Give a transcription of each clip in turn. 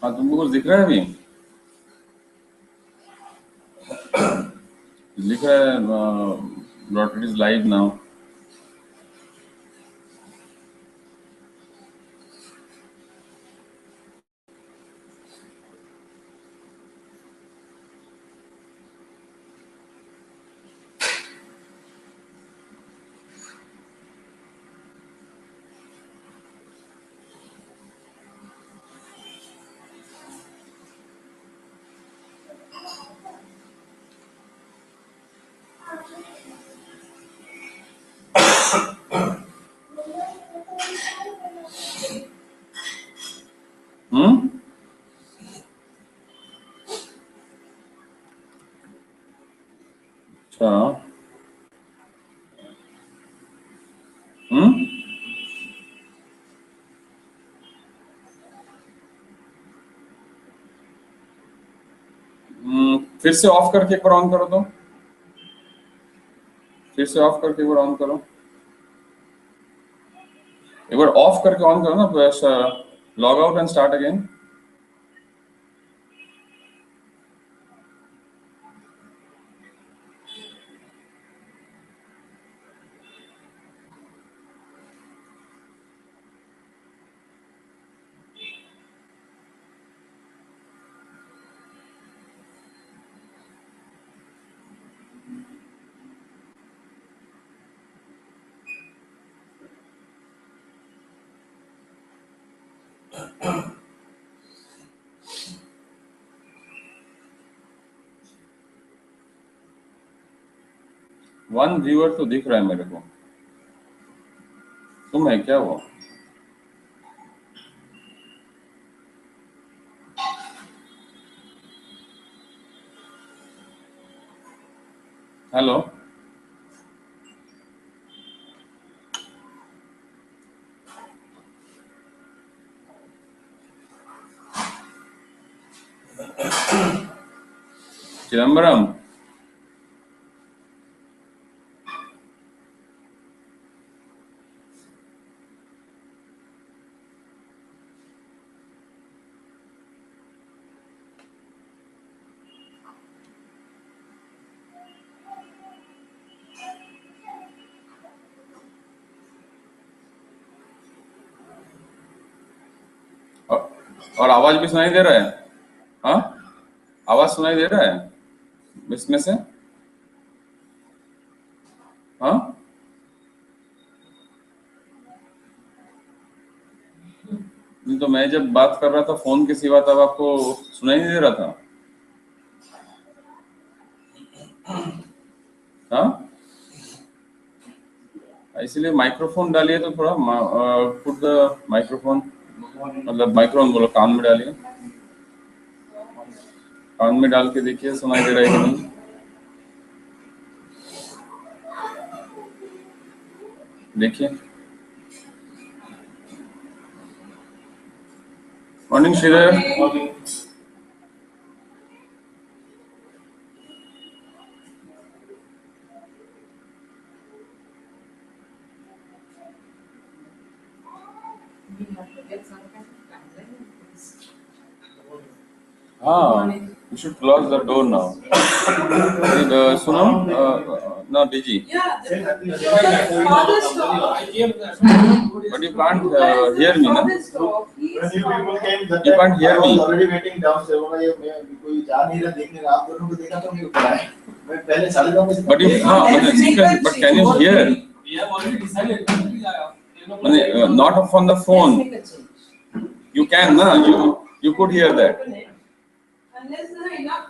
हाँ, तुमको कुछ दिख रहा है अभी? लिख रहा है ब्रॉडकास्ट इज लाइव नाउ। अच्छा। फिर से ऑफ करके एक बार ऑन करो तो। फिर से ऑफ करके एक बार ऑन करो। एक बार ऑफ करके ऑन करो ना, बस log out and start again. One viewer तो दिख रहा है मेरे को। तुम है क्या वो? हेलो। चिदम्बरम। और आवाज भी सुनाई दे रहा है? हाँ, आवाज सुनाई दे रहा है इसमें से? हाँ, नहीं तो मैं जब बात कर रहा था फोन के सिवा तब आपको सुनाई नहीं दे रहा था? हाँ, इसलिए माइक्रोफोन डालिए तो थोड़ा पुट द माइक्रोफोन, मतलब माइक्रोफोन बोलो, कान में डालिए। कान में डाल के देखिए सुनाई दे रहा है कि नहीं। देखिए। मॉर्निंग श्रीधर। हाँ, you should close the door now. Sunam, no, Digi. But you can't hear me, no? You can't hear me. Already waiting downstairs. कोई जा नहीं रहा देखने, आप दोनों को देखा तो मेरे को पता है। मैं पहले 9:30 बजे। But you, but can you hear? We have already decided. Not on the phone. You can, na? You could hear that.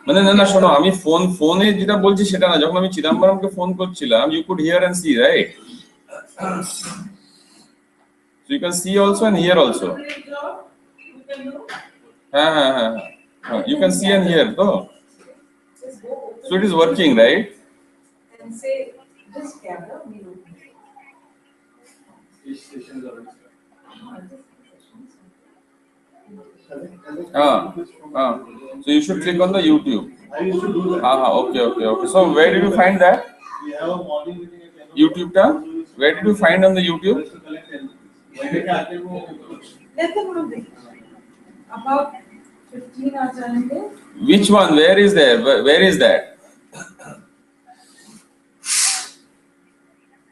মানে না না শোনো, আমি ফোনে যেটা বলছি সেটা না, যখন আমি চিদম্বরমকে ফোন করছিলাম, you could hear and see, right? So you can see also and hear also. You can see and hear, though. So it is working, right? And say, just gather, we will. So you should click on the YouTube. I used to do that. Okay. So where did you find that? We have a morning meeting at 10 YouTube ta? Where did you find on the YouTube? to collect help. Let them know this. About 15 hours जाएंगे. Which one? Where is there? Where is that?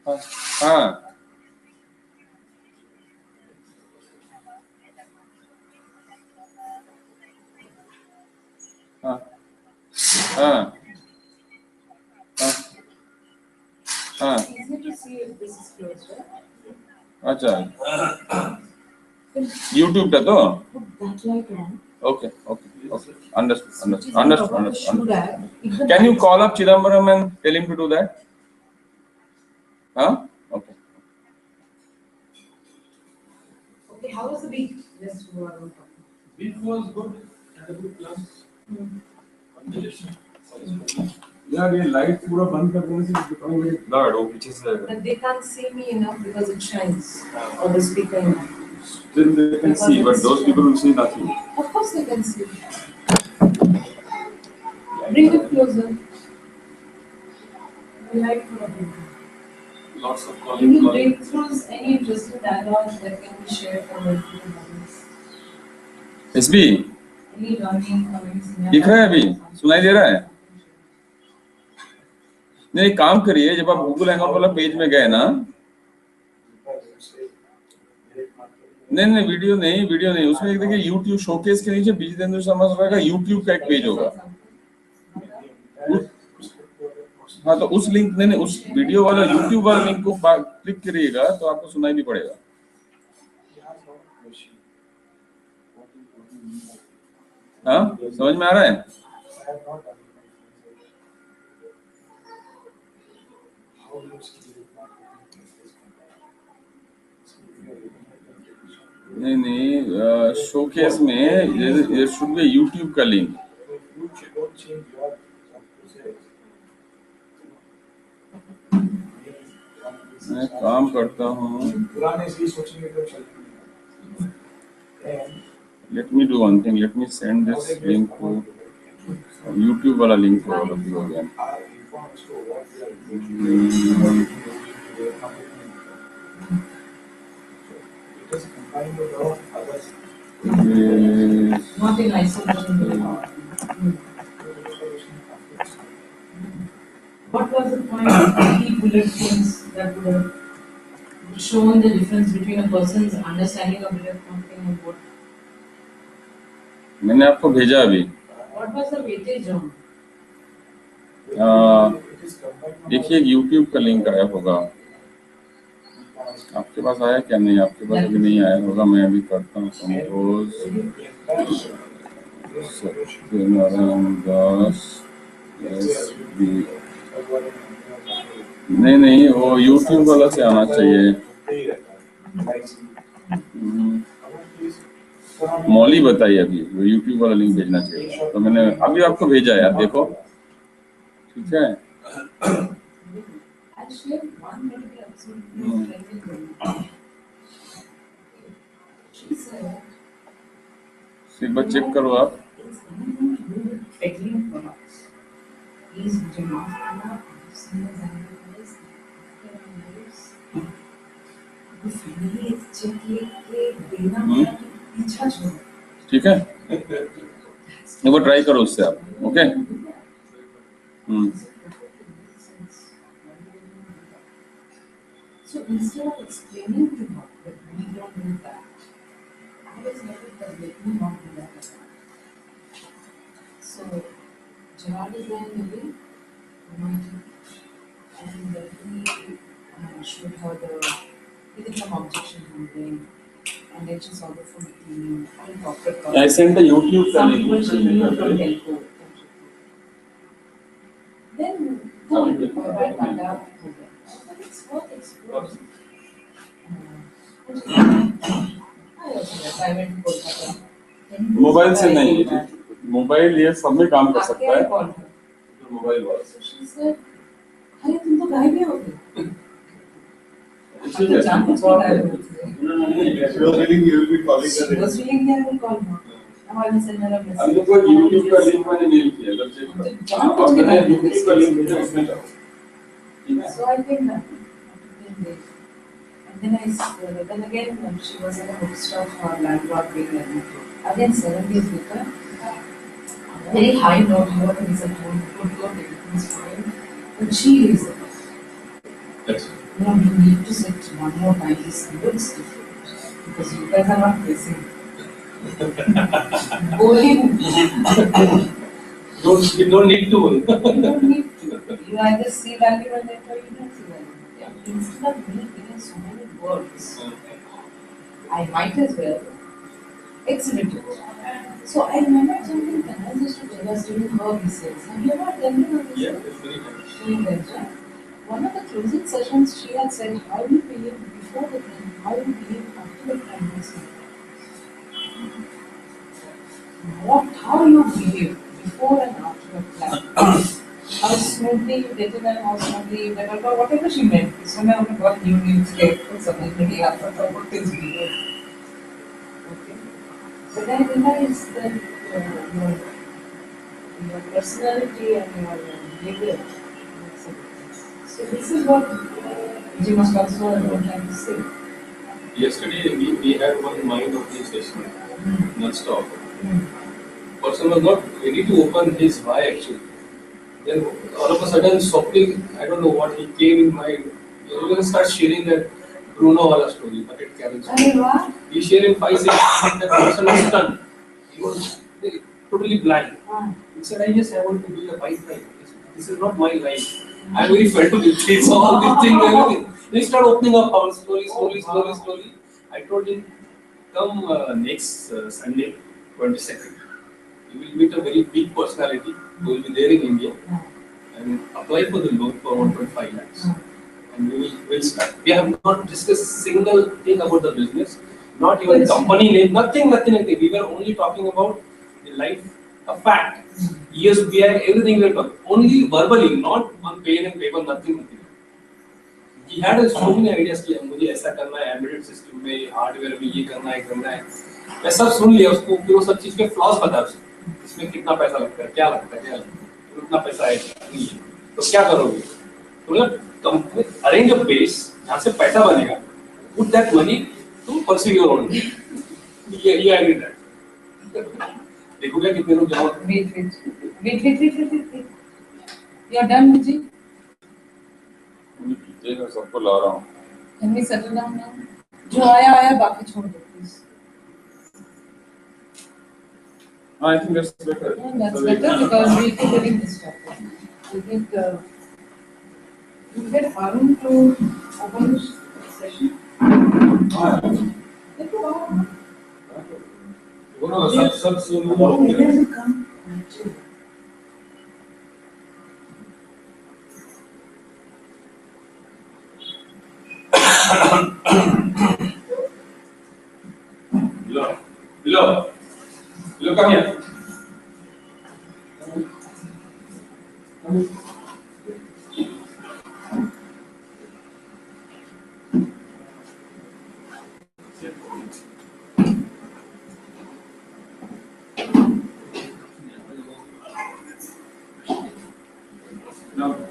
हाँ. हाँ. हाँ. हाँ. It's easy to see if this is closed, right? अच्छा. YouTube ta to? Put that light on. Okay. Understood. Should have. Can you call up Chidambaram and tell him to do that? Huh? Okay. Okay, how was the week? Let's go on. Week was good. Had a good class. यार ये light पूरा बंद कर देने से becoming very blurred वो पीछे से But they can't see me enough because it shines. Or the speaker enough. Still they can see but those people will see nothing. Of course they can see. Bring it closer. We like for a bit. Lots of Any calling. breakthroughs, any interesting dialogues that can be shared for the others? SB Any learning comments? दिख रहा है अभी सुनाई दे रहा है नहीं काम करिए जब आप गूगल हैंगआउट वाला पेज में गए ना नहीं वीडियो नहीं उसमें एक देखिए YouTube शोकेस के नीचे विजितेंद्र शर्मा का YouTube का एक पेज होगा हाँ तो उस लिंक नहीं उस वीडियो वाला YouTube वाला लिंक को क्लिक करिएगा तो आपको सुनाई नहीं पड़ेगा हाँ समझ में आ रहा है नहीं शोकेस में ये शुड बी YouTube का लिंक मैं काम करता हूँ let me do one thing let me send this link to YouTube वाला link to all of you again Not in isolation. What was the point of the key bullet points that would have shown the difference between a person's understanding of electronic and what? मैंने आपको भेजा अभी What was the weightage on? देखिए YouTube का link आया होगा आपके पास आया क्या नहीं आपके पास अभी नहीं आया होगा मैं अभी करता हूँ कंपोज सत्यनारायण दास नहीं वो YouTube वाला से आना चाहिए मौली बताइए अभी वो YouTube वाला लिंक भेजना चाहिए तो मैंने अभी आपको भेजा है आप देखो ठीक है एक बार चेक करो आप ठीक है एक बार ट्राई करो उससे आप okay So instead of explaining to her that we don't do that, I was like, let me not do that. So Gerard is there in the way, and he showed her he did some objection something, and then she saw the full cleaning and corporate. I sent the YouTube Some people she knew from telco. Then right Manda, it's worth exploring. I went to Kolkata. Mobile से नहीं, mobile ये सब में काम कर सकता है। Call her. Mobile वाला So she said, अरे तुम तो गायब ही हो गए। ठीक है। जान कुछ नहीं गायब हो गए। She was feeling you will be calling She her. was feeling I will call her. Now I will send her a message. हम लोग को YouTube का लिंक मैंने मेल किया, जब चेक करो। आप मैंने YouTube का लिंक भेजा, उसमें जाओ। ठीक है? So I came back. And then then again she was in a bookstore for landlord being again 7 days later. Very high note, however, is at home, good go, everything is fine. But she is Yes. no, you need to sit one more time. This looks different because you guys are not facing. Bowling, You don't need to. you don't need to. You either see value in it or you don't see value in it. Instead of me giving so many words, I might as well exhibit it. So I remember something when I used to tell us during her VCLs. Have you ever done her Yeah, VCLs? it's very nice. During that, right? One of the closing sessions, she had said, how you behave before the crime, how you behave after the crime is how you behave before and after the crime. How smoothly you get it and how smoothly you get it, or whatever she meant. So now I've got new news or something maybe after what things we do. Okay. But I realized that your personality and your behavior. So this is what you must also know trying to say. Yesterday we had one mind opening session, non-stop. Mm. Person was not ready to open his why actually. Then all of a sudden something, I don't know what he came in mind. He was going to start sharing that Bruno wala story, bucket carriage story. Arey wah. He shared in 5 6 minutes, that person was stunned. He was totally blind. Ah. He said, I just want to be a bike ride. This is not my life. I'm very felt to this. He saw all these things, everything. Then he started opening up slowly. I told him, come next Sunday, 22nd. You will meet a very big personality who will be there in India and apply for the loan for 1.5 lakhs. And we will start. We have not discussed a single thing about the business, not even company name, nothing. We were only talking about the life, a fact. Years behind everything we were talking. Only verbally, not on pen and paper, nothing. He had so many ideas कि मुझे ऐसा करना है, embedded system में, hardware में ये करना है. मैं सब सुन लिया उसको, फिर वो सब चीज़ के flaws बता उसको. इसमें कितना पैसा लगता है, क्या लगता है, कितना पैसा है, तो क्या करोगे? तो मतलब arrange a base जहाँ से पैसा बनेगा, put that money to pursue your own. ये agreed that. देखो क्या कितने लोग जमा. Wait. You are done, Vijay? मैं सबको ला रहा हूँ। Can we settle down now? जो आया बाकी छोड़ दो please. I think that's better. Yeah, that's better because we'll be getting distracted. I think you get Arun to open the session. सब सुन Oh, he hasn't come. Actually. Below, come here. No.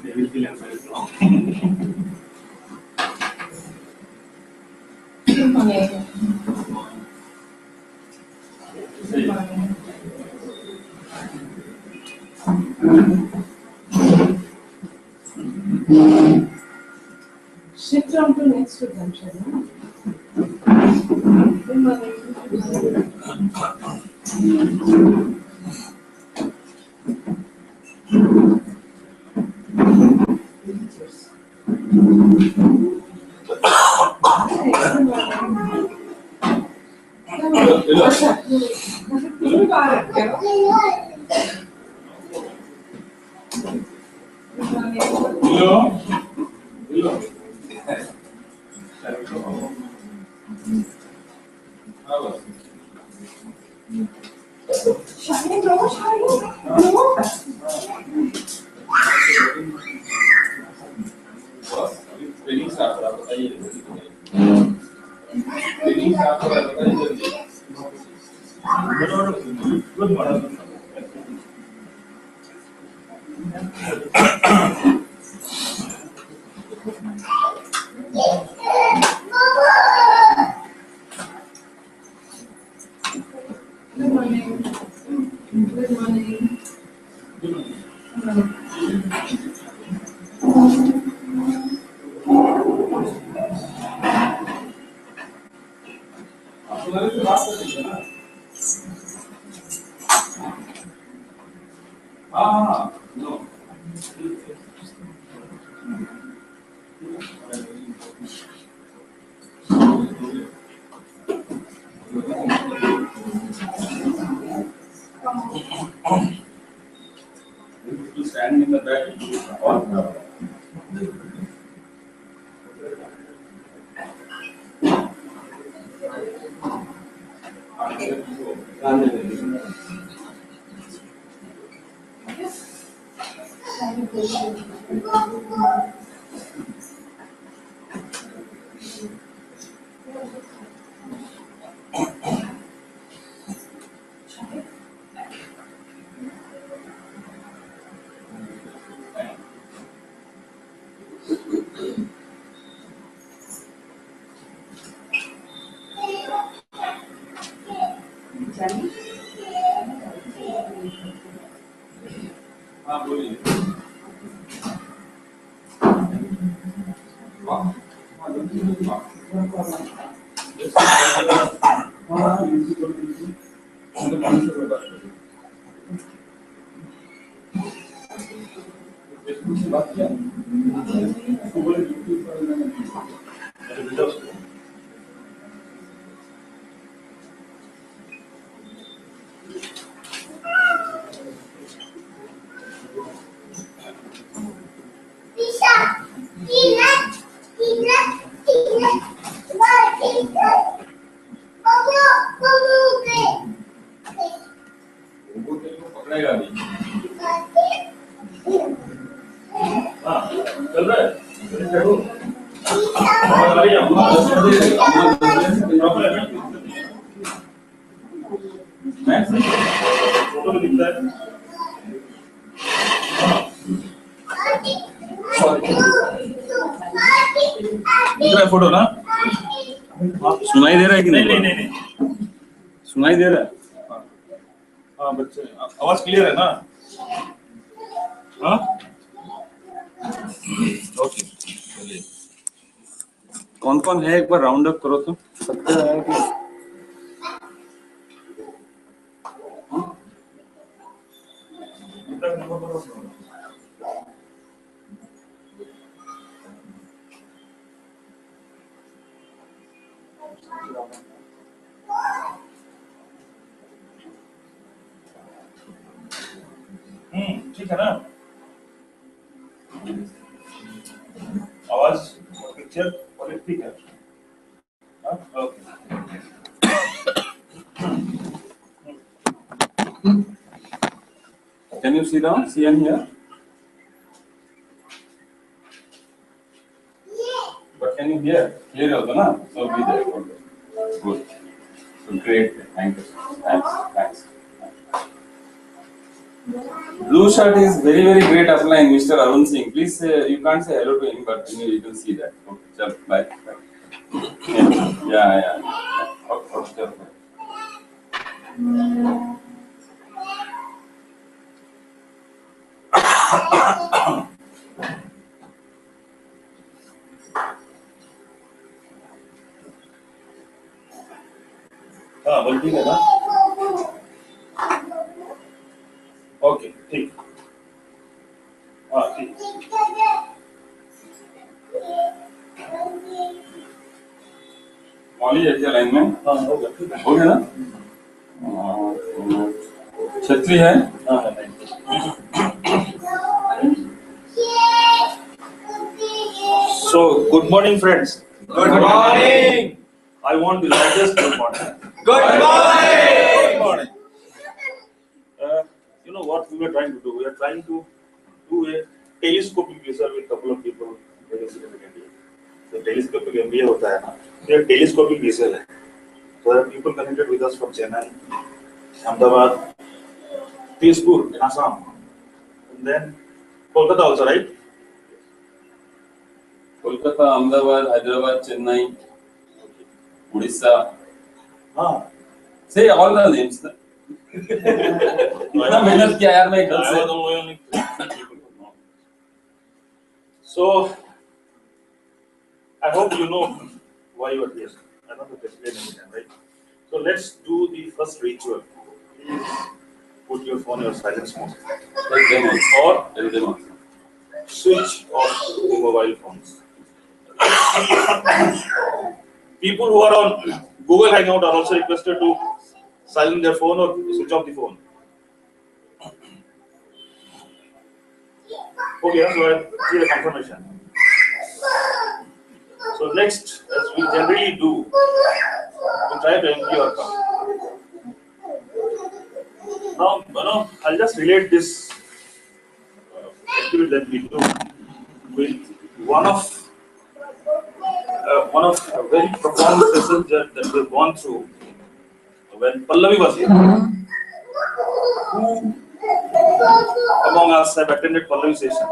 They will feel wrong. Shift on to next to them, Sharma. Hello. से आप बताइए reading से आपको बताइए जल्दी good morning Good morning. Good morning. Hello. हाँ no to stand in the back or हाँ बोलिए वाह बात किया वो तेरे को पकड़ेगा नहीं हाँ चल रहा है चलो फोटो में दिखता है दिख रहा है फोटो ना सुनाई दे रहा है कि नहीं नहीं नहीं नहीं नहीं सुनाई दे रहा है हाँ हाँ बच्चे आवाज क्लियर है ना हाँ ओके चलिए कौन कौन है एक बार राउंड अप करो तो सबका है कि ठीक है ना आवाज पिक्चर क्वालिटी ठीक है हाँ okay Can you see down? See and hear? But can you hear? Clear also, na? So be there. Okay. Good. So great. Thank you. Thanks. Blue shirt is very, very great upline, Mr. Arun Singh. Please, you can't say hello to him, but you can see that. Okay, chal, bye. Yeah. Okay, chal. हाँ बोल ठीक है ना okay ठीक हाँ ठीक मौली है क्या लाइन में? हाँ हो गया ठीक है हो गया ना? छतरी है? हाँ है So, good morning, friends. Good morning. I want the largest good morning. Good morning. Good morning. You know what we were trying to do? We are trying to do a telescopic research with a couple of people very significantly. तो telescopic MBA होता है ना, तो ये telescopic VCell है. So there are people connected with us from Chennai, Ahmedabad, Tezpur in Assam, and then Kolkata also, right? Kolkata, Ahmedabad, Hyderabad, Chennai, Odisha. Say all the names. इतना मेहनत किया यार मैं घर से. So I hope you know why you are here. I don't have to explain anything, right? So let's do the first ritual. Please put your phone in your silence mode. Tell them also. Switch off the mobile phones. People who are on Google Hangout are also requested to silence their phone or switch off the phone. Okay, so I see the confirmation. So next, as we generally do, we try to empty our cup. Now, I'll just relate this activity that we do with one of a very profound lessons that we've gone through when Pallavi was here. Who among us have attended Pallavi session?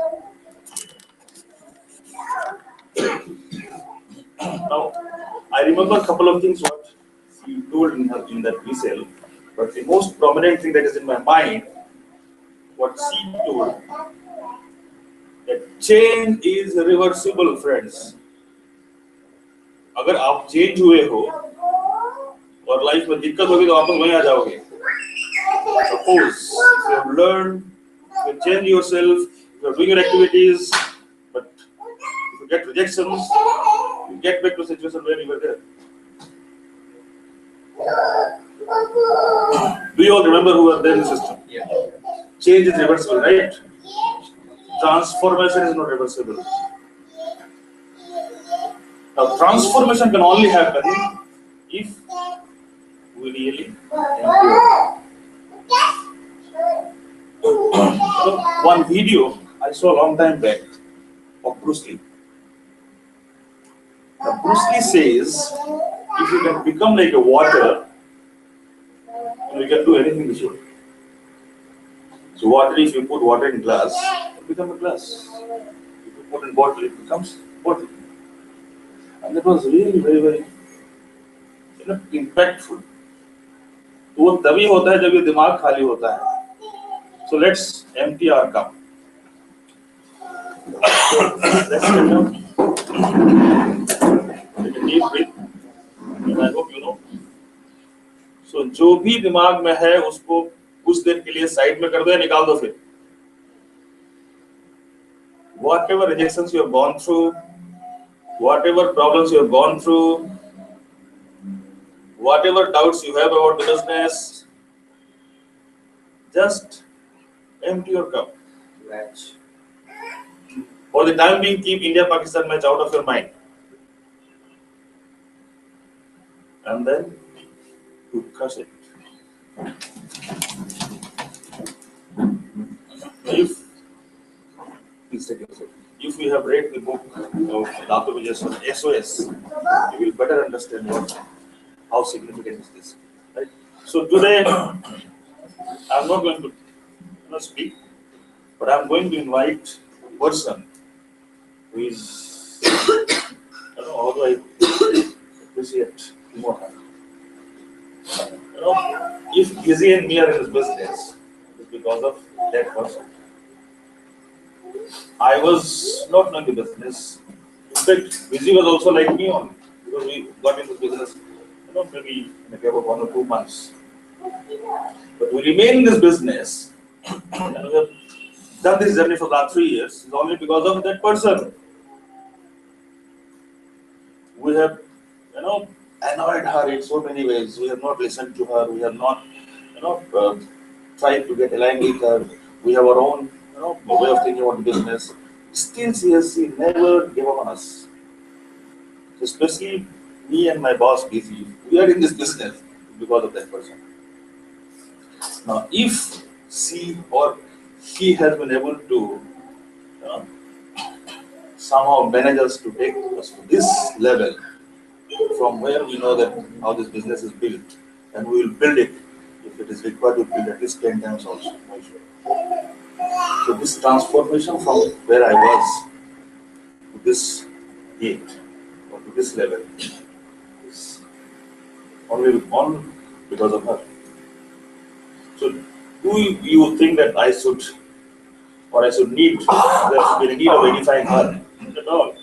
Now, I remember a couple of things what you told in that VCell, but the most prominent thing that is in my mind, what she told, that change is reversible, friends. अगर आप change हुए हो और life में दिक्कत होगी तो वापस वहीं आ जाओगे. Suppose if you have learned, you change yourself, you are doing your activities, but if you get rejections, you get back to the situation where you were there. We all remember who are there in the system. Yeah. Change is reversible, right? Transformation is not reversible. Now, transformation can only happen if we really so one video I saw a long time back of Bruce Lee. Now, Bruce Lee says, if you can become like a water, you can do anything with it. So water, if you put water in glass, it becomes a glass. If you put in bottle, it becomes bottle. And that was really very, very impactful. तो वो तभी होता है जब ये दिमाग खाली होता है. So let's empty our cup. Let's take a deep breath. And I hope you know. So जो भी दिमाग में है उसको कुछ देर के लिए साइड में कर दो या निकाल दो फिर. Whatever rejections you have gone through, whatever problems you have gone through, whatever doubts you have about the business, just empty your cup. Match. For the time being, keep India-Pakistan match out of your mind. And then you crush it. If we have read the book of Dr. Vijay's SOS, you will better understand how significant is this. Right? So today, I'm not going to speak, but I'm going to invite a person who is, how do I appreciate more. If Gizzy and me are in this business, it's because of that person. I was not knowing the business. In fact, Gizzy was also like me only, because we got into business, maybe in a gap of 1 or 2 months. But we remain in this business, and we have done this journey for the last 3 years, is only because of that person. We have, annoyed her in so many ways. We have not listened to her. We have not, tried to get aligned with her. We have our own, way of thinking about business. Still, she never gave up on us. Especially me and my boss, BC, we are in this business because of that person. Now, if she or he has been able to somehow manage us to take us to this level, from where we know that how this business is built, and we will build it if it is required to build at least 10 times also. Why should? So this transformation from where I was to this gate or to this level is only on because of her. So do you think that I should or I should need there should be a need of edifying her? Not at all.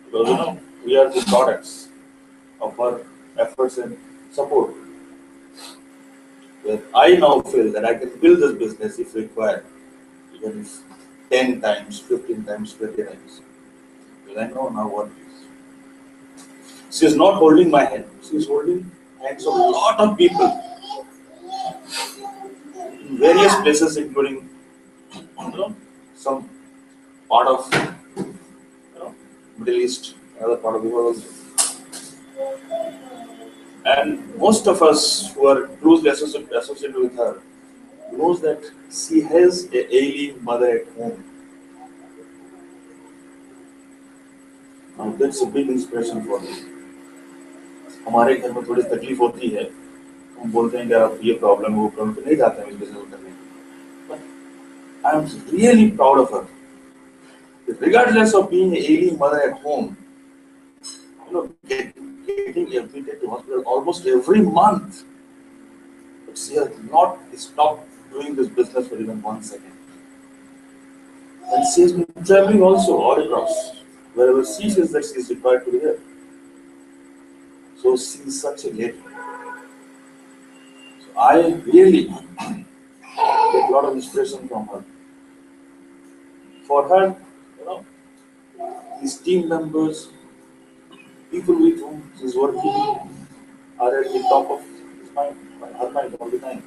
Because we are the products of her efforts and support. Where I now feel that I can build this business if required, even if 10 times, 15 times, 20 times. Because I know now what it is. She is not holding my hand, she is holding hands of a lot of people in various places, including some part of Middle East, another part of the world also. And most of us who are closely associated with her knows that she has a ailing mother at home. Now that's a big inspiration for me. हमारे घर में थोड़ी तकलीफ होती है, हम बोलते हैं कि अब ये प्रॉब्लम वो प्रॉब्लम तो नहीं जाते हैं इस बिजनेस करने। But I am really proud of her. Regardless of being an ailing mother at home, getting every day to hospital almost every month, but she has not stopped doing this business for even 1 second. And she has been traveling also all across, wherever she says that she is required to be there. So she is such a lady. So I really get a lot of inspiration from her. For her, his team members, people with whom she is working are at the top of his mind, her mind all the time.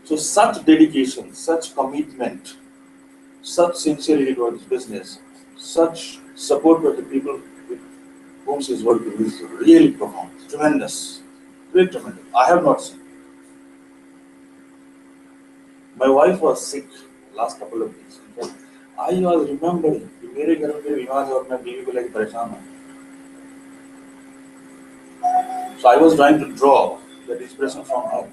So such dedication, such commitment, such sincerity towards business, such support for the people with whom she is working is really profound, tremendous, really tremendous. I have not seen. My wife was sick last couple of weeks. I was remembering कि मेरे घर में बीमार है और मैं बीवी को लेकर परेशान हूँ. So I was trying to draw that inspiration from her.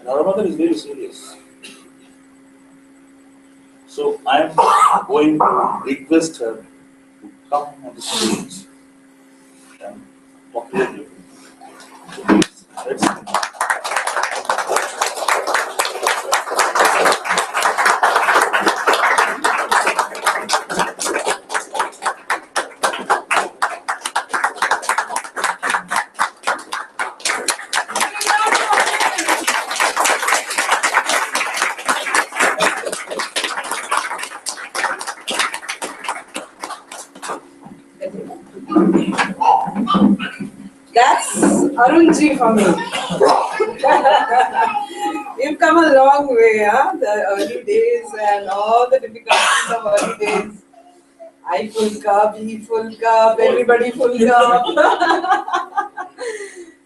And our mother is very serious. So I am going to request her to come on the stage and talk with you. So please, let's That's Arunji for me. You've come a long way, huh? The early days and all the difficulties of early days. I full cup, he full cup, everybody full cup.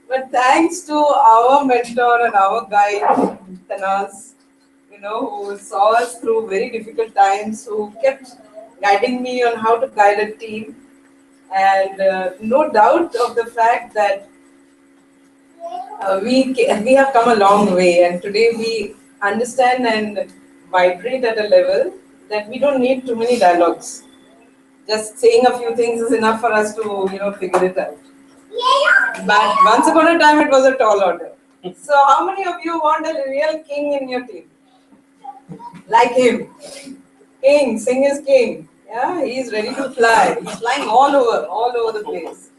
But thanks to our mentor and our guide, Tanas, who saw us through very difficult times, who kept guiding me on how to guide a team. And no doubt of the fact that we have come a long way, and today we understand and vibrate at a level that we don't need too many dialogues. Just saying a few things is enough for us to figure it out. But once upon a time it was a tall order. So how many of you want a real king in your team? Like him. King, Singh is king. Yeah, he is ready to fly. He's flying all over the place.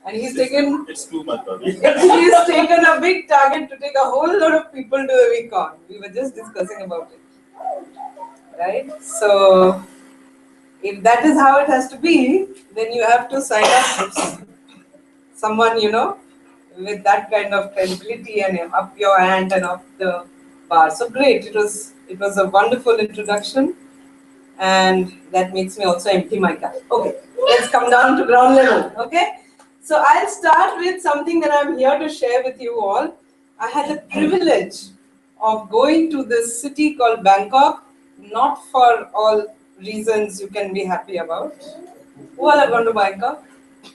And he's taken. It's too much, He's taken a big target to take a whole lot of people to the weekend. We were just discussing about it, right? So, if that is how it has to be, then you have to sign up someone with that kind of credibility and up your ant and up the bar. So great! It was a wonderful introduction. And that makes me also empty my cup. Okay, let's come down to ground level. Okay, so I'll start with something that I'm here to share with you all. I had the privilege of going to this city called Bangkok not for all reasons you can be happy about. Who all are going to Bangkok?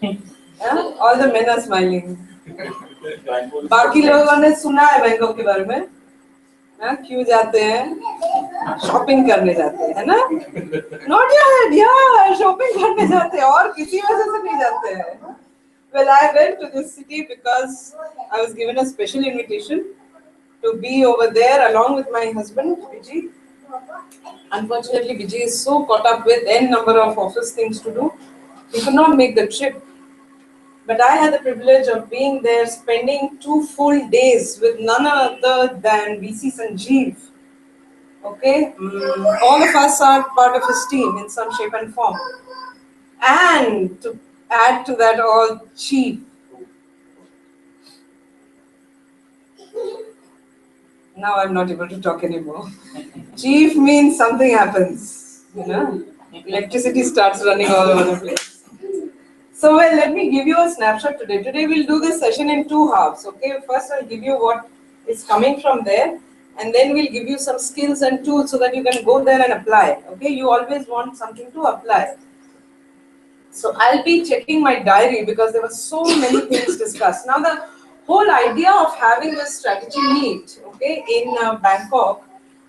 Yeah? All the men are smiling. बाकी लोगों ने सुना है Bangkok के बारे में, हाँ क्यों जाते हैं? शॉपिंग करने जाते हैं, है ना? Not yet, yeah, शॉपिंग करने जाते हैं और किसी वजह से नहीं जाते हैं. Well, I went to this city because I was given a special invitation to be over there along with my husband, Vijay. Unfortunately, Vijay is so caught up with n number of office things to do, he could not make the trip. But I had the privilege of being there, spending 2 full days with none other than VC Sanjeev. Okay, all of us are part of his team in some shape and form. And to add to that all, Chief. Now I'm not able to talk anymore. Chief means something happens, you know. Electricity starts running all over the place. So well, let me give you a snapshot today. Today we'll do this session in 2 halves. Okay, first I'll give you what is coming from there, and then we'll give you some skills and tools so that you can go there and apply. Okay, you always want something to apply. So I'll be checking my diary because there were so many things discussed. Now the whole idea of having this strategy meet, okay, in Bangkok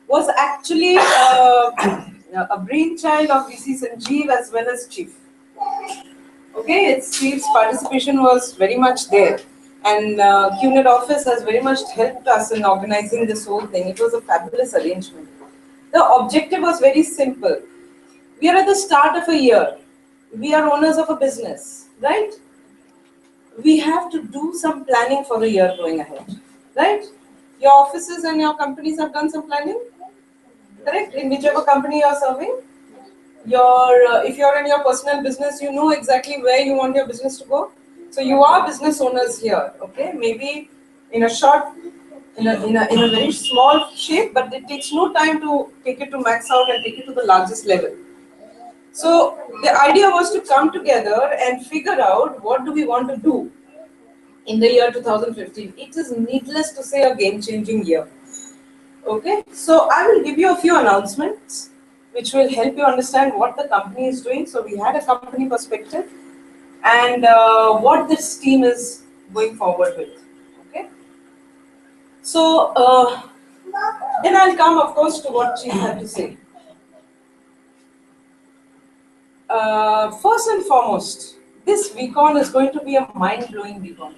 was actually a brainchild of VC Sanjeev as well as Chief. Okay, its Chief's participation was very much there, and QNet office has very much helped us in organizing this whole thing. It was a fabulous arrangement. The objective was very simple. We are at the start of a year. We are owners of a business, right? We have to do some planning for the year going ahead, right? Your offices and your companies have done some planning, correct? In whichever company you are serving. If you're in your personal business, you know exactly where you want your business to go. So you are business owners here, okay? Maybe in a very small shape, but it takes no time to take it to max out and take it to the largest level. So the idea was to come together and figure out what do we want to do in the year 2015. It is needless to say a game-changing year. Okay, so I will give you a few announcements which will help you understand what the company is doing. So we had a company perspective and what this team is going forward with. Okay, so then I'll come, of course, to what Chief had to say. First and foremost, this VCon is going to be a mind-blowing VCon.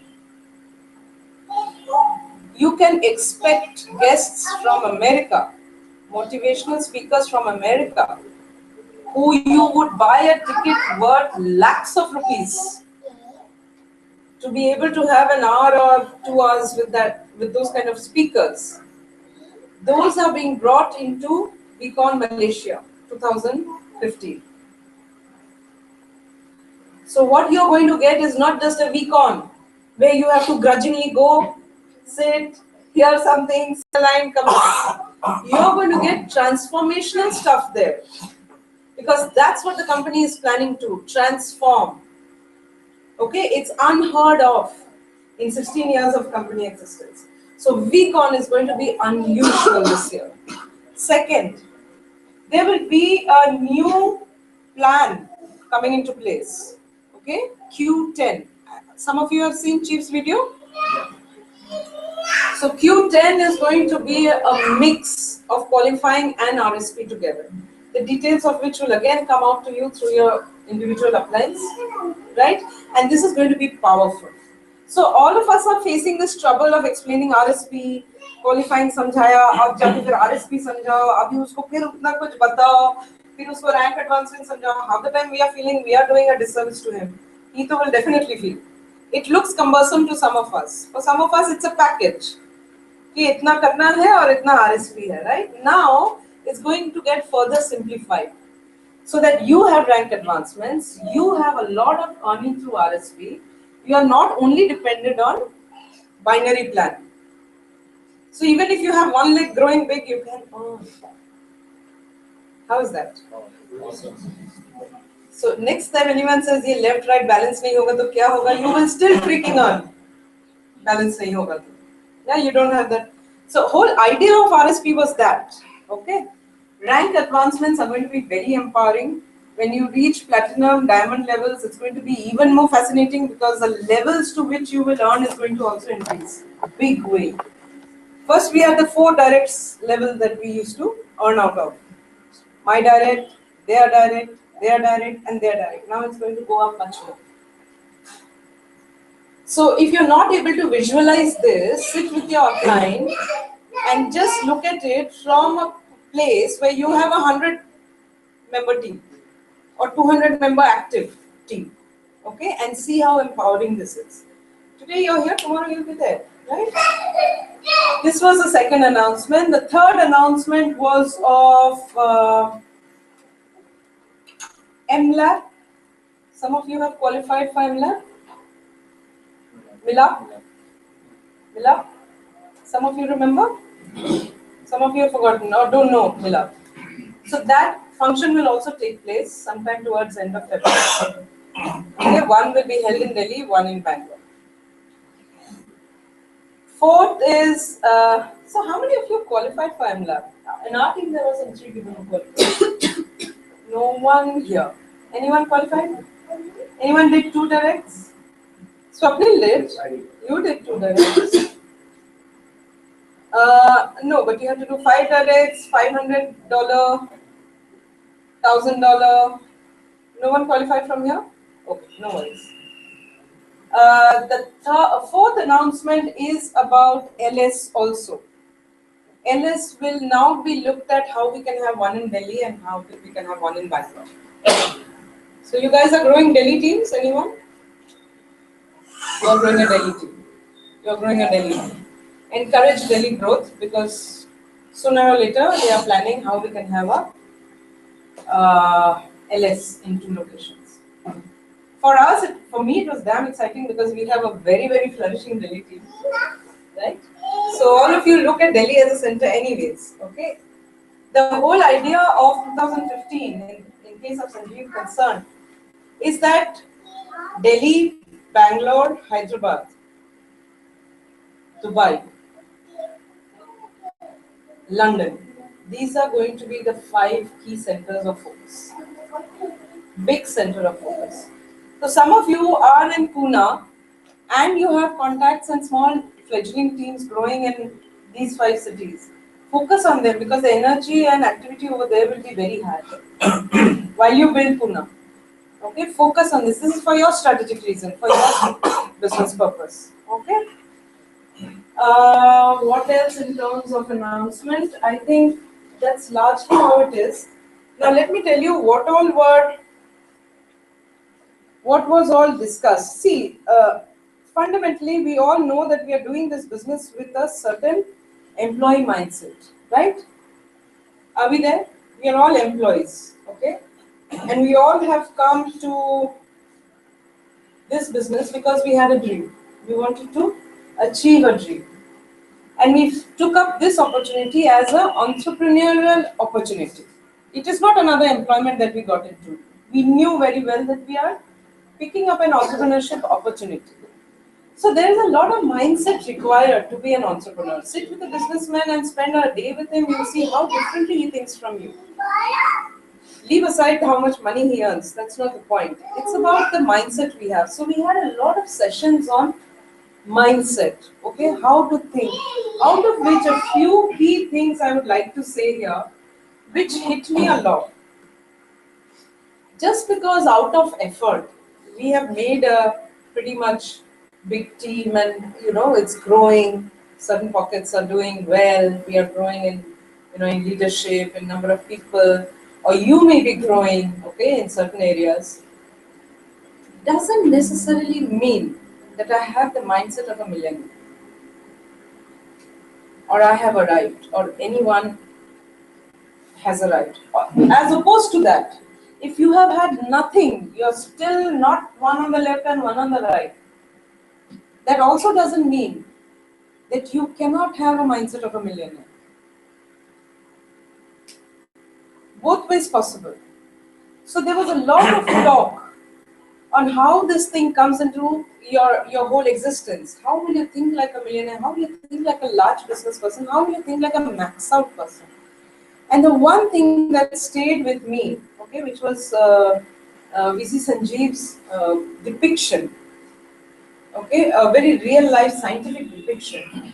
You can expect guests from America, motivational speakers from America, who you would buy a ticket worth lakhs of rupees to be able to have an hour or 2 hours with those kind of speakers. Those are being brought into VCon Malaysia 2015. So what you're going to get is not just a VCon where you have to grudgingly go, sit, hear something, line, come on. You're going to get transformational stuff there because that's what the company is planning to transform. Okay, it's unheard of in 16 years of company existence. So VCon is going to be unusual this year. Second, there will be a new plan coming into place. Okay, Q10. Some of you have seen Chief's video. So Q10 is going to be a mix of qualifying and RSP together. The details of which will again come out to you through your individual applies, right? And this is going to be powerful. So all of us are facing this trouble of explaining RSP, qualifying समझाया, अब जब फिर RSP समझाओ, अभी उसको फिर उतना कुछ बताओ, फिर उसको rank advancement समझाओ. Half the time we are feeling we are doing a disservice to him. He too will definitely feel. It looks cumbersome to some of us. For some of us, it's a package. कि इतना करना है और इतना RSP है, right? Now it's going to get further simplified, so that you have rank advancements, you have a lot of earning through RSP. You are not only dependent on binary plan. So even if you have one leg growing big, you can earn. How is that? So next time anyone says ये left right balance नहीं होगा तो क्या होगा? You will still freaking earn. Balance नहीं होगा तो. Yeah, you don't have that. So whole idea of RSP was that. Okay. Rank advancements are going to be very empowering. When you reach platinum, diamond levels, it's going to be even more fascinating because the levels to which you will earn is going to also increase. Big way. First, we have the 4 directs level that we used to earn out of. My direct, their direct, their direct, and their direct. Now it's going to go up much more. So if you're not able to visualize this, sit with your client and just look at it from a place where you have a 100-member team or 200-member active team, okay, and see how empowering this is. Today you're here, tomorrow you'll be there, right? This was the second announcement. The third announcement was of MLab. Some of you have qualified for MLab. Mila? Mila? Some of you remember? Some of you have forgotten or don't know Mila. So that function will also take place sometime towards end of February. Okay, one will be held in Delhi, one in Bangalore. Fourth is, so how many of you qualified for MLab? In our team there was some 3 people who qualified. No one here. Anyone qualified? Anyone did 2 directs? Swapnil did. You did 2 directs. No, but you have to do 5 directs, $500, $1,000. No one qualified from here? Okay, no worries. The fourth announcement is about LS also. LS will now be looked at how we can have one in Delhi and how we can have one in Bangalore. So you guys are growing Delhi teams, anyone? You are growing a Delhi team. You are growing a Delhi team. Encourage Delhi growth because sooner or later they are planning how we can have a LS in 2 locations. For us, for me, it was damn exciting because we have a very, very flourishing Delhi team, right? So all of you look at Delhi as a center anyways, okay? The whole idea of 2015, in case of Sanjeev concerned, is that Delhi, Bangalore, Hyderabad, Dubai, London, these are going to be the 5 key centers of focus. Big center of focus. So some of you are in Pune and you have contacts and small fledgling teams growing in these 5 cities. Focus on them because the energy and activity over there will be very high while you build Pune. Okay, focus on this. This is for your strategic reason, for your business purpose. Okay. What else in terms of announcement? I think that's largely how it is. Now let me tell you what was all discussed. See, fundamentally, we all know that we are doing this business with a certain employee mindset, right? Are we there? We are all employees, okay? And we all have come to this business because we had a dream. We wanted to achieve a dream. And we took up this opportunity as an entrepreneurial opportunity. It is not another employment that we got into. We knew very well that we are picking up an entrepreneurship opportunity. So there is a lot of mindset required to be an entrepreneur. Sit with a businessman and spend a day with him, you'll see how differently he thinks from you. Leave aside how much money he earns, that's not the point. It's about the mindset we have. So we had a lot of sessions on mindset, okay, how to think, out of which a few key things I would like to say here, which hit me a lot. Just because out of effort, we have made a pretty much big team and, it's growing, certain pockets are doing well, we are growing in, in leadership, in number of people, or you may be growing, okay, in certain areas, doesn't necessarily mean that I have the mindset of a millionaire, or I have arrived, or anyone has arrived. As opposed to that, if you have had nothing, you're still not one on the left and one on the right. That also doesn't mean that you cannot have a mindset of a millionaire. Both ways possible. So there was a lot of talk on how this thing comes into your whole existence. How will you think like a millionaire? How will you think like a large business person? How will you think like a max out person? And the one thing that stayed with me, okay, which was VC Sanjeev's depiction, okay, a very real life scientific depiction,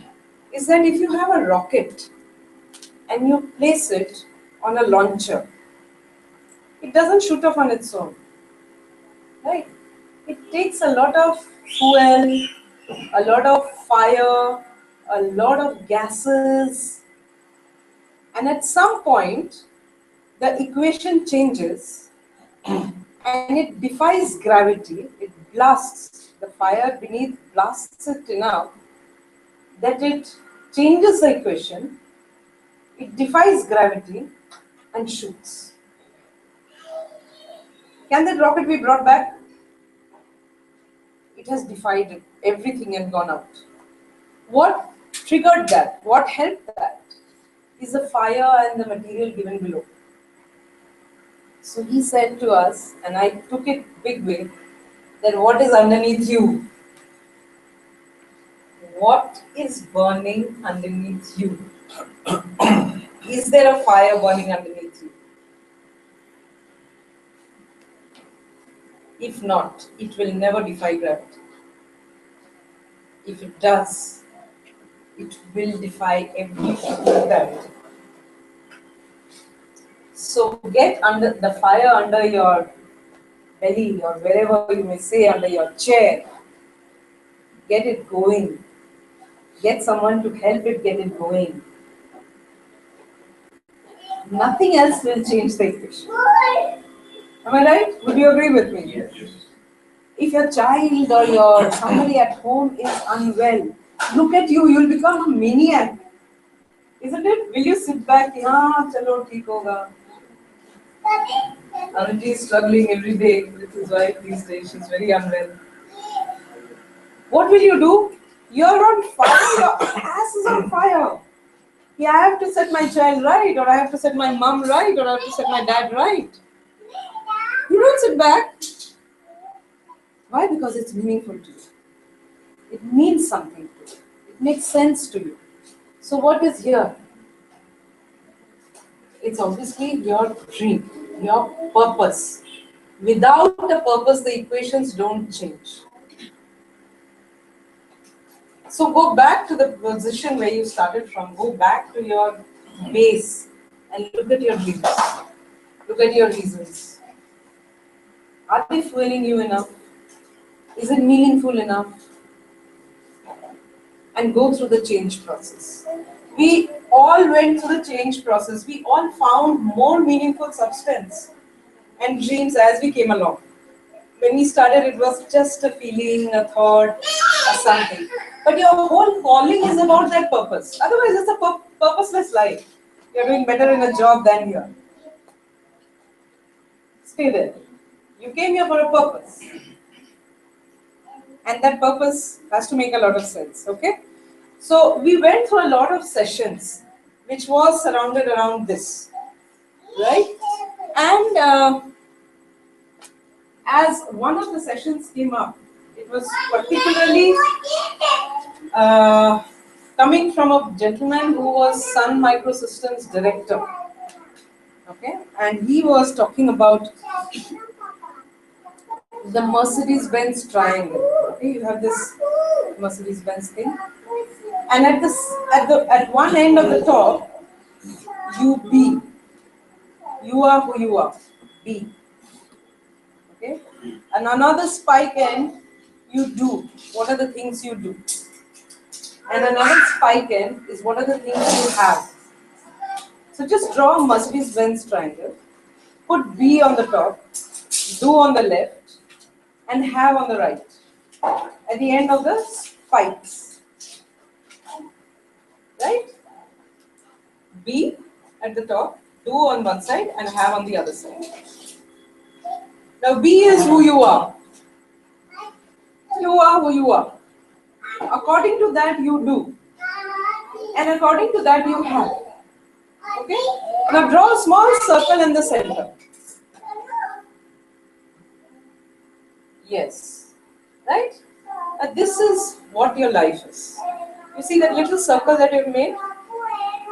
is that if you have a rocket and you place it on a launcher, it doesn't shoot off on its own, right? It takes a lot of fuel, a lot of fire, a lot of gases, and at some point, the equation changes and it defies gravity. It blasts, the fire beneath blasts it enough that it changes the equation, it defies gravity and shoots. Can that rocket be brought back? It has defied everything and gone out. What triggered that? What helped that? Is the fire and the material given below. So he said to us, and I took it big way, that what is underneath you? What is burning underneath you? Is there a fire burning underneath you? If not, it will never defy gravity. If it does, it will defy every gravity. So get under the fire under your belly or wherever you may say, under your chair. Get it going. Get someone to help it get it going. Nothing else will change the equation. Am I right? Would you agree with me? Yes. If your child or your somebody at home is unwell, look at you, you'll become a maniac. Isn't it? Will you sit back? Yeah, chalo, theek hoga. Anuji is struggling every day with his wife these days. She's very unwell. What will you do? You're on fire. Your ass is on fire. Yeah, I have to set my child right, or I have to set my mom right, or I have to set my dad right. You don't sit back. Why? Because it's meaningful to you. It means something to you. It makes sense to you. So what is here? It's obviously your dream, your purpose. Without a purpose, the equations don't change. So go back to the position where you started from. Go back to your base and look at your dreams. Look at your reasons. Are they fueling you enough? Is it meaningful enough? And go through the change process. We all went through the change process. We all found more meaningful substance and dreams as we came along. When we started, it was just a feeling, a thought, a something. But your whole calling is about that purpose. Otherwise, it's a purposeless life. You're doing better in a job than here. Stay there. You came here for a purpose. And that purpose has to make a lot of sense, okay? So we went through a lot of sessions, which was surrounded around this, right? And as one of the sessions came up, it was particularly coming from a gentleman who was Sun Microsystems director, okay? And he was talking about the Mercedes-Benz triangle. Okay, you have this Mercedes-Benz thing, and at one end of the top, you be. You are who you are. Be. Okay, and another spike end, you do. What are the things you do? And another spike end is what are the things you have. So just draw a Mercedes-Benz triangle. Put be on the top, do on the left, and have on the right, at the end of the spikes, right? Be at the top, do on one side, and have on the other side. Now be is who you are. You are who you are. According to that you do, and according to that you have. Okay? Now draw a small circle in the center. Yes. Right? This is what your life is. You see that little circle that you've made?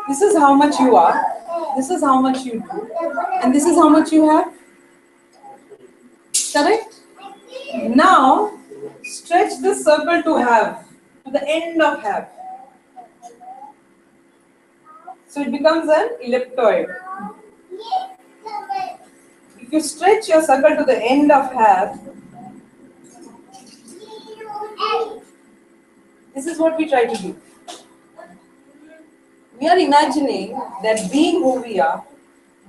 This is how much you are, this is how much you do, and this is how much you have. Correct? Now, stretch this circle to have, to the end of have. So it becomes an ellipsoid. If you stretch your circle to the end of have, this is what we try to do. We are imagining that being who we are,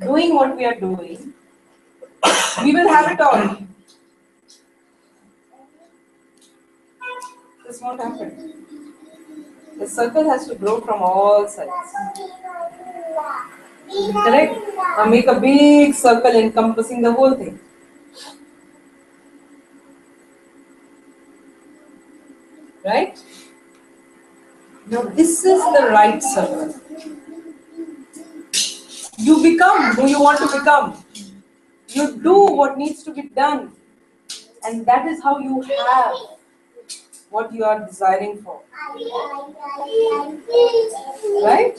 doing what we are doing, we will have it all. This won't happen. The circle has to grow from all sides. Correct? Now make a big circle encompassing the whole thing. Right? Now this is the right circle. You become who you want to become. You do what needs to be done. And that is how you have what you are desiring for. Right?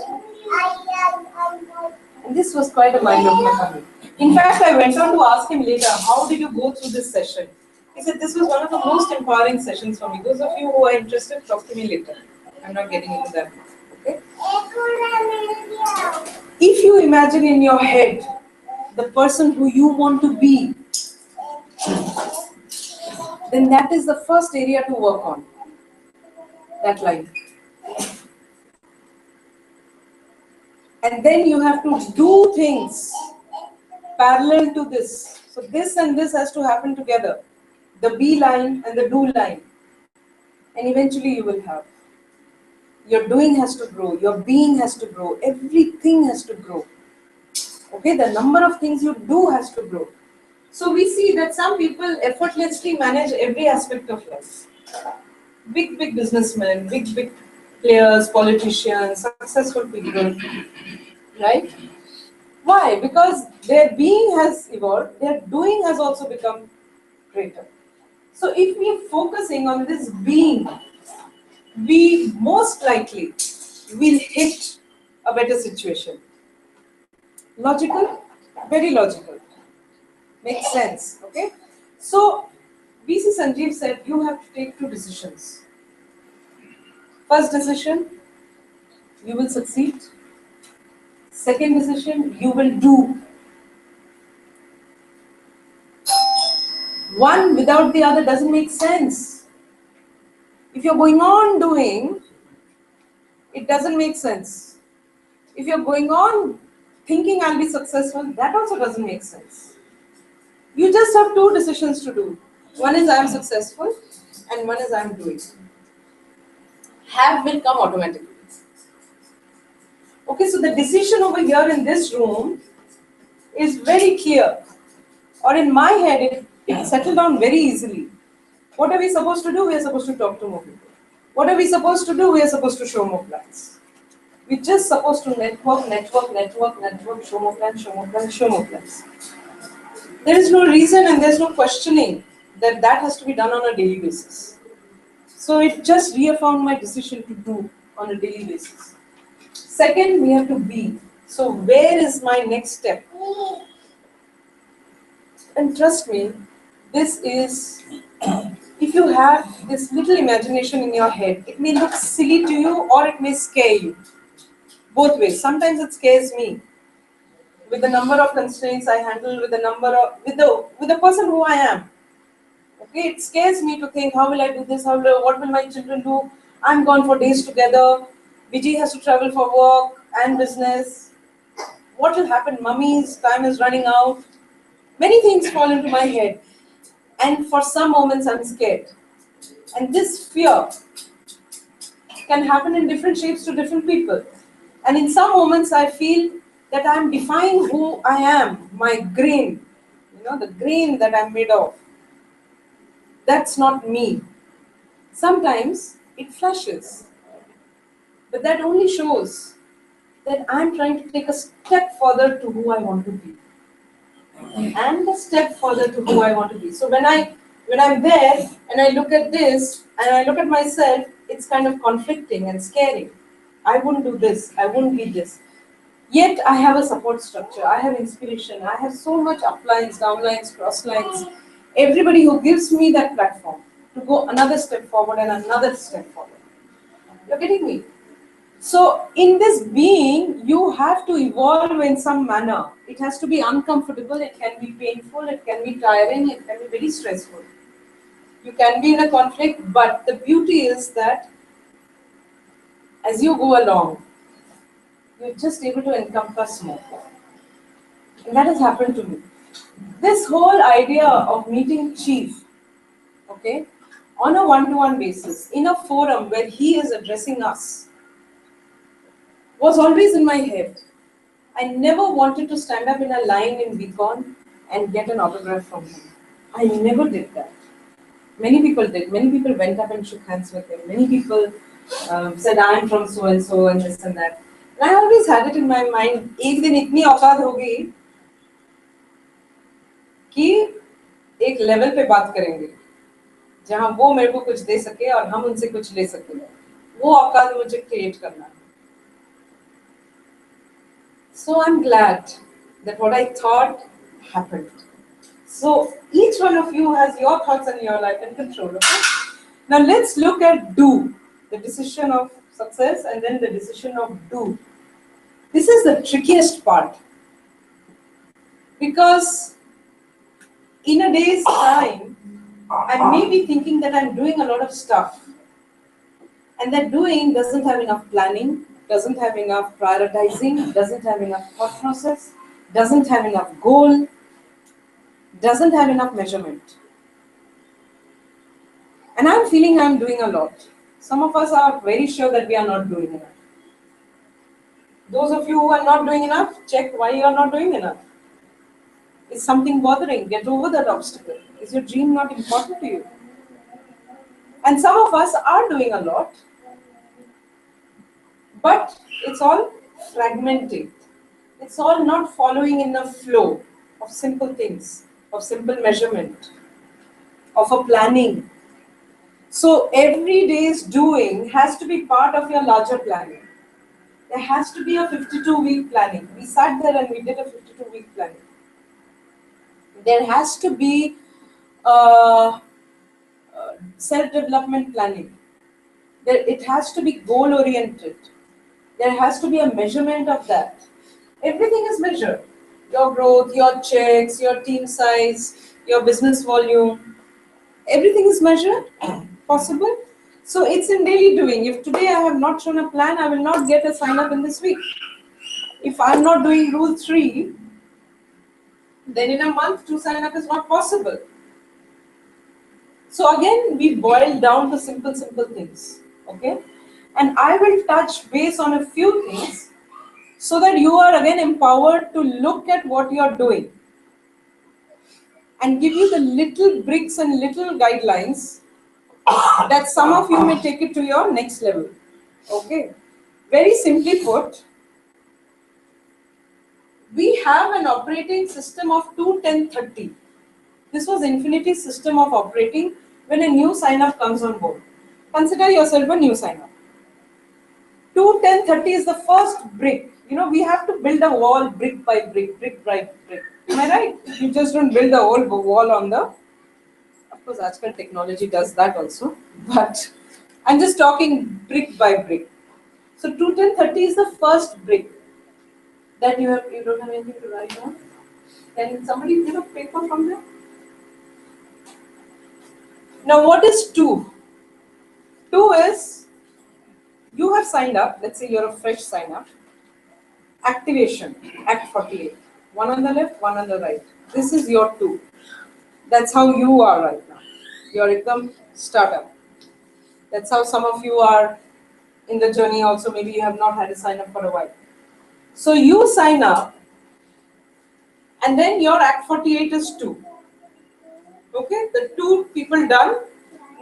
And this was quite a mind-opener for me. In fact, I went on to ask him later, how did you go through this session? He said, this was one of the most empowering sessions for me. Those of you who are interested, talk to me later. I'm not getting into that. Okay? If you imagine in your head the person who you want to be, then that is the first area to work on. That line. And then you have to do things parallel to this. So this and this has to happen together. The be line and the do line. And eventually you will have. Your doing has to grow. Your being has to grow. Everything has to grow. Okay, the number of things you do has to grow. So we see that some people effortlessly manage every aspect of life. Big businessmen, big players, politicians, successful people, right? Why? Because their being has evolved, their doing has also become greater. So if we are focusing on this being, we most likely will hit a better situation. Logical? Very logical. Makes sense, okay? So, VC Sanjeev said you have to take two decisions. First decision, you will succeed. Second decision, you will do. One without the other doesn't make sense. If you're going on doing, it doesn't make sense. If you're going on thinking I'll be successful, that also doesn't make sense. You just have two decisions to do. One is I'm successful and one is I'm doing. Have will come automatically. Okay, so the decision over here in this room is very clear. Or in my head, it settled down very easily. What are we supposed to do? We are supposed to talk to more people. What are we supposed to do? We are supposed to show more plans. We're just supposed to network, show more plans, show more plans, show more plans. There is no reason and there's no questioning that that has to be done on a daily basis. So it just reaffirmed my decision to do on a daily basis. Second, we have to be. So where is my next step? And trust me, this is, if you have this little imagination in your head, it may look silly to you or it may scare you. Both ways. Sometimes it scares me. With the number of constraints I handle, with the person who I am. Okay, it scares me to think, how will I do this? What will my children do? I'm gone for days together. Vijay has to travel for work and business. What will happen? Mummy's time is running out. Many things fall into my head. And for some moments I'm scared. And this fear can happen in different shapes to different people. And in some moments I feel that I'm defying who I am, my grain, the grain that I'm made of. That's not me. Sometimes it flashes, but that only shows that I'm trying to take a step further to who I want to be. And a step further to who I want to be. So when I'm there and I look at this and I look at myself, it's kind of conflicting and scary. I wouldn't do this, I wouldn't be this. Yet I have a support structure, I have inspiration, I have so much uplines, downlines, crosslines, everybody who gives me that platform to go another step forward and another step forward. You're getting me? So, in this being, you have to evolve in some manner. It has to be uncomfortable, it can be painful, it can be tiring, it can be very stressful. You can be in a conflict, but the beauty is that as you go along, you're just able to encompass more. And that has happened to me. This whole idea of meeting Chief, okay, on a one-to-one basis, in a forum where he is addressing us, was always in my head. I never wanted to stand up in a line in Beacon and get an autograph from him. I never did that. Many people did. Many people went up and shook hands with him. Many people said, I'm from so and this and that. And I always had it in my mind, एक दिन इतनी औकात हो गई कि एक level पे बात करेंगे जहां वो मेरे को कुछ दे सके और हम उनसे कुछ ले सके. वो औकात मुझे क्रिएट करना है. So I'm glad that what I thought happened. So each one of you has your thoughts and your life in control. Okay? Now let's look at do, the decision of success and then the decision of do. This is the trickiest part because in a day's time, I may be thinking that I'm doing a lot of stuff and that doing doesn't have enough planning, doesn't have enough prioritizing, doesn't have enough thought process, doesn't have enough goal, doesn't have enough measurement. And I'm feeling I'm doing a lot. Some of us are very sure that we are not doing enough. Those of you who are not doing enough, check why you are not doing enough. Is something bothering? Get over that obstacle. Is your dream not important to you? And some of us are doing a lot, but it's all fragmented. It's all not following in a flow of simple things, of simple measurement, of a planning. So every day's doing has to be part of your larger planning. There has to be a 52-week planning. We sat there and we did a 52-week planning. There has to be self-development planning. It has to be goal-oriented. There has to be a measurement of that. Everything is measured. Your growth, your checks, your team size, your business volume. Everything is measured, possible. So it's in daily doing. If today I have not shown a plan, I will not get a sign up in this week. If I'm not doing rule 3, then in a month 2 sign up is not possible. So again, we boil down to simple things. Okay? And I will touch base on a few things so that you are again empowered to look at what you are doing and give you the little bricks and little guidelines that some of you may take it to your next level. Okay? Very simply put, we have an operating system of 2, 10, 30. This was Infinity's system of operating when a new sign-up comes on board. Consider yourself a new sign-up. 2, 10, 30 is the first brick. You know, we have to build a wall brick by brick, brick by brick. Am I right? You just don't build the whole wall on the... Of course, આજકાલ technology does that also. But I'm just talking brick by brick. So 2, 10, 30 is the first brick that you don't have anything to write on. Can somebody get a paper from there? Now what is 2? 2 is, you have signed up, let's say you're a fresh sign up. Activation, Act 48. One on the left, one on the right. This is your 2. That's how you are right now. You're a startup. That's how some of you are in the journey also. Maybe you have not had a sign up for a while. So you sign up and then your Act 48 is 2. Okay, the 2 people done.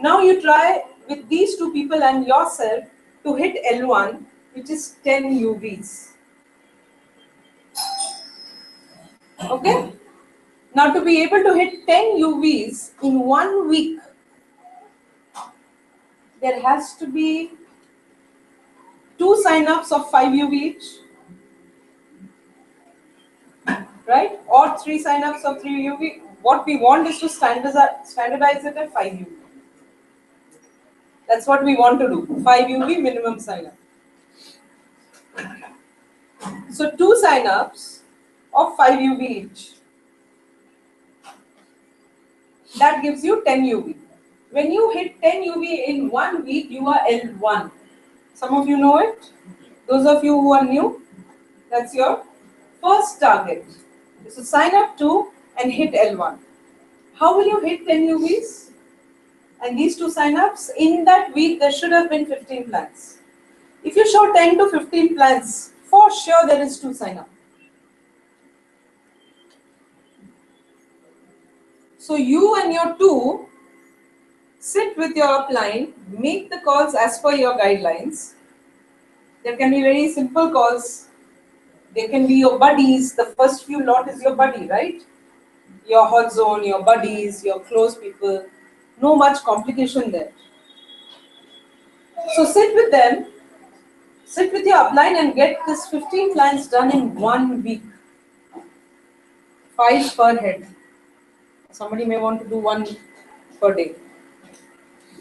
Now you try with these 2 people and yourself to hit L1, which is 10 UVs. Okay? Now to be able to hit 10 UVs in 1 week, there has to be 2 sign-ups of 5 UV each. right? Or 3 sign-ups of 3 UV. What we want is to standardize it at 5 UV. That's what we want to do. 5 UV minimum sign-up. So 2 sign-ups of 5 UV each. That gives you 10 UV. When you hit 10 UV in 1 week, you are L1. Some of you know it. Those of you who are new, that's your first target. So sign up to and hit L1. How will you hit 10 UVs? And these 2 sign-ups, in that week there should have been 15 plans. If you show 10 to 15 plans, for sure there is 2 sign-up. So you and your 2 sit with your upline, make the calls as per your guidelines. There can be very simple calls. They can be your buddies. The first few lot is your buddy, right? Your hot zone, your buddies, your close people. No much complication there. So sit with them, sit with your upline and get this 15 plans done in 1 week. 5 per head. Somebody may want to do 1 per day.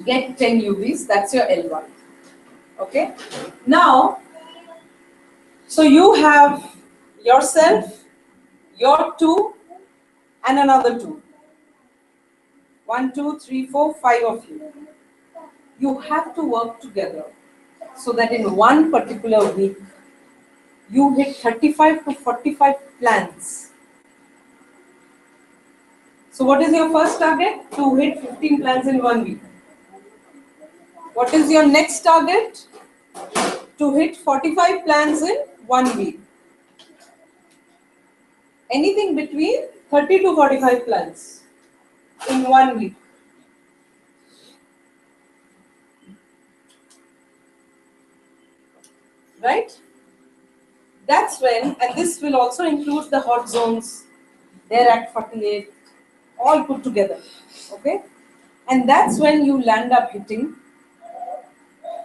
Get 10 UVs, that's your L1. Okay? Now, so you have yourself, your 2, and another 2. 1, 2, 3, 4, 5 of you. You have to work together so that in 1 particular week, you hit 35 to 45 plans. So what is your first target? To hit 15 plans in 1 week. What is your next target? To hit 45 plans in 1 week. Anything between 30 to 45 plans in 1 week. Right? That's when, and this will also include the hot zones, they're at 48, all put together. Okay? And that's when you land up hitting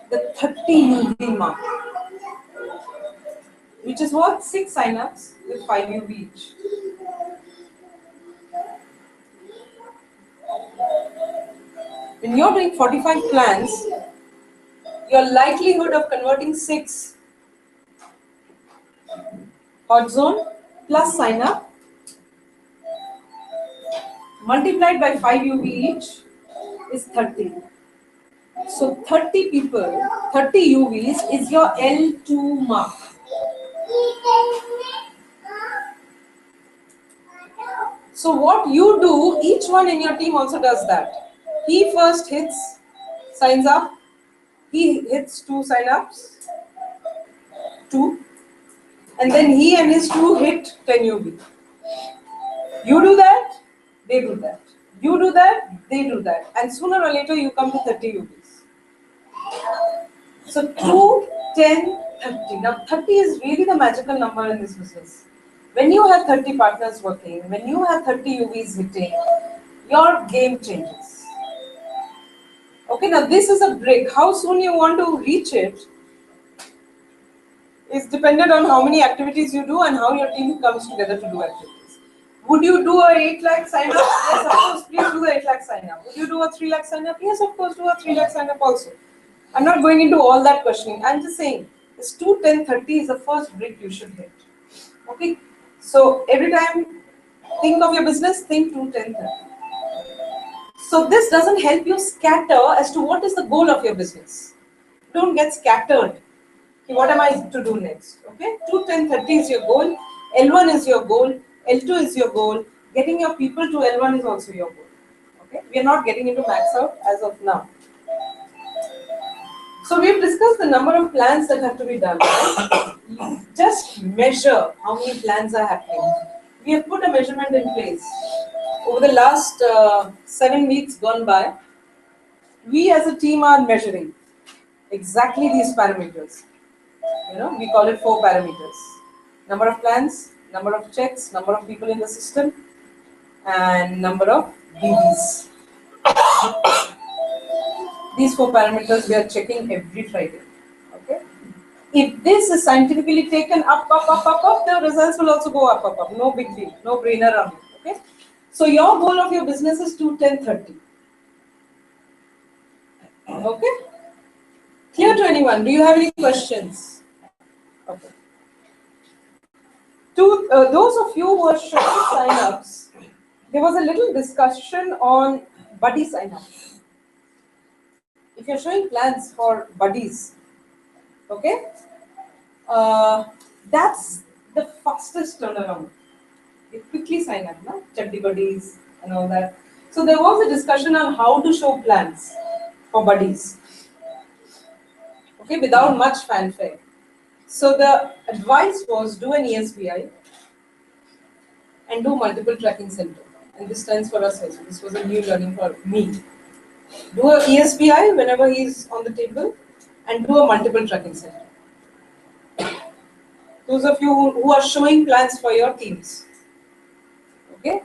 the 30 UV mark, which is what? 6 sign-ups with 5 UV each. When you're doing 45 plans, your likelihood of converting 6 hot zone plus sign-up multiplied by 5 UV each is 30. So 30 people, 30 UVs is your L2 mark. So what you do, each one in your team also does that. He first hits, signs up, he hits 2 sign-ups, 2, and then he and his 2 hit 10 UV. You do that, they do that. You do that, they do that. And sooner or later you come to 30 UVs. So 2, 10, 30. Now 30 is really the magical number in this business. When you have 30 partners working, when you have 30 UVs hitting, your game changes. Okay, now this is a break. How soon you want to reach it is dependent on how many activities you do and how your team comes together to do activities. Would you do a 8 lakh sign up? Yes, of course, please do the 8 lakh sign up. Would you do a 3 lakh sign up? Yes, of course, do a 3 lakh sign up also. I'm not going into all that questioning. I'm just saying this 2, 10, 30 is the first brick you should hit. Okay, so every time think of your business, think 2, 10, 30. So this doesn't help you scatter as to what is the goal of your business. Don't get scattered. Okay, what am I to do next? Okay, 2, 10, 30 is your goal. L1 is your goal. L2 is your goal. Getting your people to L1 is also your goal. Okay, we are not getting into max out as of now. So we've discussed the number of plans that have to be done. Right? Just measure how many plans are happening. We have put a measurement in place. Over the last 7 weeks gone by, we as a team are measuring exactly these parameters. You know, we call it 4 parameters. Number of plans, number of checks, number of people in the system, and number of BVs. These 4 parameters we are checking every Friday. Okay. If this is scientifically taken up, the results will also go up. No big deal, no brainer on it. Okay. So your goal of your business is 2, 10, 30. Okay. Clear to anyone? Do you have any questions? Okay. To those of you who are showing sign-ups, there was a little discussion on buddy sign-up. If you're showing plans for buddies, okay, that's the fastest turnaround. You quickly sign up, no? Chaddi buddies and all that. So there was a discussion on how to show plans for buddies, okay, without much fanfare. So the advice was do an ESBI and do multiple tracking center. And this stands for us also. This was a new learning for me. Do a ESBI whenever he's on the table and do a multiple tracking center. Those of you who are showing plans for your teams. Okay?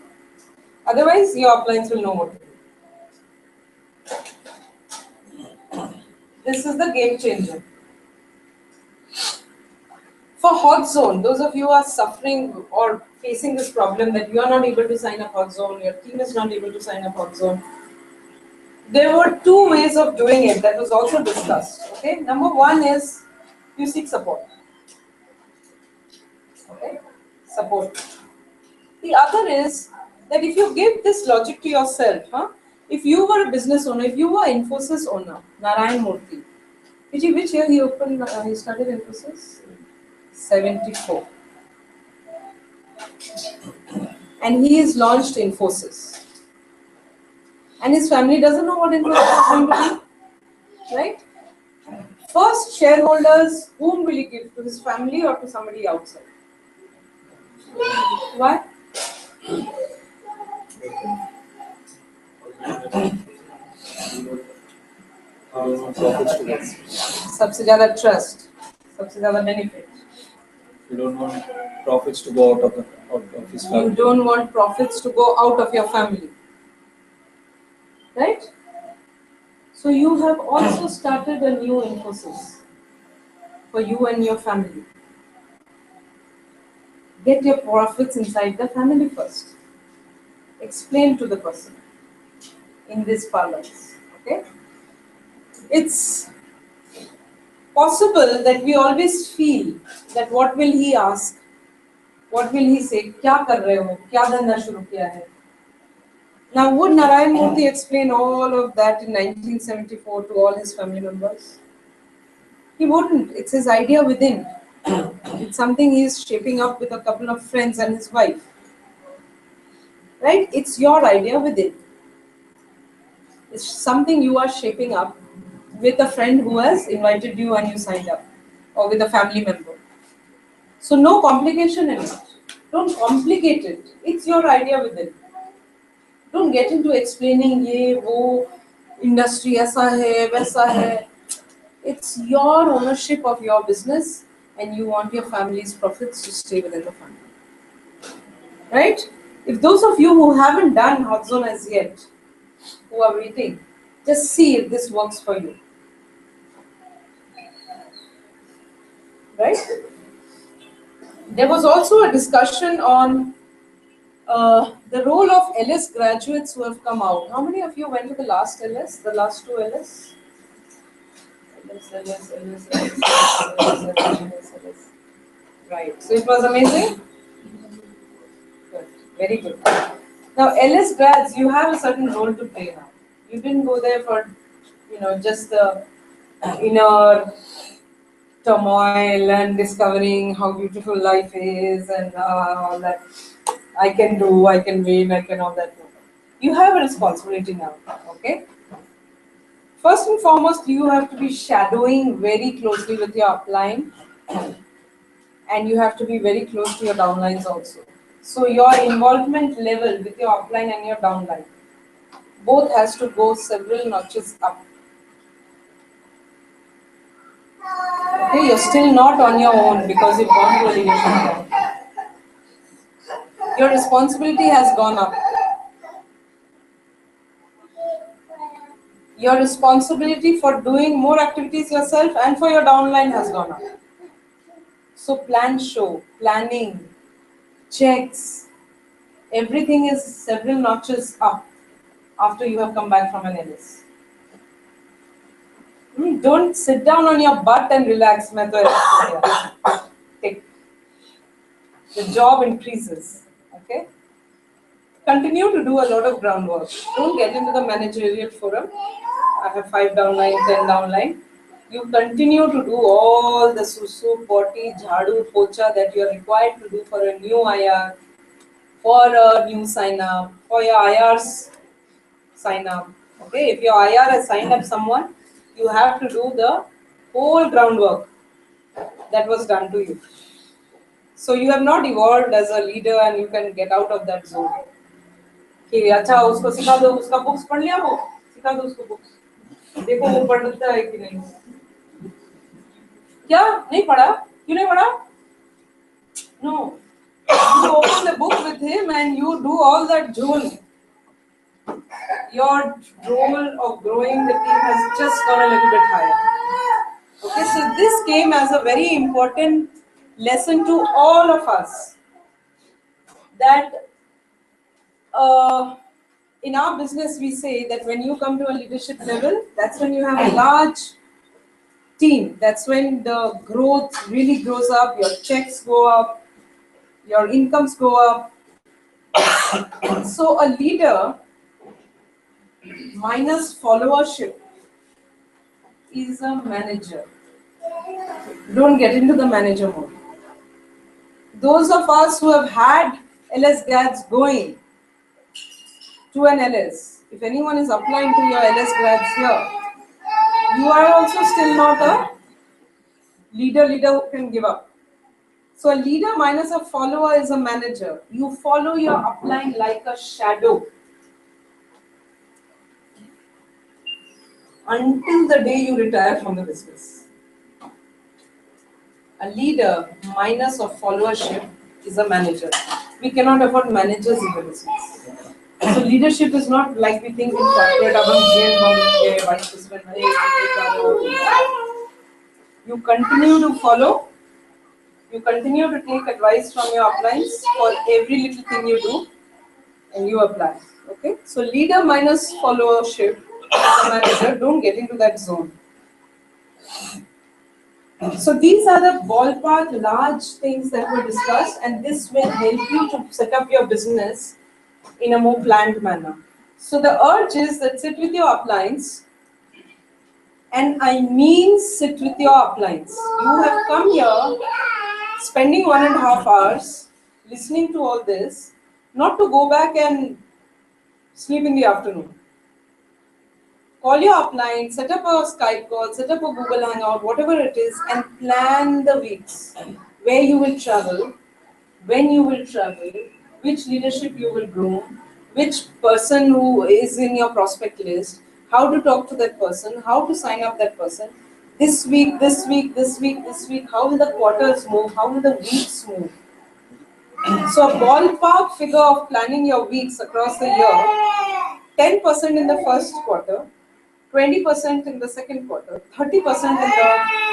Otherwise, your uplines will know what to do. This is the game changer. For hot zone, those of you who are suffering or facing this problem that you are not able to sign up hot zone, your team is not able to sign up hot zone, there were two ways of doing it that was also discussed. Okay, number one is you seek support. Okay, support. The other is that if you give this logic to yourself, if you were a business owner, if you were Infosys owner, Narayan Murthy, which year he opened? He started Infosys. 74, and he is launched Infosys, and his family doesn't know what Infosys is going to be, right? First shareholders, whom will he give, to his family or to somebody outside? Why? सबसे ज़्यादा trust, सबसे ज़्यादा benefit. You don't want profits to go out of his family. You don't want profits to go out of your family, right? So you have also started a new Infosys for you and your family. Get your profits inside the family first. Explain to the person in this parlance. Okay? It's possible that we always feel that what will he ask? What will he say? क्या कर रहे हो? क्या धंधा शुरू किया है? Now, would Narayan Murthy explain all of that in 1974 to all his family members? He wouldn't. It's his idea within. It's something he's shaping up with a couple of friends and his wife. Right? It's your idea within. It's something you are shaping up with a friend who has invited you and you signed up, or with a family member. So no complication in it. Don't complicate it. It's your idea within. Don't get into explaining ये वो industry ऐसा है वैसा है. It's your ownership of your business, and you want your family's profits to stay within the family. Right? If those of you who haven't done hot zone as yet, who are waiting, just see if this works for you. Right? There was also a discussion on the role of LS graduates who have come out. How many of you went to the last LS, the last two LS? LS. Right. So it was amazing? Good. Very good. Now, LS grads, you have a certain role to play now. You didn't go there for, just the inner turmoil and discovering how beautiful life is and all that. I can do, I can win, I can all that. You have a responsibility now, okay? First and foremost, you have to be shadowing very closely with your upline, and you have to be very close to your downlines also. So your involvement level with your upline and your downline, both has to go several notches up. Okay, you're still not on your own because you've gone to a leadership camp. Your responsibility has gone up. Your responsibility for doing more activities yourself and for your downline has gone up. So plan show, planning, checks, everything is several notches up after you have come back from an LS. Don't sit down on your butt and relax. मैं तो relax हो गया. Take. The job increases. Okay. Continue to do a lot of groundwork. Don't get into the managerial forum. I have 5 downline, 10 downline. You continue to do all the susu, potty, jhadu, pocha that you are required to do for a new IR, for a new sign up, for your IRs sign up. Okay, if your IR has signed up someone, you have to do the whole groundwork that was done to you. So you have not evolved as a leader and you can get out of that zone. कि अच्छा उसको सिखा दो, उसका books पढ़ लिया वो, सिखा दो उसको बुक्स, देखो वो पढ़ता है कि नहीं, क्या नहीं पढ़ा, क्यों नहीं पढ़ा? No, you open the book with him and you do all that jewel. Your role of growing the team has just gone a little bit higher. Okay, so this came as a very important lesson to all of us that in our business we say that when you come to a leadership level, that's when you have a large team. That's when the growth really grows up, your checks go up, your incomes go up. So a leader minus followership is a manager. Don't get into the manager mode. Those of us who have had LS grads going to an LS, if anyone is applying to your LS grads here, you are also still not a leader who can give up. So a leader minus a follower is a manager. You follow your upline like a shadow until the day you retire from the business. A leader minus a followership is a manager. We cannot afford managers in the business. So leadership is not like we think in corporate, vice president. You continue to follow. You continue to take advice from your uplines for every little thing you do, and you apply. Okay. So leader minus followership as a manager. Don't get into that zone. So these are the ballpark large things that were discussed, and this will help you to set up your business in a more planned manner. So the urge is that sit with your uplines, and I mean sit with your uplines. You have come here spending 1.5 hours listening to all this, not to go back and sleep in the afternoon. Call your upline, set up a Skype call, set up a Google Hangout, whatever it is, and plan the weeks where you will travel, when you will travel, which leadership you will groom, which person who is in your prospect list, how to talk to that person, how to sign up that person, this week, how will the quarters move, how will the weeks move. So a ballpark figure of planning your weeks across the year, 10% in the first quarter, 20% in the second quarter, 30% in the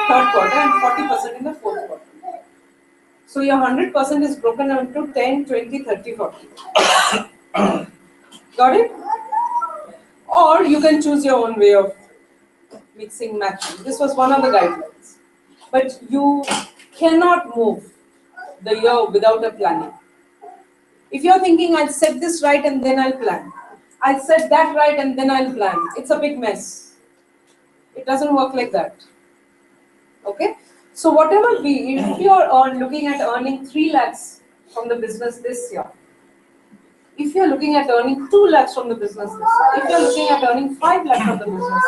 third quarter, and 40% in the fourth quarter. So your 100% is broken down to 10, 20, 30, 40. Got it? Or you can choose your own way of mixing, matching. This was one of the guidelines. But you cannot move the year without a planning. If you're thinking, I'll set this right and then I'll plan, I'll set that right and then I'll plan, it's a big mess. It doesn't work like that. Okay? So whatever be, if you're looking at earning 3 lakhs from the business this year, if you're looking at earning 2 lakhs from the business this year, if you're looking at earning 5 lakhs from the business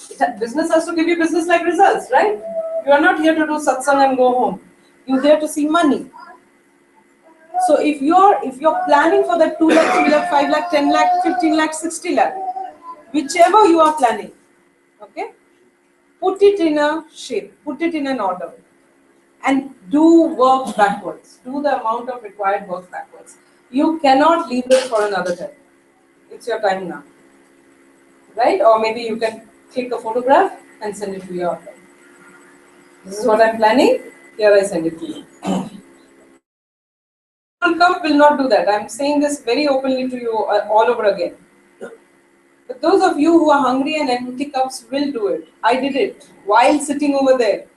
this year, business has to give you business-like results, right? You are not here to do satsang and go home. You're here to see money. So if you're planning for that 2 lakh, 3 lakh, 5 lakh, 10 lakh, 15 lakh, 60 lakh, whichever you are planning, okay, put it in a shape, put it in an order, and do work backwards. Do the amount of required work backwards. You cannot leave it for another time. It's your time now, right? Or maybe you can click a photograph and send it to your upline. This is what I'm planning. Here I send it to you. World Cup will not do that. I'm saying this very openly to you all over again. But those of you who are hungry and empty cups will do it. I did it while sitting over there.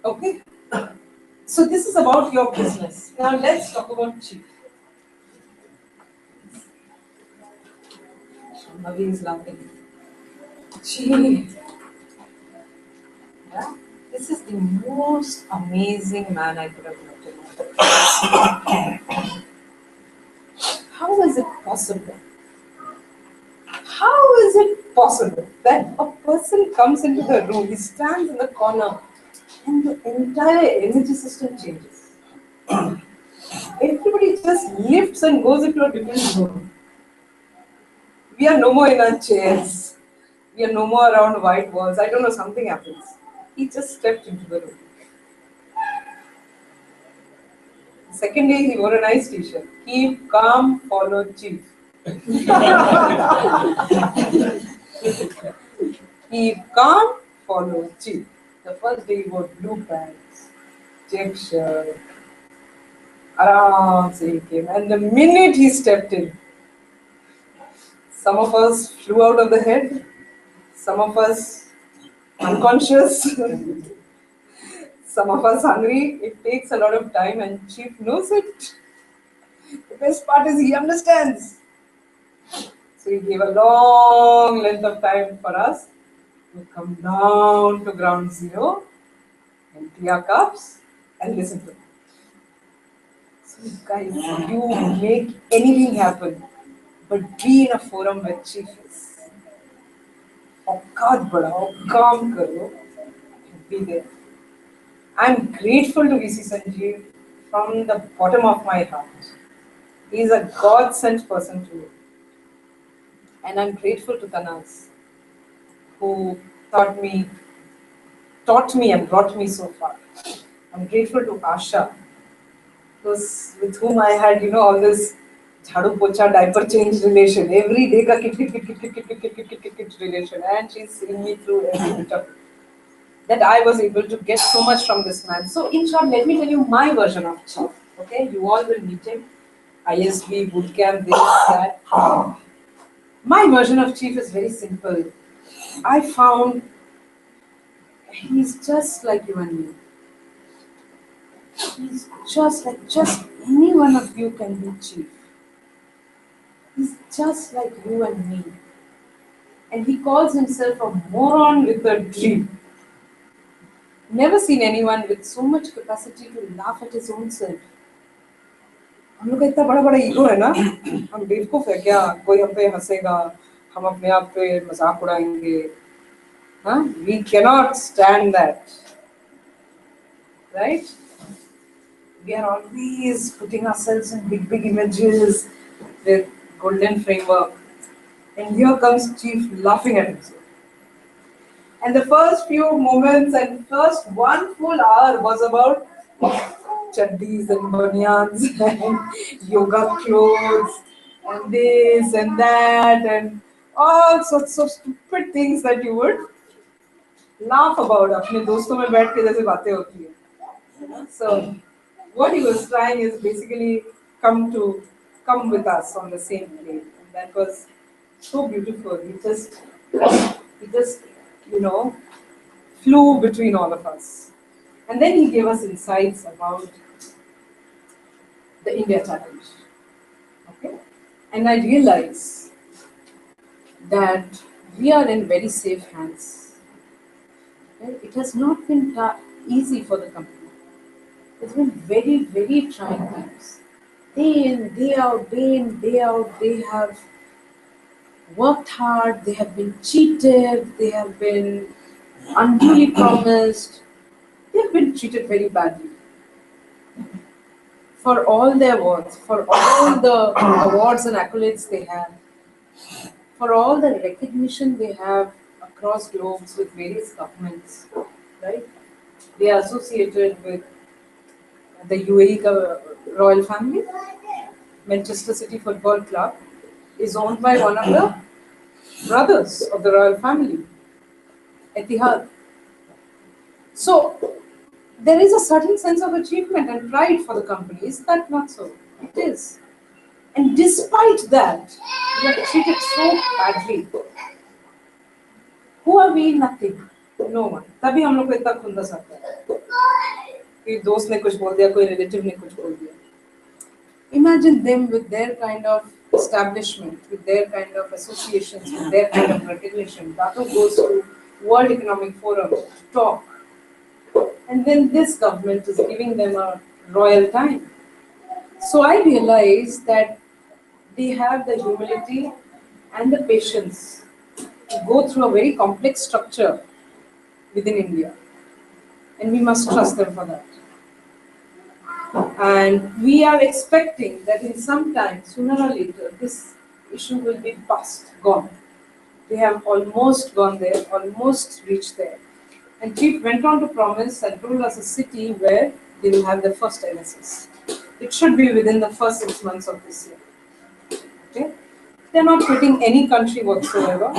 Okay? So this is about your business. Now let's talk about chief. Mavi is laughing. Chief. Yeah? This is the most amazing man I could have met in my life. How is it possible? How is it possible that a person comes into the room, he stands in the corner, and the entire energy system changes? Everybody just lifts and goes into a different zone. We are no more in our chairs. We are no more around white walls. I don't know, something happens. He just stepped into the room. Second day, he wore a nice t-shirt. Keep calm, follow chief. Keep calm, follow chief. The first day he wore blue pants, check shirt. Aram se he came. And the minute he stepped in, some of us flew out of the head, some of us unconscious, some of us hungry. It takes a lot of time and chief knows it. The best part is he understands. So he gave a long length of time for us to come down to ground zero, empty our cups, and listen to him. So guys, you make anything happen, but be in a forum where chief is. औकात बढ़ाओ, काम करो, be there. I'm grateful to VC Sanjeev from the bottom of my heart. He is a God-sent person to me. And I'm grateful to Tanas, who taught me and brought me so far. I'm grateful to Asha, with whom I had, all this jhadu pocha diaper change relation. Every day ka kit relation. And she's seeing me through every bit of it. That I was able to get so much from this man. So in short, let me tell you my version of Chief. Okay, you all will meet him. ISB, bootcamp, this, that. My version of Chief is very simple. I found he's just like you and me. He's just any one of you can be Chief. He's just like you and me. And he calls himself a moron with a dream. Never seen anyone with so much capacity to laugh at his own self. हम लोग का इतना बड़ा बड़ा ego है ना, हम बेवकूफ है क्या? कोई हम पे हंसेगा, हम अपने आप पे मजाक उड़ाएंगे, हाँ? We cannot stand that, right? We are always putting ourselves in big images with golden framework, and here comes Chief laughing at himself. And the first few moments and first one full hour was about chaddis and banyans and yoga clothes and this and that and all sorts of stupid things that you would laugh about. अपने दोस्तों में बैठ के जैसे बातें होती हैं. So what he was trying is basically come with us on the same plane. And that was so beautiful. He just flew between all of us. And then he gave us insights about the India challenge. Okay? And I realized that we are in very safe hands. Okay? It has not been easy for the company. It's been very, very trying times. Day in, day out, they have worked hard, they have been cheated, they have been unduly promised, they have been treated very badly. For all their awards, for all the awards and accolades they have, for all the recognition they have across globes with various governments, right? They are associated with the UAE royal family. Manchester City Football Club is owned by one of the brothers of the royal family, Etihad. So there is a certain sense of achievement and pride for the company. Is that not so? It is. And despite that, we are treated so badly. Who are we? Nothing. No one. तभी हम लोग को इतना खुंदस आता है. कोई दोस्त ने कुछ बोल दिया, कोई रिलेटिव ने कुछ बोल दिया. Imagine them with their kind of establishment, with their kind of associations, with their kind of recognition. Dato goes to World Economic Forum to talk. And then this government is giving them a royal time. So I realized that they have the humility and the patience to go through a very complex structure within India. And we must trust them for that. And we are expecting that in some time, sooner or later, this issue will be past, gone. They have almost gone there, almost reached there. And Chief went on to promise and told us a city where they will have the first NSS. It should be within the first 6 months of this year. Okay? They're not quitting any country whatsoever.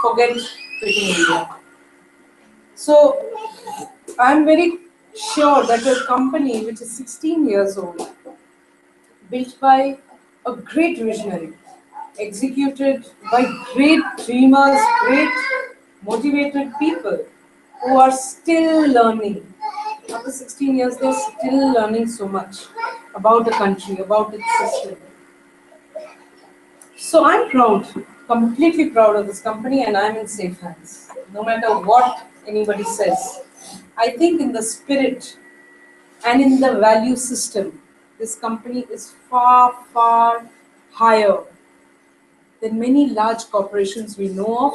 Forget quitting India. So I'm very sure that a company which is 16 years old, built by a great visionary, executed by great dreamers, great motivated people who are still learning. After 16 years, they're still learning so much about the country, about its system. So I'm proud, completely proud of this company, and I'm in safe hands. No matter what anybody says, I think in the spirit and in the value system, this company is far, far higher than many large corporations we know of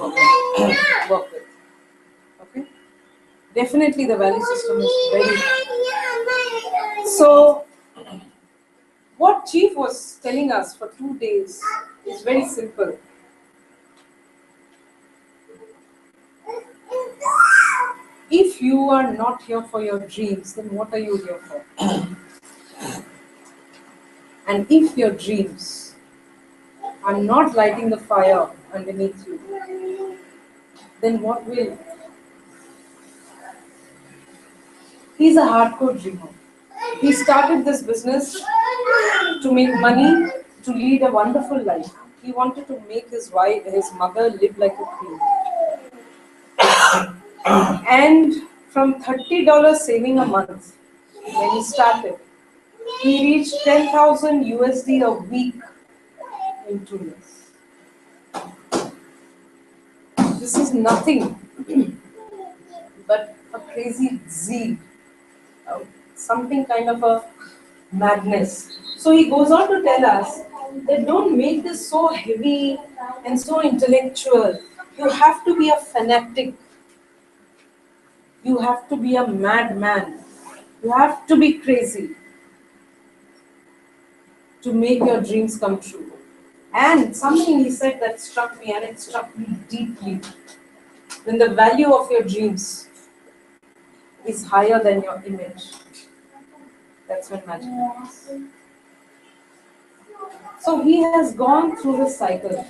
or we work with. Okay? Definitely the value system is very high. So, what Chief was telling us for 2 days is very simple. If you are not here for your dreams, then what are you here for? And if your dreams are not lighting the fire underneath you, then what will? He's a hardcore dreamer. He started this business to make money, to lead a wonderful life. He wanted to make his wife, his mother, live like a queen. And from $30 saving a month, when he started, he reached 10,000 USD a week in 2 years. This is nothing but a crazy zeal, something kind of a madness. So he goes on to tell us that don't make this so heavy and so intellectual. You have to be a fanatic. You have to be a madman. You have to be crazy to make your dreams come true. And something he said that struck me, and it struck me deeply. When the value of your dreams is higher than your image, that's when magic happens. So he has gone through this cycle.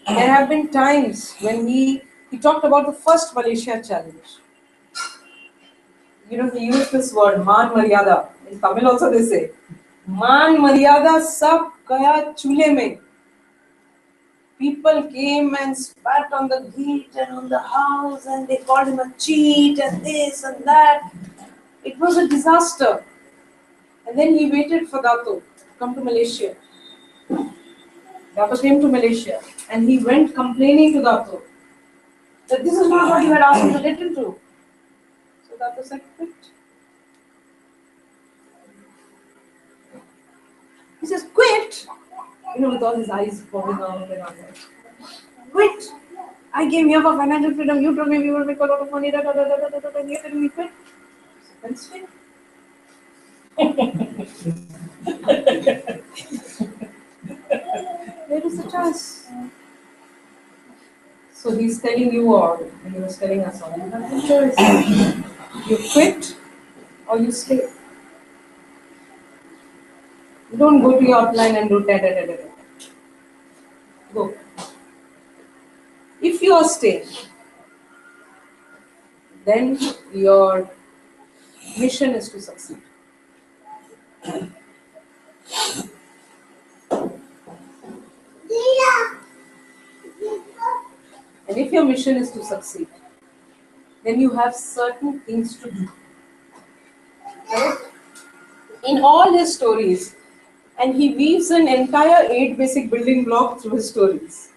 There have been times when he talked about the first Malaysia challenge. You know, he used this word, man maryada. In Tamil also they say, man maryada sab gaya chule mein. People came and spat on the gate and on the house, and they called him a cheat and this and that. It was a disaster. And then he waited for Dato to come to Malaysia. Dato came to Malaysia and he went complaining to Dato that this is not what you had asked him to get into. So Dato said, quit. He says, quit? You know, with all his eyes falling out and all that. Quit! I came here for financial freedom. You told me we will make a lot of money. And you're telling me quit? So then swing. Where is the choice? So he's telling you all, and he was telling us all, you have no choice. You quit or you stay. You don't go to your upline and do da. Go. If you are staying, then your mission is to succeed. And if your mission is to succeed, then you have certain things to do. Right? In all his stories, and he weaves an entire 8 basic building blocks through his stories.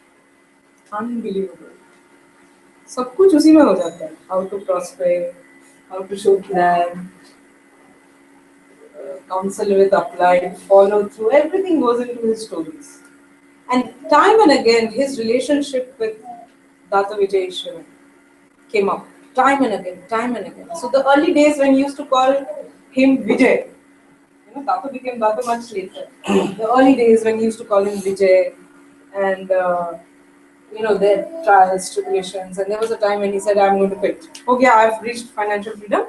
Unbelievable. सब कुछ उसी में हो जाता है. How to prosper, how to show plan, counsel with applied, follow through. Everything goes into his stories. And time and again, his relationship with Data Vijay came up. Time and again, time and again. So the early days when he used to call him Vijay, Data became Data much later. The early days when he used to call him Vijay, and their trials, tribulations, and there was a time when he said, "I'm going to quit. Okay, I've reached financial freedom.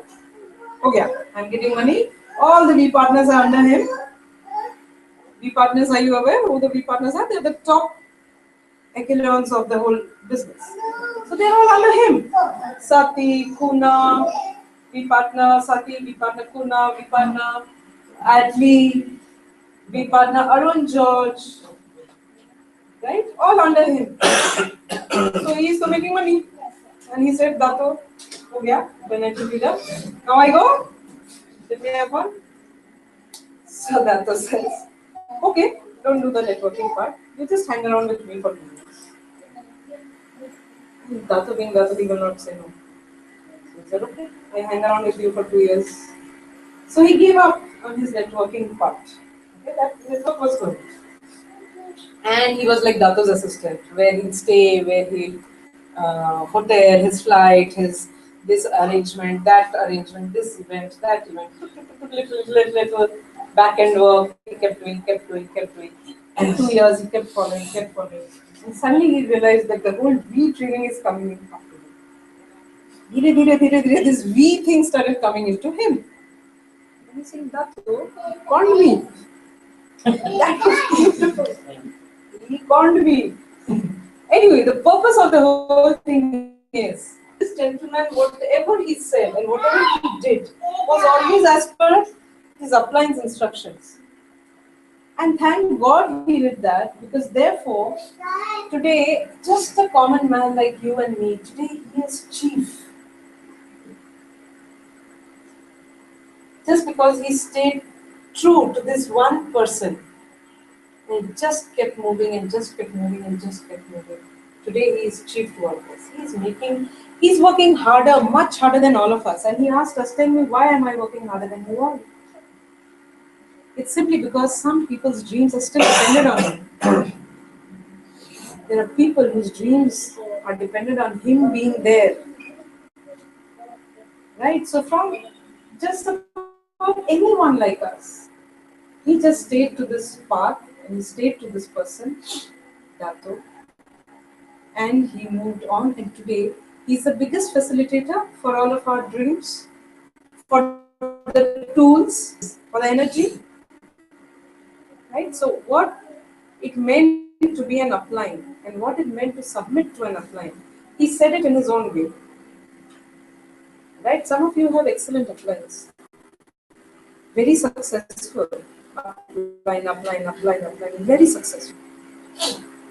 Okay, I'm getting money. All the V partners are under him. V partners, are you aware who the V partners are? They're the top echelons of the whole business. So they're all under him. Sati, Kuna, V partner, Sati, V partner, Kuna, V partner, Adli, V partner, Arun George, right? All under him. So he is making money. And he said, Dato, ho gaya, financial freedom. Now I go. Let me have fun. So Dato says, okay, don't do the networking part. You just hang around with me for 2 years. Dato being Dato, he will not say no. So he said, okay, I hang around with you for 2 years. So he gave up on his networking part. Okay, that network was good. And he was like Dato's assistant, where he'd stay, where he'd hotel, his flight, his this arrangement, that arrangement, this event, that event, little back end work. He kept doing. And 2 years he kept following. And suddenly he realized that the whole V training is coming in up to him. Dhire, this V thing started coming into him. And he said, Dato, conned me. That was beautiful. He conned me. Anyway, the purpose of the whole thing is this gentleman, whatever he said and whatever he did was always as per his upline's instructions. And thank God he did that, because therefore, today, just a common man like you and me, today he is chief. Just because he stayed true to this one person and just kept moving and just kept moving and just kept moving. Today he is chief to all of us. He's working harder, much harder than all of us. And he asked us, tell me, why am I working harder than you all? It's simply because some people's dreams are still dependent on him. There are people whose dreams are dependent on him being there. Right? So from just about anyone like us, he just stayed to this path and he stayed to this person, Dato, and he moved on. And today, he's the biggest facilitator for all of our dreams, for the tools, for the energy. Right? So what it meant to be an upline and what it meant to submit to an upline, he said it in his own way. Right? Some of you have excellent uplines. Very successful. Upline, very successful.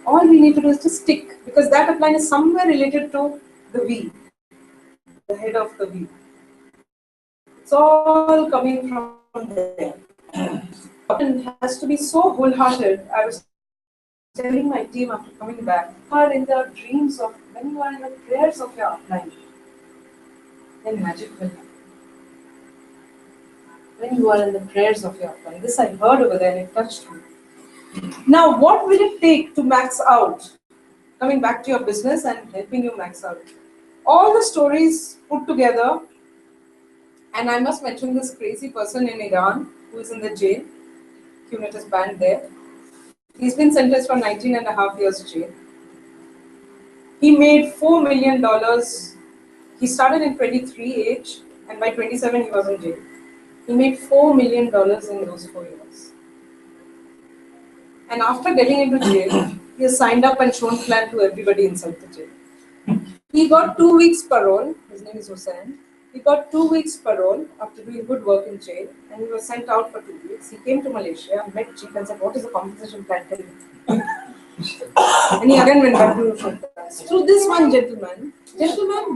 All we need to do is to stick, because that upline is somewhere related to the V, the head of the V. It's all coming from there. It has to be so wholehearted. I was telling my team after coming back, are in the dreams of, when you are in the prayers of your upline, then magic will happen. When you are in the prayers of your upline. This I heard over there and it touched me. Now, what will it take to max out? Coming back to your business and helping you max out. All the stories put together, and I must mention this crazy person in Iran who is in the jail. Unit is banned there. He's been sentenced for 19.5 years jail. He made $4 million. He started in 23 age, and by 27 he was in jail. He made $4 million in those 4 years. And after getting into jail, he has signed up and shown plan to everybody inside the jail. He got 2 weeks parole. His name is Hussain. He got 2 weeks parole after doing good work in jail, and he was sent out for 2 weeks. He came to Malaysia, met Chief, and said, "What is the compensation plan? Tell me." And he again went back to Philippines. Through this one gentleman,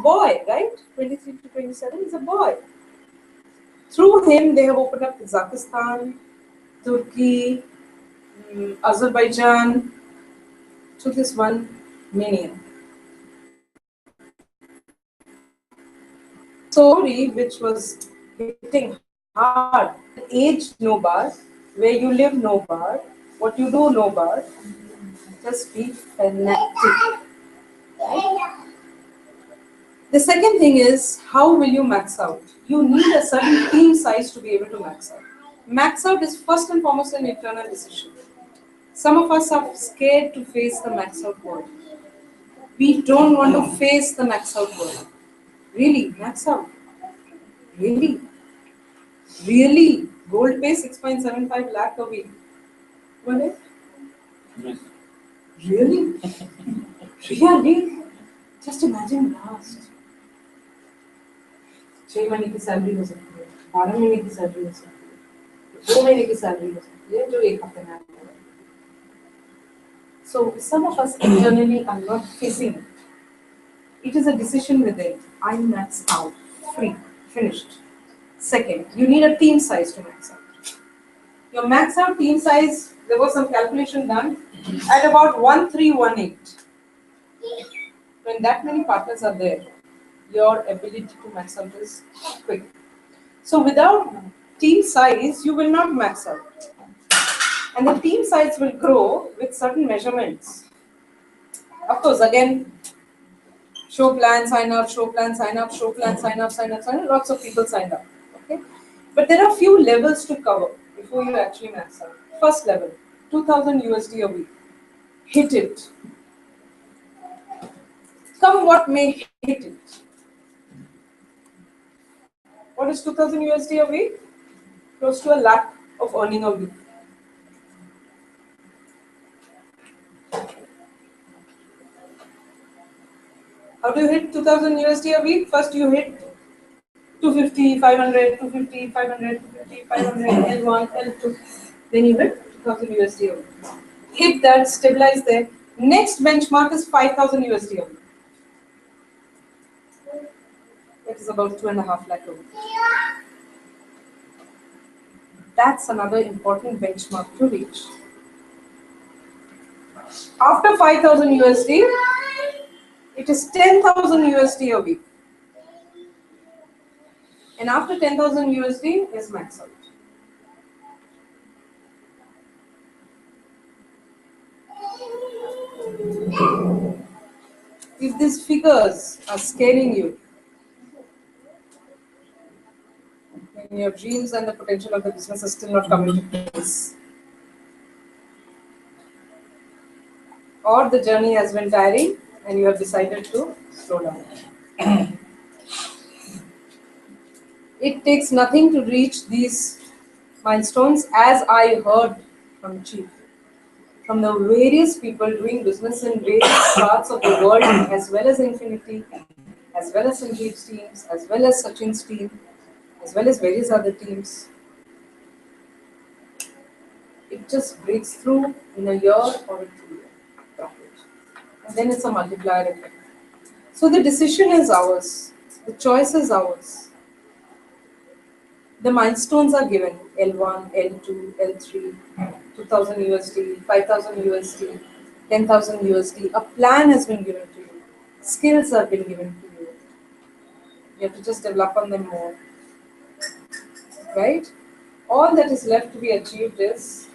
boy, right? 23 to 27, he's a boy. Through him, they have opened up Kazakhstan, Turkey, Azerbaijan, through this one maniac. Story which was hitting hard. Age no bar, where you live no bar, what you do no bar. Just be fanatic. The second thing is, how will you max out? You need a certain team size to be able to max out. Max out is first and foremost an internal decision. Some of us are scared to face the max out world. We don't want to face the max out world. Really, max out. Really? Really? Gold pay 6.75 lakh a week. Will it? Really? Really? Just imagine last 6 महीने की salary हो सकती है, 12 महीने की salary हो सकती है, 2 महीने की सैलरी हो सकती है, जो 1 हफ्ते में आता है. So some of us internally are not facing it. It is a decision within. I max out, free, finished. Second, you need a team size to max out. Your max out team size, there was some calculation done at about 1318. When that many partners are there, your ability to max out is quick. So without team size, you will not max out. And the team size will grow with certain measurements. Of course, again, show plan, sign up, show plan, sign up, show plan, sign up, sign up, sign up. Lots of people signed up. Okay? But there are few levels to cover before you actually max out. First level, 2000 USD a week. Hit it. Come what may, hit it. What is 2000 USD a week? Close to a lakh of earning a week. How do you hit 2000 USD a week? First you hit 250, 500, 250, 500, 250, 500, L1, L2. Then you hit 2000 USD a week. Hit that, stabilize there. Next benchmark is 5000 USD a week. That is about 2.5 lakh a week. That's another important benchmark to reach. After 5000 USD, it is 10,000 USD a week. And after 10,000 USD is max out. If these figures are scaring you, then your dreams and the potential of the business are still not coming to place, or the journey has been tiring and you have decided to slow down. It takes nothing to reach these milestones, as I heard from Chief, from the various people doing business in various parts of the world, as well as Infinity, as well as Sanjeev's teams, as well as Sachin's team, as well as various other teams. It just breaks through in a year or a 2-year. And then it's a multiplier effect. So the decision is ours. The choice is ours. The milestones are given, L1, L2, L3, 2000 USD, 5000 USD, 10,000 USD. A plan has been given to you. Skills have been given to you. You have to just develop on them more. Right? All that is left to be achieved is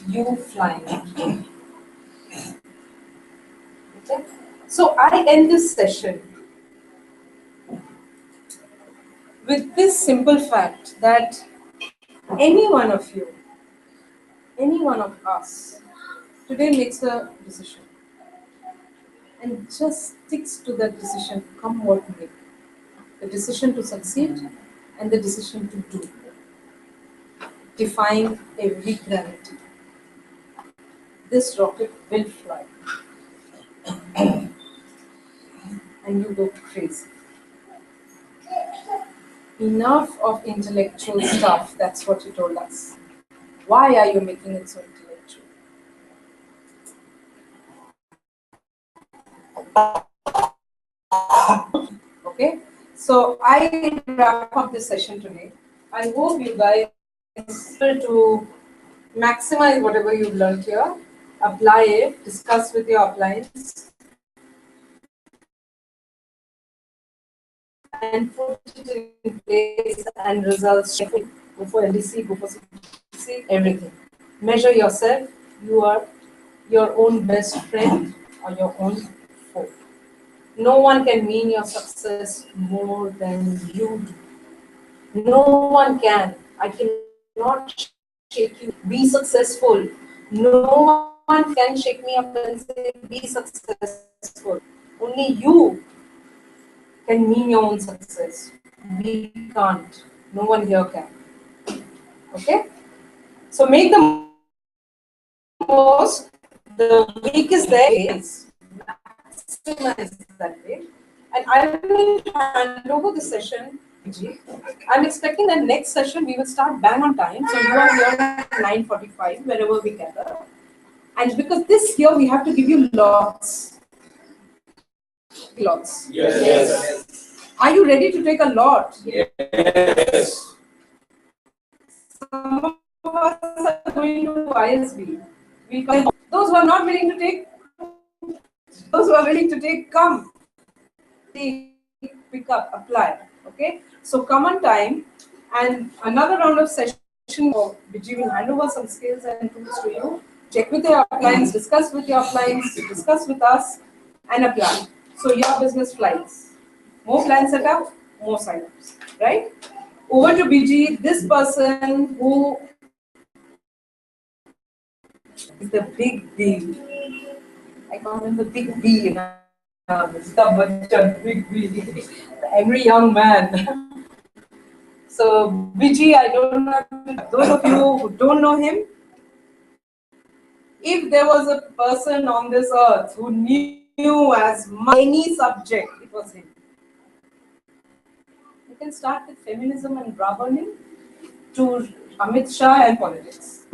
you flying. Okay? So I end this session with this simple fact that any one of you, any one of us, today makes a decision and just sticks to that decision, come what may. The decision to succeed and the decision to do, defying every gravity. This rocket will fly. and you go crazy. Enough of intellectual stuff, that's what you told us. Why are you making it so intellectual? Okay, so I wrap up this session today. I hope you guys are able to maximize whatever you've learned here, apply it, discuss with your appliance, and put it in place and results. Go for LDC, go for CDC, everything. Measure yourself. You are your own best friend or your own foe. No one can mean your success more than you do. No one can. I cannot shake you. Be successful. No one can shake me up and say, be successful. Only you can mean your own success. We can't. No one here can. Okay? So make the most. The week is there. Maximize that way. And I will hand over the session. I'm expecting that next session we will start bang on time. So you are here at 9:45 wherever we gather. And because this year we have to give you lots. Lots. Yes. Are you ready to take a lot? Yes. Some of us are going to ISB. Those who are not willing to take, those who are willing to take, come. Pick up, apply. Okay? So come on time. And another round of session for Vijay will hand over some skills and tools to you. Check with your appliance, discuss with your appliance, discuss with us, and apply. So your business flies. More plan setup, more sign-ups. Right? Over to BG, this person who is the big B. I call him the big B. Mr. Bachchan, big B. The angry young man. So, BG, I don't know, those of you who don't know him, if there was a person on this earth who knew as much any subject, it was him. You can start with feminism and bra burning to Amit Shah and politics.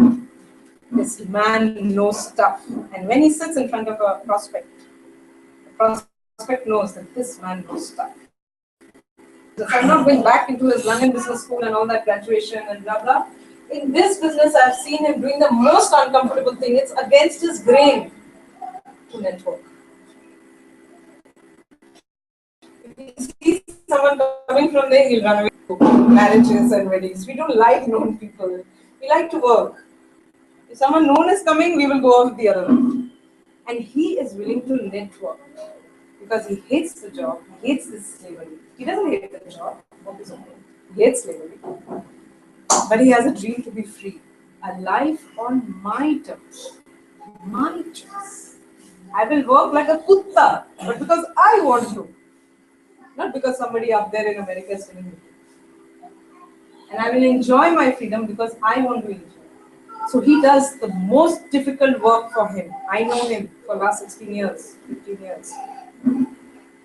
This man knows stuff. And when he sits in front of a prospect, the prospect knows that this man knows stuff. So I'm not going back into his London Business School and all that graduation and blah blah. In this business, I've seen him doing the most uncomfortable thing. It's against his grain to network. If he sees someone coming from there, he'll run away to marriages and weddings. We don't like known people. We like to work. If someone known is coming, we will go off the other one. And he is willing to network because he hates the job, he hates this slavery. He doesn't hate the job, he hates slavery. But he has a dream to be free. A life on my terms. My choice. I will work like a kutta, but because I want to. Not because somebody up there in America is telling me to. And I will enjoy my freedom because I want to enjoy. So he does the most difficult work for him. I know him for the last 16 years, 15 years.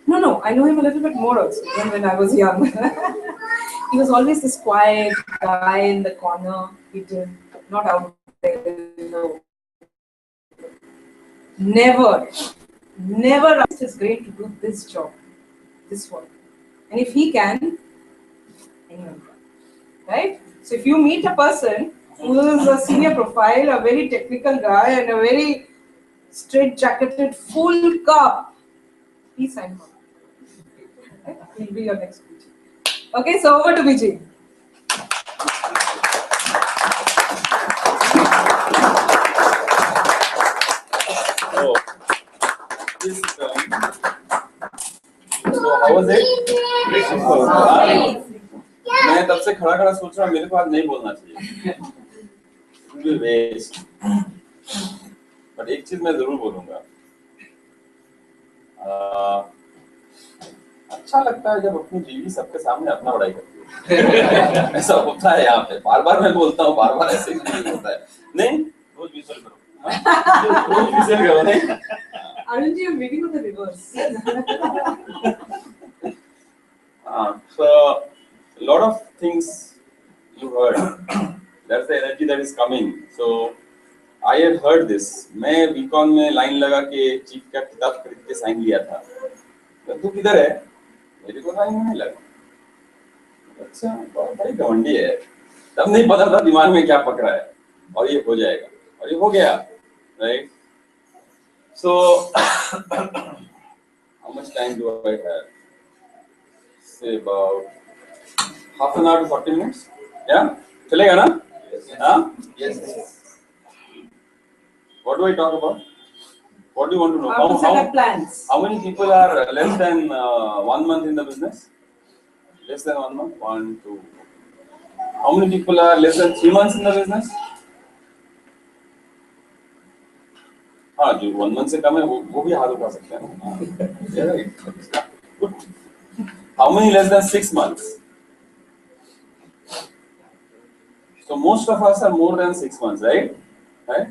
No, I know him a little bit more also than when I was young. He was always this quiet guy in the corner, hidden, not out there. No. Never asked his grain to do this job, this work. And if he can, anyone can. Right? So if you meet a person who is a senior profile, a very technical guy, and a very straight-jacketed, full cup, please sign for. Right? He'll be your next BG. Okay, so over to BG. So, this, so how was it? मैं तब से खड़ा खड़ा सोच रहा मेरे को आज नहीं बोलना चाहिए वेस्ट बट एक चीज मैं जरूर बोलूंगा अच्छा लगता है जब अपनी बीवी सबके सामने अपना बड़ाई करती है ऐसा होता है यहाँ पे बार बार मैं बोलता हूँ बार बार ऐसे ही होता है नहीं रोज विसल करो रोज विसल करो नहीं Aren't you meeting with the reverse? So a lot of things you heard. That's the energy that is coming. So I had heard this. मैं बीकॉन में लाइन लगा के चीफ का किताब खरीद के साइन लिया था. तो तू किधर है? मेरे को साइन नहीं लगा. अच्छा, बड़ी घमंडी है. तब नहीं पता था दिमाग में क्या पकड़ा है. और ये हो जाएगा. और ये हो गया. Right? So how much time do I have? Say about half an hour to 40 minutes. Yeah? चलेगा ना? हाँ? Yes. What do I talk about? What do you want to know? How to set up plans. How many people are less than 1 month in the business? Less than 1 month? 1, 2. How many people are less than 3 months in the business? हाँ, जो 1 month से कम है वो भी हाथ उठा सकते हैं. Yeah, right. Good. How many less than 6 months? So most of us are more than 6 months, right? Right?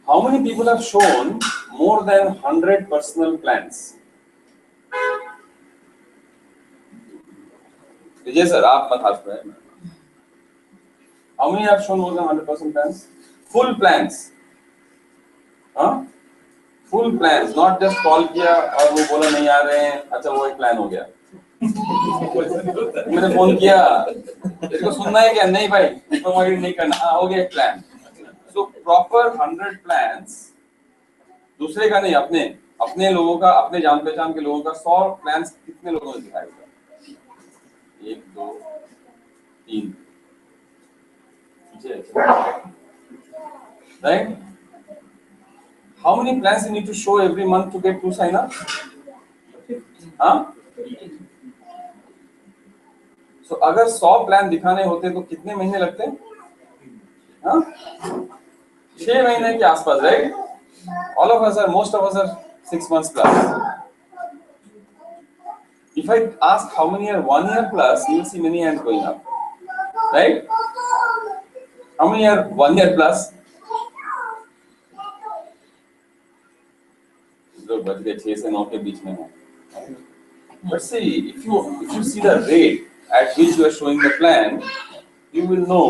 How many people have shown more than 100 personal plans? Vijay sir, आप मत हाथ पे. How many have shown more than 100% plans? Full plans. हाँ? Full plans, not just call किया और वो बोला नहीं आ रहे हैं. अच्छा वो एक प्लान हो गया. मैंने फोन किया. इसको सुनना है क्या? नहीं भाई, इसको नहीं करना. हाँ हो गया एक प्लान. So proper 100 plans. दूसरे का नहीं, अपने लोगों का, अपने जान पहचान के लोगों का 100 प्लान्स कितने लोगों ने दिखाया होगा? 1, 2, 3. Right? How many plans you need to show every month to get 2 sign up? हाँ? So अगर 100 प्लान दिखाने होते तो कितने महीने लगते? हाँ? 6 महीने के आसपास, right? All of us are, most of us are 6 months plus. If I ask how many are 1 year plus, you will see many hands going up, right? How many are 1 year plus? लोग बच गए 6 से 9 के बीच में हैं. But see, if you see the rate at which you are showing the plan, you will know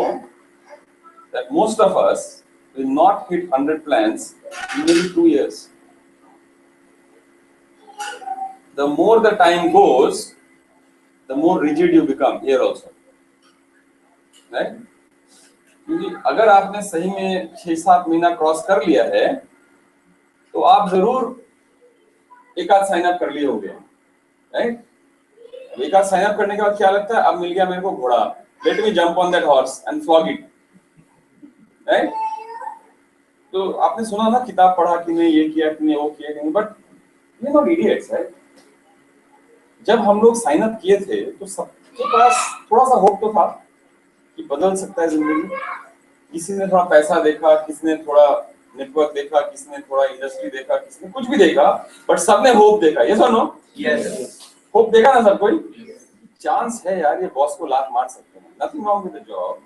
that most of us will not hit 100 plans in maybe 2 years. The more the time goes, the more rigid you become here also. Right? क्योंकि अगर आपने सही में 6-7 महीना cross कर लिया है, तो आप जरूर एक आध साइन अप कर लिए होंगे. राइट? एक आध साइन अप करने के बाद क्या लगता है? अब मिल गया मेरे को घोड़ा. Let me jump on that horse and flog it. Right? तो आपने सुना ना, किताब पढ़ा कि नहीं, ये किया कि नहीं, वो किया कि नहीं, but we are not idiots, right? जब हम लोग साइन अप किए थे तो सबके पास थोड़ा सा होप तो था कि बदल सकता है जिंदगी. किसी ने थोड़ा पैसा देखा, किसी ने थोड़ा नेटवर्क देखा, किसी ने थोड़ा इंडस्ट्री देखा, किसी ने कुछ भी देखा, बट सबने होप देखा. यस और नो? Yes. होप देखा ना सब कोई? चांस है यार, ये बॉस को लात मार सकते हैं. Nothing wrong with the job.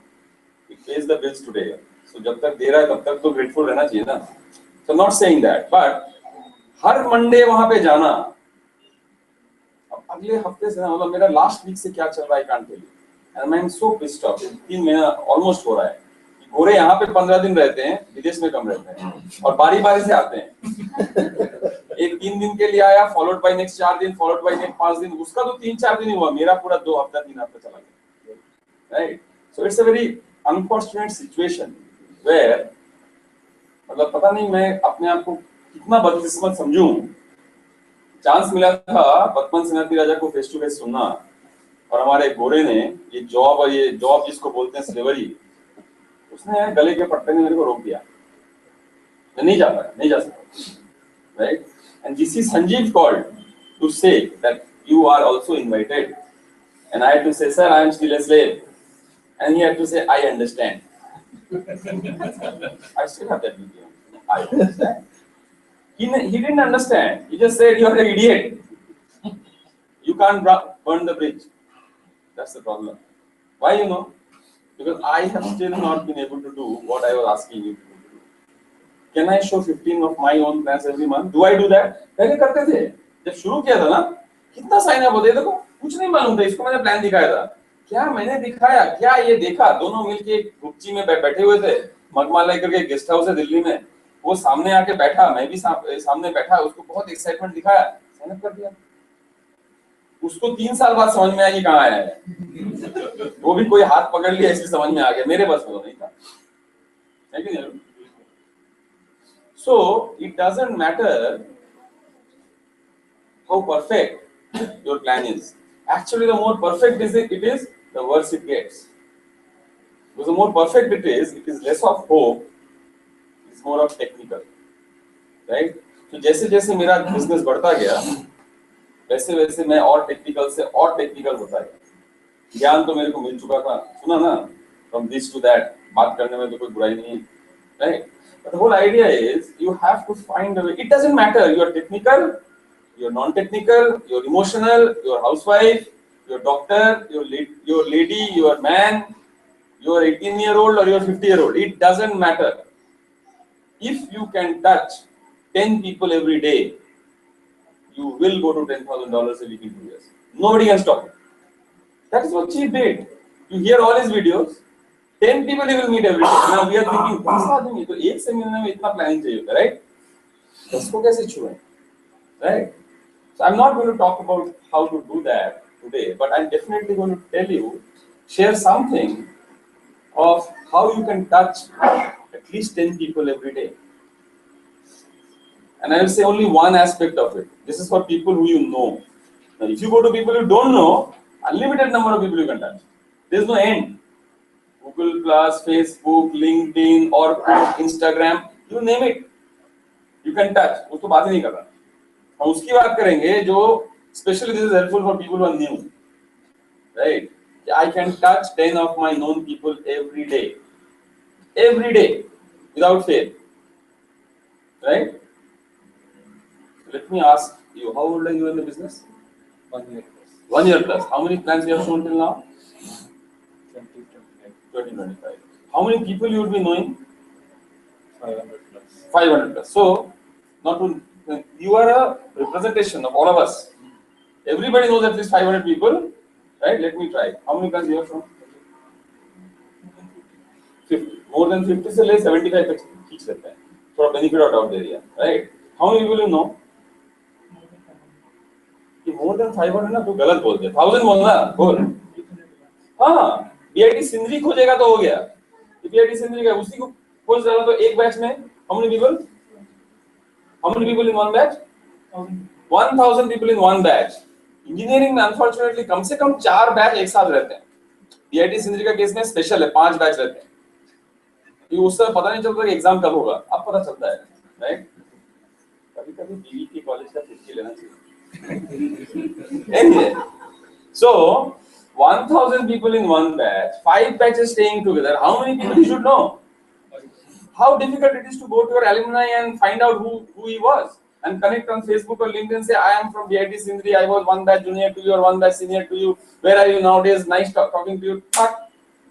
It pays the bills today. So जब तक दे रहा है तब तक तो ग्रेटफुल रहना चाहिए ना. So not saying that, but her Monday वहां पे जाना. अब अगले हफ्ते से ना, मतलब मेरा लास्ट वीक से क्या चल रहा है, I can't tell you. And I am so pissed off. 3 महीना ऑलमोस्ट हो रहा है. गोरे यहाँ पे 15 दिन रहते हैं, विदेश में कम रहते हैं, और बारी बारी से आते हैं. एक 3 दिन के लिए आया, फॉलोड बाय नेक्स्ट 4 दिन, फॉलोड बाय नेक्स्ट 5 दिन. उसका तो 3-4 दिन ही हुआ, मेरा पूरा 2 हफ्ता 3 हफ्ता चला गया. Right? So it's a very unfortunate situation where, मतलब पता नहीं मैं अपने आप को कितना बदकिस्मत समझूं. चांस मिला था बचपन सेनापति राजा को फेस टू फेस सुनना, और हमारे गोरे ने ये जॉब जिसको बोलते हैं स्लेवरी, उसने गले के पट्टे ने मेरे को रोक दिया. मैं नहीं जा पाया, नहीं जा सकता. Right? And this is Sanjeev called to say that you are also invited, and I had to say sir I am still a slave, and he had to say I understand. I still have that video. I understand. He didn't understand. He just said you are an idiot. You can't burn the bridge. That's the problem. Why, you know? Because I have still not been able to do what I was asking you to do. Can I show 15 of my own plans every month? Do I do that? पहले करते थे. जब शुरू किया था ना, कितना sign up होते, देखो कुछ नहीं मालूम था, इसको मैंने प्लान दिखाया था। क्या मैंने दिखाया, क्या ये देखा, दोनों मिलके एक गुपची में बैठे हुए थे, मगमाला करके गेस्ट हाउस है दिल्ली में, वो सामने आके बैठा, मैं भी सामने बैठा, उसको बहुत एक्साइटमेंट दिखाया, साइन अप कर दिया। उसको 3 साल बाद समझ में आया कि कहाँ आया है, वो भी कोई हाथ पकड़ लिया इसलिए समझ में आ गया, मेरे बस में नहीं था, है कि नहीं? So it doesn't matter how perfect your plan is. Actually, the more perfect it is, the worse it gets. Because the more perfect it is less of hope, it's more of technical, right? So जैसे जैसे मेरा business बढ़ता गया, वैसे वैसे मैं और technical से और टेक्निकल होता गया। ज्ञान तो मेरे को मिल चुका था, सुना ना, from this to that, बात करने में तो कोई बुराई नहीं है, right? But the whole idea is you have to find a way. It doesn't matter you're technical, you're non-technical, you're emotional, you're housewife, you're doctor, you're lady, you're man, you're 18-year-old or you're 50-year-old. It doesn't matter. If you can touch 10 people every day, you will go to $10,000 a week in 2 years. Nobody can stop it. That is what Chief did. You hear all his videos. 10 people he will meet every day. Now we are thinking, 10 आदमी तो एक से मिलने में इतना planning चाहिए होता है, right? उसको कैसे छुए, right? So I'm not going to talk about how to do that today, but I'm definitely going to tell you, share something of how you can touch at least 10 people every day. And I will say only one aspect of it. This is for people who you know. Now, if you go to people you don't know, unlimited number of people you can touch. There's no end. Google Plus, Facebook, LinkedIn, or Instagram, you name it, you can touch. उसको बात ही नहीं कर रहा। हम उसकी बात करेंगे जो especially this is helpful for people who are new, right? I can touch 10 of my known people every day, without fail, right? Let me ask you, how old are you in the business? 1 year plus. 1 year plus. How many plans you have shown till now? 20-25. How many people you would be knowing? 500 plus. 500 plus. So, not to, you are a representation of all of us. Everybody knows at least 500 people, right? Let me try. How many plans you have shown? 50. More than 50 से ले 75 तक खींच लेते हैं. For benefit of doubt area, right? How many people you know? कि more than 500 ना तो गलत बोलते हैं. 1000 बोलना, बोल. हाँ. BIT सिंदरी खोजेगा तो हो गया। BIT सिंदरी का उसी को खोज डाला तो एक बैच में how many people? How many people in one batch? 1000 people in one batch. Engineering में अनफॉर्चुनेटली कम से कम 4 बैच एक साथ रहते हैं। BIT सिंदरी का केस में स्पेशल है, 5 बैच रहते हैं। ये उससे पता नहीं चलता कि एग्जाम कब होगा, अब पता चलता है, राइट? कभी-कभी बीवी के कॉलेज का फिक्की लेना चाहिए। Anyway, so 1000 people in one batch, 5 batches staying together. How many people you should know? How difficult it is to go to your alumni and find out who he was and connect on Facebook or LinkedIn and say, I am from BIT Sindri, I was one batch junior to you or one batch senior to you. Where are you nowadays? Nice talking to you.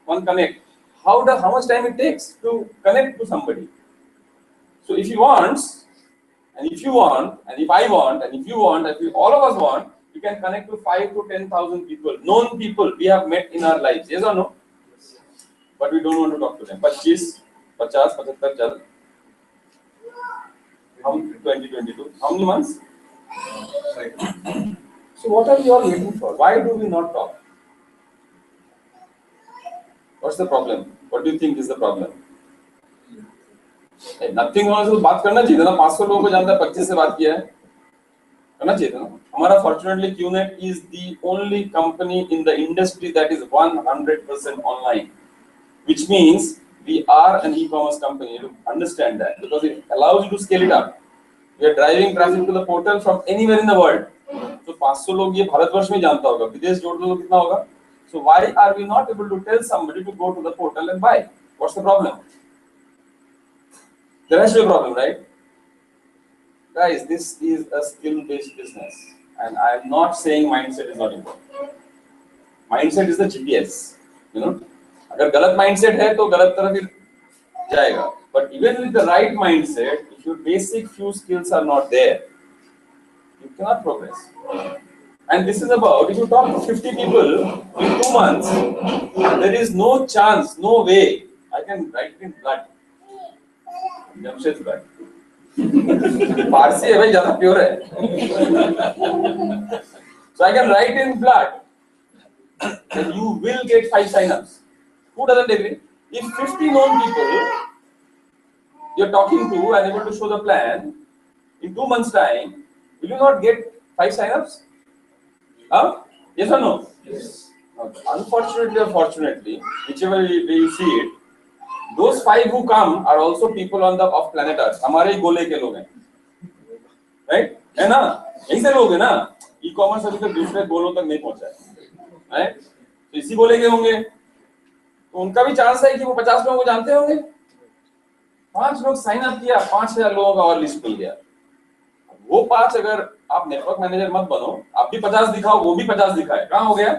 One connect. How much time it takes to connect to somebody? So if he wants, and if you want, and if I want, and if you want, and if all of us want, we can connect to 5 to 10,000 people, known people we have met in our lives. Yes or no? But we don't want to talk to them. 25, 50, 75, chal. How 2022? How many months? Right. So what are we all waiting for? Why do we not talk? What's the problem? What do you think is the problem? Nothing होने से बात करना चाहिए था ना, 500 लोगों को जानता है, 25 से बात किया है, करना चाहिए था ना। हमारा fortunately QNet is the only company in the industry that is 100% online, which means we are an e-commerce company. You understand that because it allows you to scale it up. We are driving traffic to the portal from anywhere in the world. So 500 लोग ये भारतवर्ष में जानता होगा, विदेश जोड़ दो तो कितना होगा? So why are we not able to tell somebody to go to the portal and buy? What's the problem? There has to be a problem, right? Guys, this is a skill-based business, and I am not saying mindset is not important. Mindset is the GPS, you know. अगर गलत mindset है तो गलत तरफ ही जाएगा. But even with the right mindset, if your basic few skills are not there, you cannot progress. And this is about, if you talk to 50 people in 2 months, there is no chance, no way I can write it in blood. Jamshed's blood. Parsi है भाई, ज़्यादा pure है. So I can write in blood that you will get 5 sign-ups. Who doesn't agree? If 50 known people you're talking to and able to show the plan, in 2 months' time, will you not get 5 sign-ups? Huh? Yes or no? Yes. Okay. Unfortunately or fortunately, whichever way you see it, those 5 who come are also people on the of planet Earth. हमारे ही गोले के लोग हैं, right? है ना? यही से लोग हैं ना? E-commerce अभी तक दूसरे गोलों तक नहीं पहुंचा है, right? तो इसी गोले के होंगे, तो उनका भी चांस है कि वो 50 लोगों को जानते होंगे. 5 लोग साइन अप किया, 5000 लोगों का और लिस्ट मिल गया. वो 5 अगर आप नेटवर्क मैनेजर मत बनो, आप भी 50 दिखाओ, वो भी 50 दिखाए, कहाँ हो गया?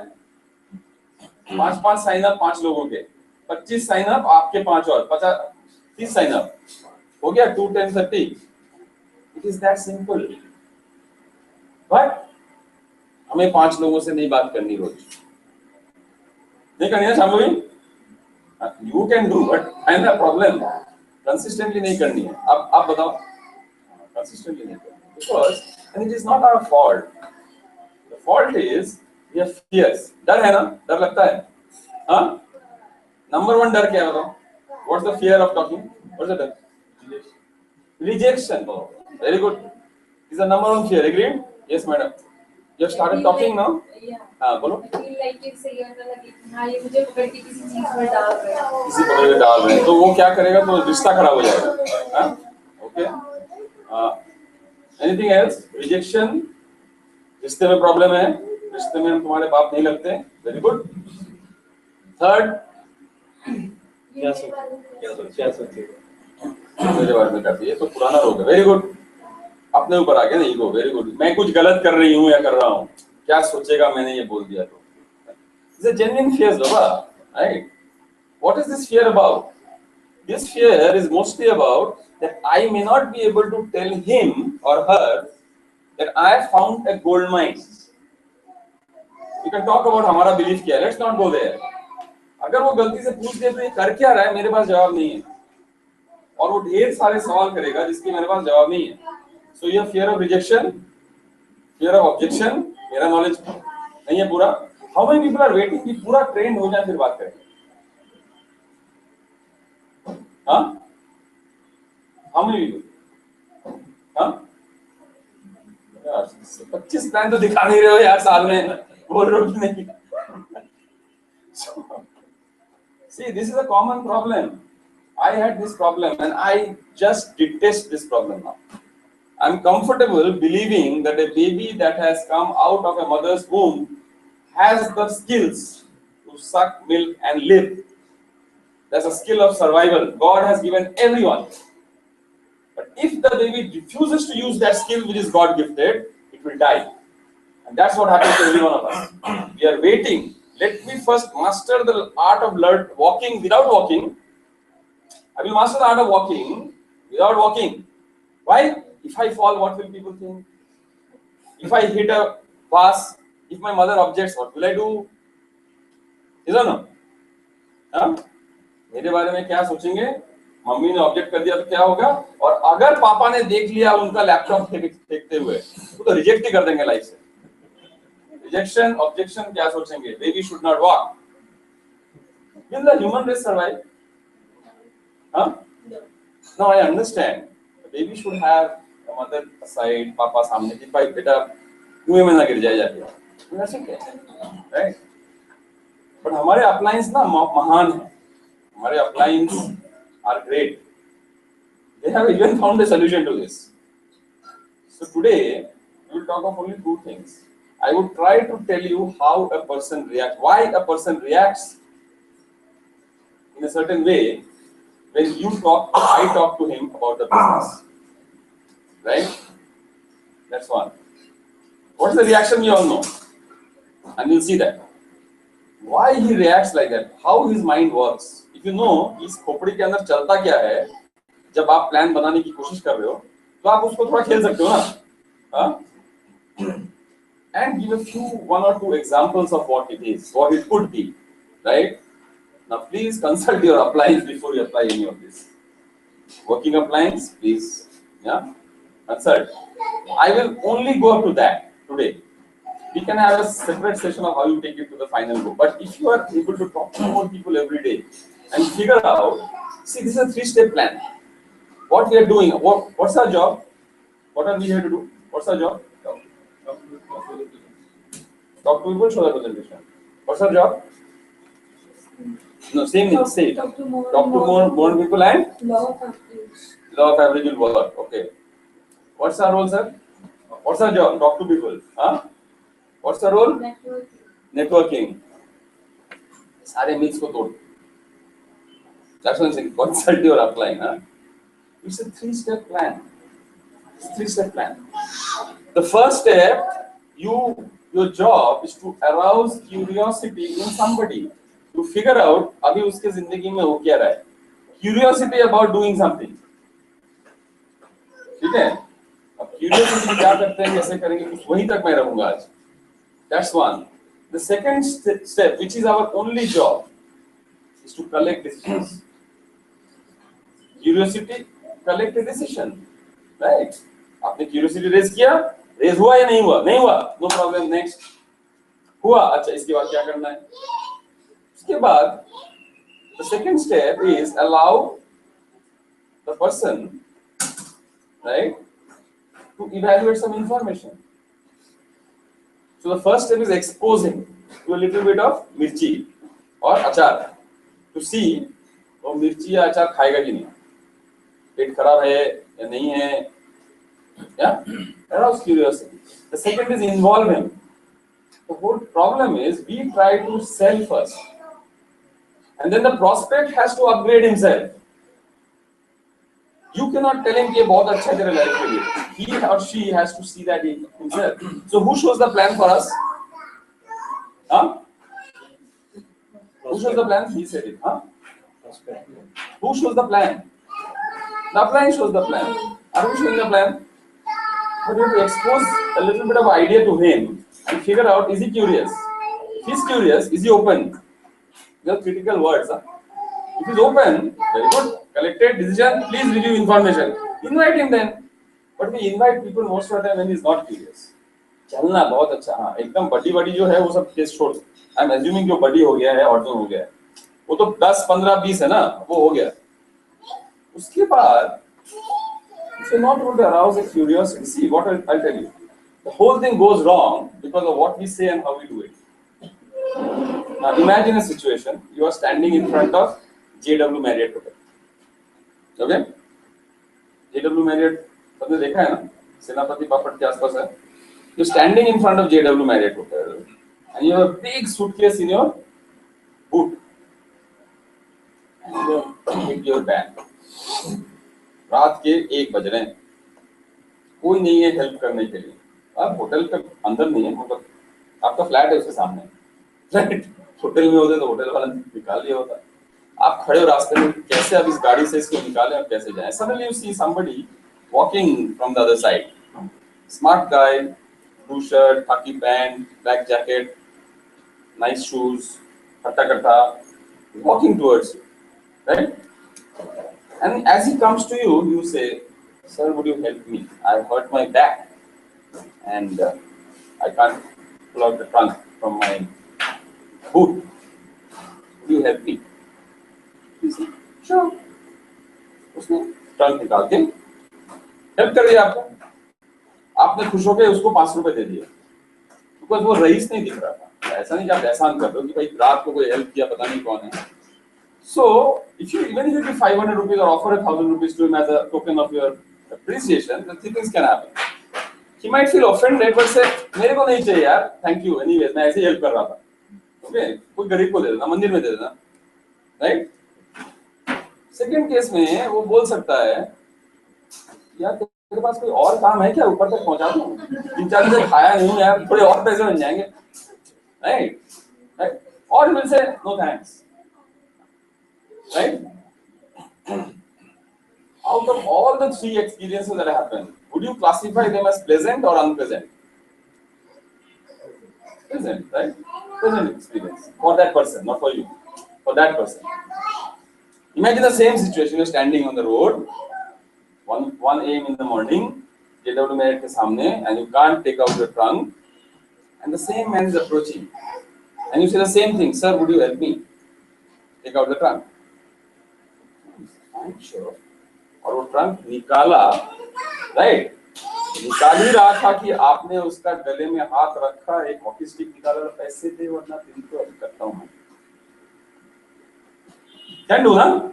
5 साइन अप 5 लोगों के, 25 साइन अप आपके 5 और 30 साइन अप हो गया. 2 10 30. It is that simple. But हमें 5 लोगों से नहीं बात करनी रोज, नहीं करनी है शाम भी. You can do, but and the problem consistently नहीं करनी है. अब आप बताओ, कंसिस्टेंटली नहीं करनी, because and it is not our fault. The fault is we have fears. डर है ना, डर लगता है. हाँ, नंबर 1 डर क्या है बताओ? What's the fear of talking? What's the डर? Rejection. Oh, very good. Is the number 1 fear. Agreed? Yes, madam. You have started talking now. हाँ बोलो. I feel like it's a year लगे, हाँ ये मुझे पकड़ के किसी चीज में डाल रहे हैं. किसी पकड़ के डाल रहे हैं, तो वो क्या करेगा? तो रिश्ता खराब हो जाएगा. हाँ, okay. Anything else? Rejection. रिश्ते में प्रॉब्लम है, रिश्ते में हम तुम्हारे बाप नहीं लगते. Very good. थर्ड, क्या सोचेगा? मेरे बारे में करती है तो पुराना रोग है. Very good. अपने ऊपर आ गया ना ईगो. Very good. मैं कुछ गलत कर रही हूँ या कर रहा हूँ, क्या सोचेगा मैंने ये बोल दिया तो. It's a genuine fear, Baba. Right? What is this fear about? This fear is mostly about that I may not be able to tell him or her that I have found a gold mine. You can talk about हमारा belief क्या है. Let's not go there. अगर वो गलती से पूछ दे तो ये कर क्या रहा है, मेरे पास जवाब नहीं है, और वो ढेर सारे सवाल करेगा जिसके मेरे पास जवाब नहीं है. So you have fear of rejection, fear of objection. मेरा नॉलेज नहीं है पूरा. How many people are waiting कि पूरा ट्रेंड हो जाए फिर बात करें? हाँ? How many people? हाँ? यार 25 प्लान तो दिखा नहीं रहे हो यार साल में, बोल रहे हो कि नहीं? See, this is a common problem. I had this problem and I just detest this problem now. I'm comfortable believing that a baby that has come out of a mother's womb has the skills to suck milk and live. That's a skill of survival. God has given everyone. But if the baby refuses to use that skill which is God gifted, it will die. And that's what happens to every one of us. We are waiting. Let me first master the art of walking without walking. I will master the art of walking without walking. Why? If I fall, what will people think? If I hit a vase, if my mother objects, what will I do? Is or no? हाँ? मेरे बारे में क्या सोचेंगे? Mummy ने object कर दिया तो क्या होगा? और अगर पापा ने देख लिया उनका लैपटॉप फेंकते हुए, तो रिजेक्ट ही कर देंगे लाइफ से. Rejection, objection, क्या सोचेंगे? Baby should not walk. Will the human race survive? Huh? No, I understand. The baby should have a mother aside, papa सामने कि भाई बेटा कुएं में ना गिर जाए जाके. That's okay, right? But हमारे appliance ना महान हैं. हमारे appliance are great. They have even found a solution to this. So today we will talk of only 2 things. I would try to tell you how a person reacts, why a person reacts in a certain way when you talk, I talk to him about the business. Right? That's one. What is the reaction we all know? And we'll see that. Why he reacts like that, how his mind works. If you know, इस खोपड़ी के अंदर चलता क्या है, जब आप plan बनाने की कोशिश कर रहे हो, तो आप उसको थोड़ा खेल सकते हो ना? हाँ? and give a few, one or two examples of what it is, what it could be, right? Now, please consult your appliance before you apply any of this. Working appliance, please, yeah, consult. I will only go up to that today. We can have a separate session of how you take it to the final goal. But if you are able to talk to more people every day and figure out, see, this is a 3-step plan. What we are doing, what's our job? What are we here to do? What's our job? Talk to people, show the presentation. What's our job? No, same thing, say it. Talk to more people and law of average. law of average will work. Okay. What's our role, sir? What's our job? Talk to people. Huh? What's our role? Networking. सारे myths को तोड़. That's what I'm saying. Consult your upline. Huh? It's a 3-step plan. It's a 3-step plan. The first step, your job is to arouse curiosity in somebody. To figure out अभी उसके जिंदगी में हो क्या रहा है. Curiosity about doing something. ठीक है? अब curiosity क्या करते हैं, कैसे करेंगे, कुछ वहीं तक मैं रहूँगा आज. That's one. The second step, which is our only job, is to collect decisions. Curiosity, collect a decision, right? आपने curiosity raise किया, raise हुआ या नहीं हुआ? नहीं हुआ, no problem, next. हुआ, अच्छा इसके बाद क्या करना है? उसके बाद, the second step is allow the person, right, to evaluate some information. So the first step is exposing to a little bit of mirchi or achar to see वो मिर्ची या अचार खाएगा कि नहीं, पेट खराब है या नहीं है, yeah, arouse curiosity. The second is involve him. The whole problem is we try to sell first, and then the prospect has to upgrade himself. You cannot tell him कि ये बहुत अच्छा है तेरे लाइफ के लिए. He or she has to see that himself. So who shows the plan for us? Huh? Who shows the plan? He said it. Huh? Who shows the plan? The upline shows the plan. Are we showing the plan? But you have to expose a little bit of idea to him and figure out, is he curious? If he's curious, is he open? These are critical words. Huh? If he's open, very good. Collected decision, please review information. Invite him then. But we invite people most of the time when he's not curious. चलना बहुत अच्छा, हाँ एकदम बड़ी जो है वो सब केस छोड़. I'm assuming जो बड़ी हो गया है और जो हो गया है वो तो 10, 15, 20 है ना, वो हो गया. उसके बाद if you're not able to arouse a curiosity, see what I'll tell you. The whole thing goes wrong because of what we say and how we do it. Now imagine a situation, you are standing in front of JW Marriott Hotel. Okay? JW Marriott, सबने देखा है ना, सेनापति बापट के आसपास है. You're standing in front of JW Marriott Hotel and you have a big suitcase in your boot. And you take your bag. रात के 1 बज रहे हैं, कोई नहीं है हेल्प करने के लिए. आप होटल के अंदर नहीं है, मतलब आपका फ्लैट है उसके सामने, राइट? होटल में होते तो होटल वाला निकाल लिया होता. आप खड़े हो रास्ते में, कैसे अब इस गाड़ी से इसको निकालें और कैसे जाएं? Suddenly you see somebody walking from the other side. Smart guy, blue shirt, khaki pant, black jacket, nice shoes, hatta walking towards you, right? And as he comes to you, you say, "Sir, would you help me? I hurt my back, and I can't pull out the trunk from my boot. Would you help me?" He said, "Sure." उसने trunk निकाल के help कर दिया आपको. आपने खुश होकर उसको 5 रुपए दे दिए, बिकॉज वो रईस नहीं दिख रहा था. ऐसा नहीं कि आप एहसान कर रहे हो कि भाई रात को कोई हेल्प किया, पता नहीं कौन है. So, if you even if you give 500 rupees or offer 1,000 rupees to him as a token of your appreciation, then 3 things can happen. He might feel offended, but say, "मेरे को नहीं चाहिए यार, thank you. Anyways, मैं ऐसे ही help कर रहा था." Okay, कोई गरीब को दे देना, मंदिर में दे देना, right? Second case में वो बोल सकता है, यार तेरे पास कोई और काम है क्या, ऊपर तक पहुंचा दूं? 3-4 दिन खाया नहीं यार, थोड़े और पैसे बन जाएंगे, right? Right? Or he will say, "No thanks." Right? Out of all the 3 experiences that happen, would you classify them as pleasant or unpleasant? Present, right? Present experience for that person, not for you. For that person. Imagine the same situation. You're standing on the road, 1 a.m. in the morning, JW Marriott ke samne, and you can't take out your trunk, and the same man is approaching, and you say the same thing, sir, would you help me take out the trunk? I'm sure. और वो trunk निकाला, right? निकाल ही रहा था कि आपने उसका गले में हाथ रखा, एक हॉकी स्टिक निकाला, पैसे दे वरना दिन तो अभी करता हूँ. Can do, huh?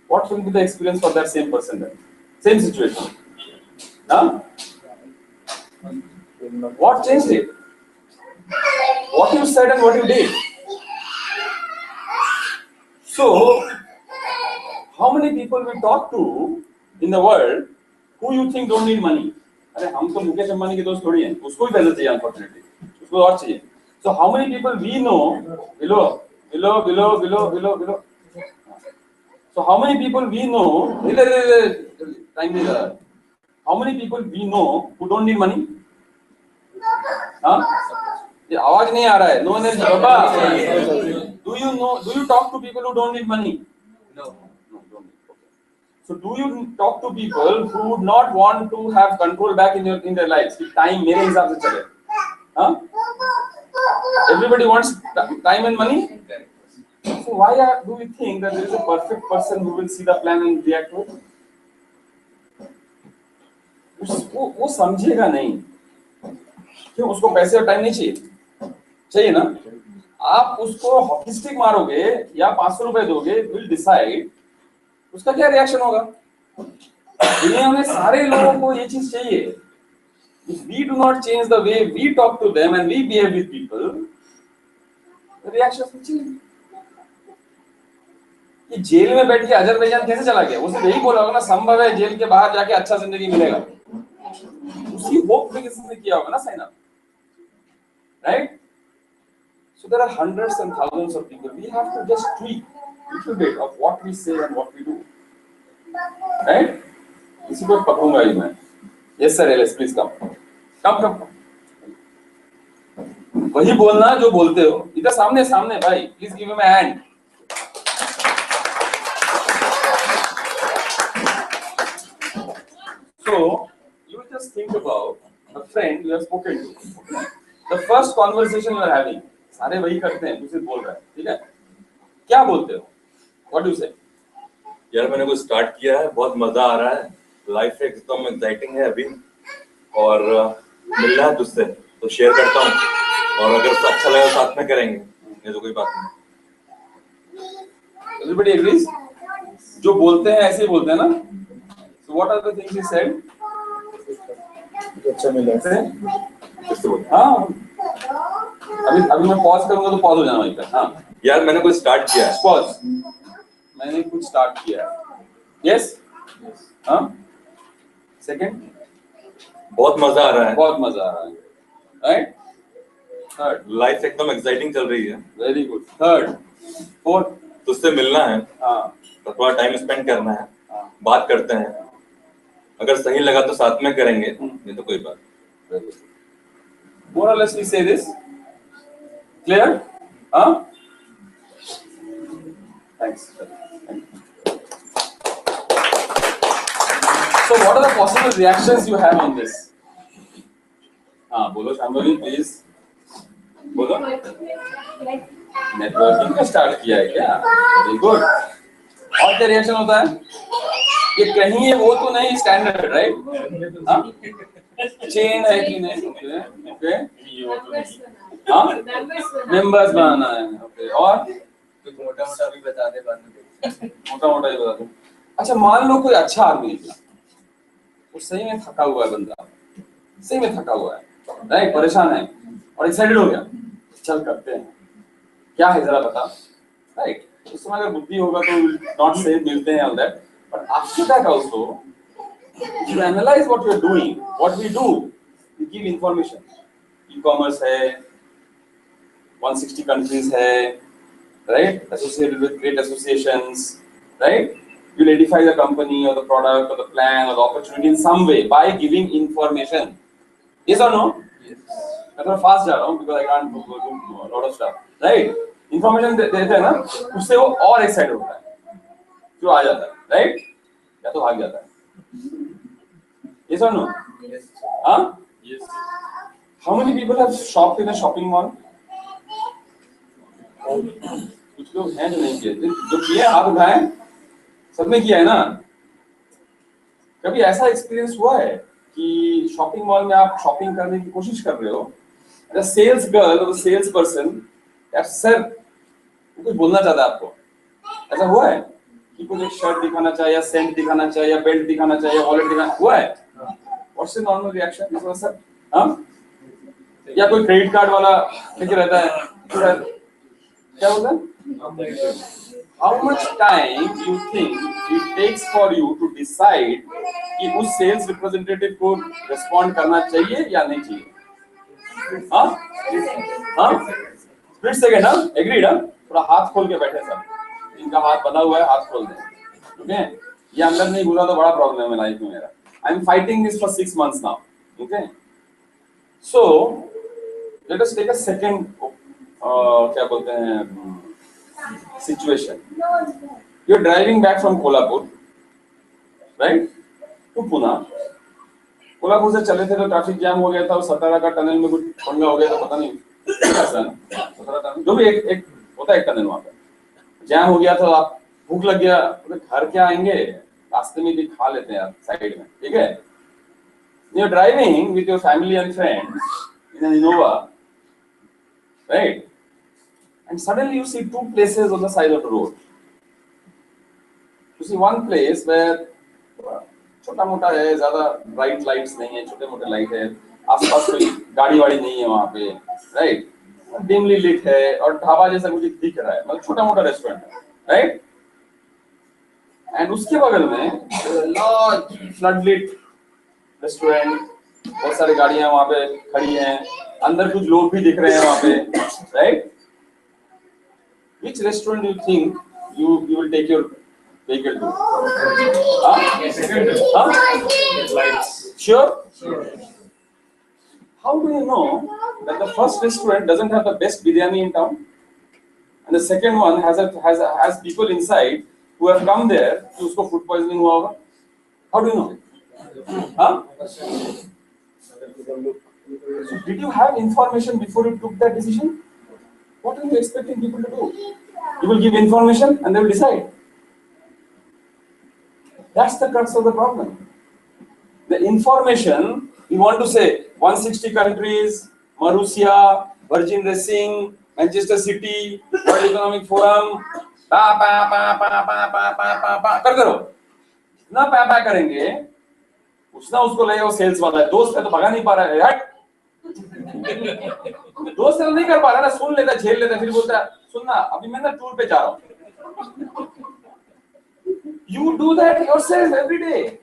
What will be the experience for that same person then? Same situation. Huh? What changed it? What you said and what you did. So, how many people we talk to in the world who you think don't need money? अरे हम तो मुकेश अंबानी के दोस्त थोड़ी हैं, उसको भी पैसा चाहिए unfortunately, उसको और चाहिए. So how many people we know below? So how many people we know? Time is how many people we know who don't need money? हाँ? ये आवाज नहीं आ रहा है. No energy, Baba. Do you know? Do you talk to people who don't need money? No. No, don't need. Okay. So do you talk to people who would not want to have control back in their lives? कि time मेरे हिसाब से चले. हाँ? Everybody wants time and money. So why do we think that there is a perfect person who will see the plan and react to it? वो समझेगा नहीं. क्यों? उसको पैसे और टाइम नहीं चाहिए. चाहिए ना? आप उसको हॉकी स्टिक मारोगे या 500 रुपए दोगे, will decide उसका क्या रिएक्शन होगा. दुनिया में सारे लोगों को ये चीज चाहिए. If we do not change the way we talk to them and we behave with people, the reactions will change. ये जेल में बैठ के अजरबैजान कैसे चला गया? वो सिर्फ यही बोला होगा ना, संभव है जेल के बाहर जाके अच्छा जिंदगी मिलेगा. उसी होप पे किसी ने किया होगा ना sign up, right? So there are hundreds and thousands of people. We have to just tweak a little bit of what we say and what we do, right? इसी को पकड़ूंगा ही मैं. Yes sir, Alice, please come. Come. वही बोलना जो बोलते हो. इधर सामने भाई. Please give him a hand. So you just think about a friend you have spoken to. The first conversation you are having. सारे वही करते हैं. तू सिर्फ बोल रहा है, ठीक है? क्या बोलते हो? What do you say? यार मैंने कुछ स्टार्ट किया है, बहुत मजा आ रहा है. लाइफ एकदम एक्साइटिंग है अभी और मिल रहा है तुझसे तो शेयर करता हूँ और अगर अच्छा लगा साथ में करेंगे, ये तो कोई बात नहीं. Everybody agrees? जो बोलते हैं ऐसे ही बोलते हैं ना? So what are the things he said? अच्छा मिला है. हाँ. अभी मैं पॉज करूंगा तो पॉज हो जाना वहीं पे. हाँ. यार मैंने कुछ स्टार्ट किया है. पॉज. मैंने कुछ स्टार्ट किया है. Yes? हाँ. Second? बहुत मजा आ रहा है. बहुत मजा आ रहा है. Right? Third. लाइफ एकदम एक्साइटिंग चल रही है. Very good. Third. Fourth. तुझसे मिलना है, हाँ. तो थोड़ा टाइम स्पेंड करना है, हाँ. बात करते हैं, अगर सही लगा तो साथ में करेंगे, ये तो कोई बात. Very good. More or less we say this. Clear? Huh? Thanks. So what are the possible reactions you have on this? हाँ बोलो शांभवी please. बोलो. नेटवर्किंग का स्टार्ट किया है क्या? Very good. और क्या रिएक्शन होता है? ये कहीं है वो तो नहीं स्टैंडर्ड, राइट? हाँ? चेन है कि नहीं? ओके. हाँ? मेंबर्स बनाना है. ओके. और मोटा भी बता दे बाद में. मोटा ही बता दो. अच्छा मान लो कोई अच्छा आदमी है, वो सही में थका हुआ है बंदा, सही में थका हुआ है, राइट? परेशान है और एक्साइटेड हो गया, चल करते हैं. क्या है जरा बता, राइट? उस समय अगर बुद्धि होगा तो नॉट से मिलते हैं all that. But after that also you analyze what you are doing. What we do, we give information. E-commerce है, 160 countries है, right? Associated with great associations, right? You'll edify the company or the product or the plan or the opportunity in some way by giving information. Yes or no? मैं थोड़ा fast जा रहा हूँ because I can't do a lot of stuff, right? Information देते हैं ना, उससे वो और एक्साइटेड होता है, जो आ जाता है, right? या तो भाग जाता है। Yes or no? Yes. हाँ? Yes. How many people have shopped in a shopping mall? कुछ लोग हैं जो नहीं किए, जो किए हाथ उठाएं, सबने किया है ना? कभी ऐसा एक्सपीरियंस हुआ है कि शॉपिंग मॉल में आप शॉपिंग करने की कोशिश कर रहे हो, द सेल्स गर्ल और सेल्स पर्सन या सर कुछ बोलना चाहता है आपको, ऐसा हुआ है कि कुछ एक शर्ट दिखाना चाहिए या सेंट दिखाना चाहिए या बेल्ट दिखाना चाहिए, वॉलेट दिखाना, हुआ है? व्हाट्स द नॉर्मल रिएक्शन इस वजह सर? हाँ, या कोई क्रेडिट कार्ड वाला लेके रहता है, सर क्या बोलता है? How much time you think it takes for you to decide कि उस सेल्स रिप्रेजेंटेटिव को रिस्पॉन्ड करना चाहिए या नहीं चाहिए? हाँ हाँ, स्प्लिट सेकंड, हाँ, एग्रीड, हाँ, थोड़ा हाथ खोल के बैठे सब, इनका हाथ बना हुआ है, हाथ खोल दें, ओके? ये अंदर नहीं घुसा तो बड़ा प्रॉब्लम है लाइफ में मेरा। I am fighting this for 6 months now, okay? So let us take a second, क्या बोलते हैं, situation. You're driving back from Kolhapur, right, to Pune. Kolhapur से चले थे तो ट्रैफिक जाम हो गया था, सतारा का टनल में कुछ पंगा हो गया था, पता नहीं कैसा, सतारा टनल जो भी एक होता है, एक टनल वहां पे जाम हो गया था, आप भूख लग गया, तो घर क्या आएंगे, रास्ते में भी खा लेते हैं साइड में, ठीक है? You're driving with your family and friends in an Innova, right? And suddenly you see two places on the side of the road. You see one place where छोटा मोटा है, ज्यादा ब्राइट लाइट्स नहीं है, छोटे मोटे लाइट है, आसपास कोई गाड़ी वाड़ी नहीं है वहाँ पे, राइट? डिमली लिट है और ढाबा जैसा कुछ दिख रहा है, मतलब छोटा मोटा रेस्टोरेंट है, राइट? एंड उसके बगल में लार्ज फ्लड लिट रेस्टोरेंट, बहुत सारी गाड़ियां वहाँ पे खड़ी हैं, अंदर कुछ लोग भी दिख रहे हैं वहाँ पे, right? Which restaurant do you think you will take your vehicle to? Sure? How do you know that the first restaurant doesn't have the best biryani in town, and the second one has people inside who have come there कि उसको food poisoning हुआ होगा? How do you know? हाँ? So did you have information before you took that decision? What are you expecting people to do? You will give information and they will decide. That's the crux of the problem. The information, you want to say 160 countries, Marussia, Virgin Racing, Manchester City, World Economic Forum, करते रहो। जितना पा करेंगे, उतना उसको लगेगा वो sales वाला है, दोस्त है तो भगा नहीं पा रहा है, हट। दोस्त तो नहीं कर पा रहा ना, सुन लेता, झेल लेता, फिर बोलता है सुनना अभी मैं ना टूर पे जा रहा हूँ। You do that yourself every day.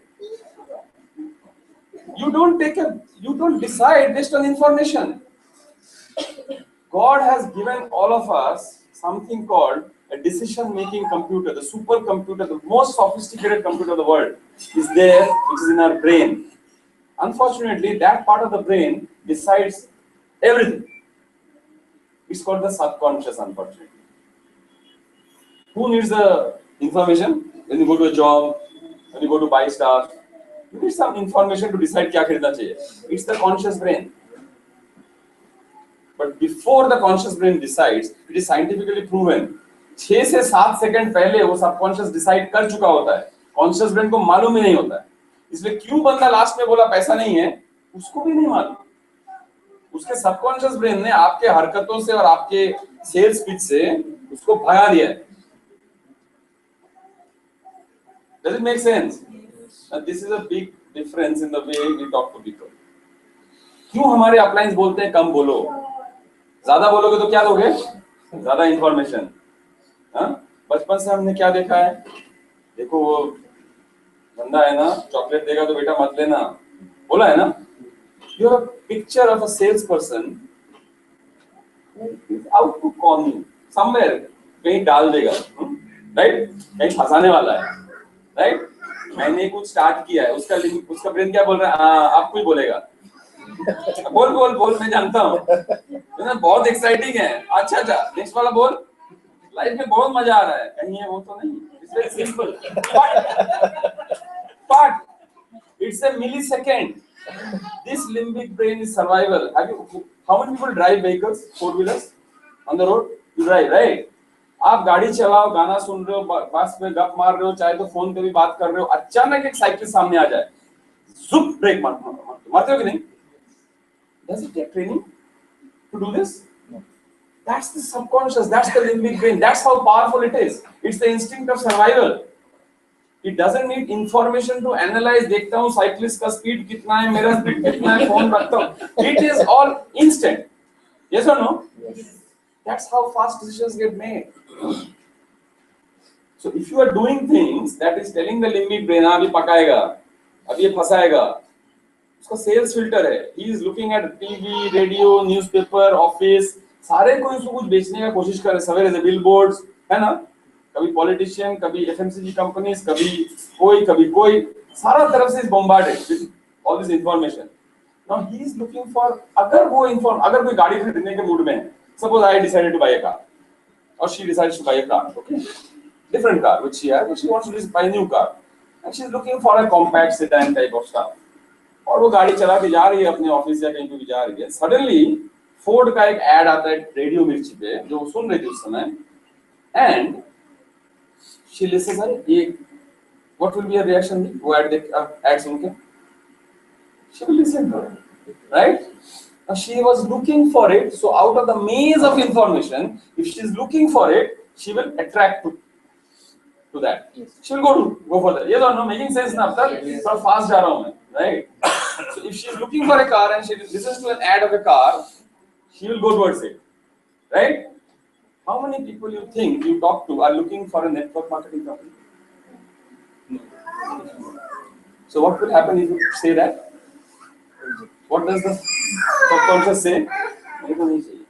You don't decide based on information. God has given all of us something called a decision-making computer, the supercomputer, the most sophisticated computer of the world is there, which is in our brain. Unfortunately, that part of the brain decides everything. It's called the subconscious, unfortunately. Who needs the information? When you go to a job, when you go to buy stuff, you need some information to decide क्या खरीदना चाहिए. It's the conscious brain. But before the conscious brain decides, it is scientifically proven. 6 से 7 second पहले वो subconscious decide कर चुका होता है. कॉन्शियस ब्रेन को मालूम ही नहीं होता है. इसलिए क्यों बंदा लास्ट में बोला पैसा नहीं है, उसको भी नहीं मालूम. उसके सबकॉन्शियस ब्रेन ने आपके हरकतों से और आपके सेल्स पिच से उसको भगा दिया है. Does it make sense? And this is a big difference in the way we talk to people. क्यों हमारे अपलाइंस बोलते हैं कम बोलो, ज्यादा बोलोगे तो क्या दोगे? ज्यादा इंफॉर्मेशन. हाँ, बचपन से हमने क्या देखा है? देखो वो बंदा है ना, चॉकलेट देगा तो बेटा मत लेना, बोला है ना? You have a picture of a salesperson who is out to con you somewhere, कहीं डाल देगा, राइट? कहीं फंसाने वाला है, राइट? मैंने कुछ स्टार्ट किया है, उसका ब्रेन क्या बोल रहा है? हाँ, आप कुछ बोलेगा, बोल बोल बोल, मैं जानता हूँ बहुत एक्साइटिंग है। अच्छा अच्छा, नेक्स्ट वाला बोल। लाइफ में बहुत मजा आ रहा है, कहीं है वो तो नहीं। It's very simple, but it's a millisecond. This limbic brain is survival. How many people drive vehicles, 4-wheelers on the road? You drive, right? आप गाड़ी चलाओ, गाना सुन रहे हो, बस में गप मार रहे हो, चाहे तो फोन पे भी बात कर रहे हो, अचानक एक साइकिल सामने आ जाए, जुप ब्रेक मारते हो कि नहीं? Does it take training to do this? No. That's the subconscious, that's the limbic brain, that's how powerful it is. It's the instinct of survival. It doesn't need information to analyze. देखता हूँ cyclist का speed कितना है, मेरा speed कितना है, phone रखता हूँ. It is all instant. Yes or no? Yes. That's how fast decisions get made. So if you are doing things that is telling the limbic brain, अभी पकाएगा, अभी ये फंसाएगा, उसका sales filter है. He is looking at TV, radio, newspaper, office, सारे कोई उसको कुछ बेचने का कोशिश कर रहे हैं. सवेरे से billboards, है ना? कभी पॉलिटिशियन, कभी FMCG कंपनीज, कभी कोई, सारा तरफ से इस bombarded with all this information. Now he is looking for, अगर कोई गाड़ी खरीदने के मूड में है, suppose I decided to buy a car, or she decides to buy a car, okay, different car which she has, but she wants to just buy a new car, and she is looking for a compact sedan type of stuff. और वो गाड़ी चला के जा रही है अपने office या कहीं पे भी जा रही है, सडनली फोर्ड का एक एड आता है रेडियो मिर्ची पे, जो वो सुन रही थी उस समय, and she listens, what will be her reaction? वो ad सुन के she will listen to it, right? Now she was looking for it, so out of the maze of information, if she is looking for it, she will attract to that. Yes. She will go for that. Yes or no? Making sense now? Yes. So fast जा रहा हूँ मैं, right? So if she is looking for a car and she listens to an ad of a car, she will go towards it, right? How many people you think you talk to are looking for a network marketing company? So what will happen if you say that? What does the subconscious say? मेरे को नहीं चाहिए.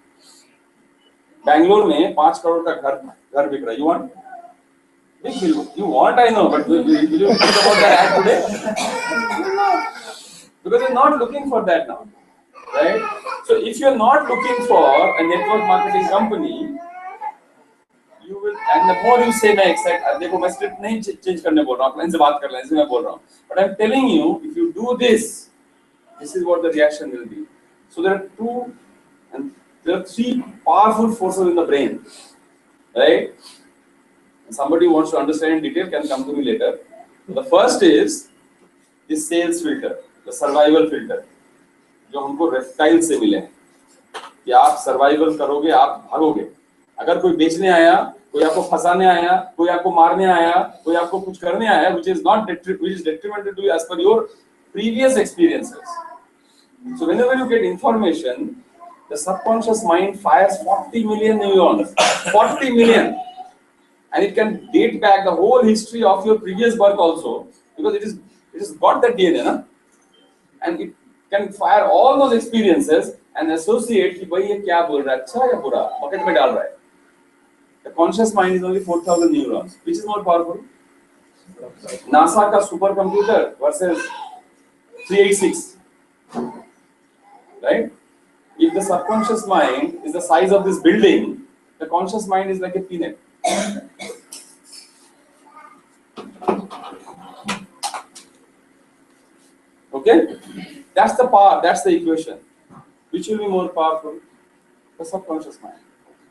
बैंगलोर में 5 करोड़ का घर बिक रहा है. You want? Big deal. You want, I know, but will you think about that ad today? No. Because you're not looking for that now, right? So if you're not looking for a network marketing company, you will, and the more you say, मैं excited, देखो मैं script नहीं change करने बोल रहा हूँ, इनसे बात कर लें, इनसे मैं बोल रहा हूँ, but I'm telling you, if you do this, this is what the reaction will be. So there are 3 powerful forces in the brain, right? And somebody who wants to understand in detail can come to me later. The first is this sales filter, the survival filter, जो हमको reptile से मिले हैं, कि आप survival करोगे, आप भागोगे. अगर कोई बेचने आया, कोई आपको फंसाने आया, कोई आपको मारने आया, कोई आपको कुछ करने आया, which is detrimental to you as per your previous experiences. So whenever you get information, the subconscious mind fires 40 million neurons, 40 million, and it can date back the whole history of your previous birth also, because it is got that DNA, na? And it can fire all those experiences and associate कि भाई ये क्या बोल रहा है, अच्छा या बुरा, bucket में डाल रहा है. The conscious mind is only 4,000 neurons. Which is more powerful? NASA का supercomputer versus 386. Right? If the subconscious mind is the size of this building, the conscious mind is like a peanut. Okay? That's the power, that's the equation. Which will be more powerful? The subconscious mind.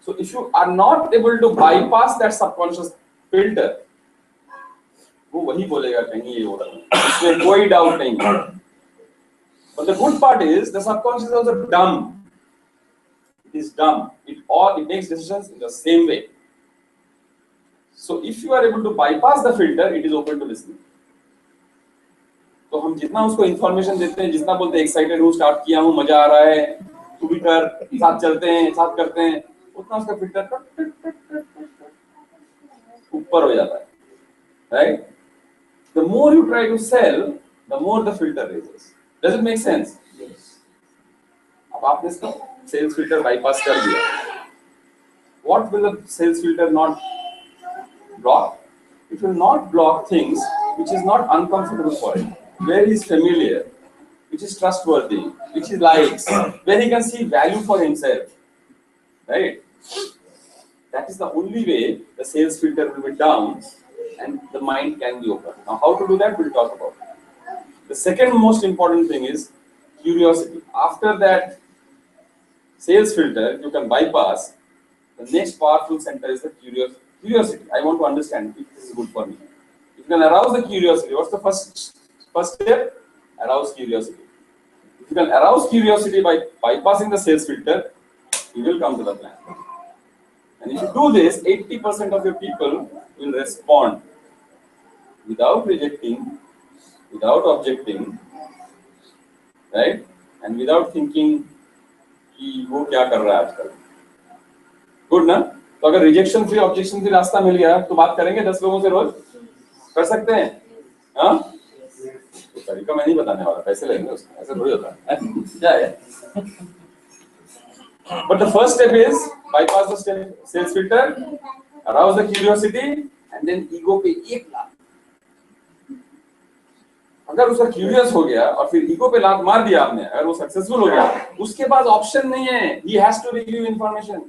So if you are not able to bypass that subconscious filter, वो वही बोलेगा कहीं ये हो रहा है, इसमें कोई doubt नहीं है. But the good part is the subconscious is also dumb. It is dumb. It makes decisions in the same way. So if you are able to bypass the filter, it is open to listening. तो हम जितना उसको information देते हैं, जितना बोलते हैं excited हूँ, start किया हूँ, मजा आ रहा है, तू भी कर, साथ चलते हैं, साथ करते हैं, उतना उसका filter ऊपर हो जाता है, right? The more you try to sell, the more the filter raises. Does it make sense? Yes. अब आपने इसका sales filter bypass कर दिया. What will the sales filter not block? It will not block things which is not uncomfortable for it. Where he is familiar, which is trustworthy, which he likes, where he can see value for himself, right? That is the only way the sales filter will be down and the mind can be open. Now, how to do that, we'll talk about. The second most important thing is curiosity. After that sales filter, you can bypass. The next powerful center is the curiosity. I want to understand if this is good for me. If you can arouse the curiosity, what's the first step? Arouse curiosity. If you can arouse curiosity by bypassing the sales filter, you will come to the plan. And if you do this, 80% of your people will respond without rejecting, without objecting, right? And without thinking कि वो क्या कर रहा है आजकल. Good ना? तो अगर रिजेक्शन फ्री ऑब्जेक्शन फ्री रास्ता मिल गया तो बात करेंगे 10 लोगों से रोज कर सकते हैं. हाँ, तो तरीका मैं नहीं बताने वाला, पैसे लेंगे उसका, ऐसे थोड़ी होता है. क्या है? But the first step is bypass the sales filter, arouse the curiosity, and then ego पे 1 लाख. अगर उसका क्यूरियस हो गया और फिर ईगो पे लात मार दिया आपने, अगर वो सक्सेसफुल हो गया, उसके बाद ऑप्शन नहीं है. He has to review information.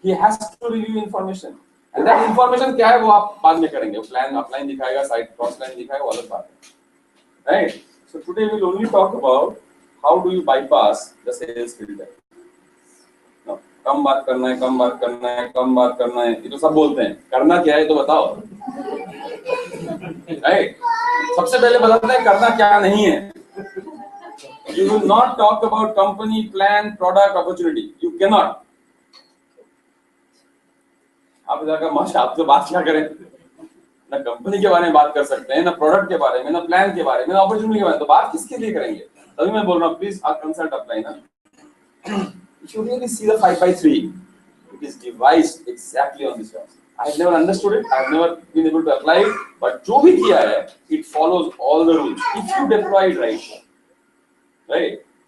He has to review information. And that information क्या है वो आप बाद में करेंगे. वो प्लान अपलाइन दिखाएगा, साइड क्रॉस लाइन दिखाएगा, वो अलग बात है. Right? So today we will only talk about how do you bypass the sales filter. No, कम बात करना है, कम बात करना है, कम बात करना है. ये तो सब बोलते हैं. करना क्या है तो बताओ. Right? सबसे पहले बताते हैं करना क्या नहीं है. You will not talk about company, plan, product, opportunity. You cannot. आप जाकर माशा आप तो बात क्या करें? ना कंपनी के बारे में बात कर सकते हैं, ना प्रोडक्ट के बारे में, ना प्लान के बारे में, ना अपॉर्चुनिटी के बारे में. तो बात किसके लिए करेंगे? तभी मैं बोल रहा हूँ प्लीज कंसल्ट अप्लाई ना. If you really see the 5x3, it is devised exactly on this terms. I have never understood it. I have never been able to apply it. But जो भी किया है, it follows all the rules. If you deploy it right?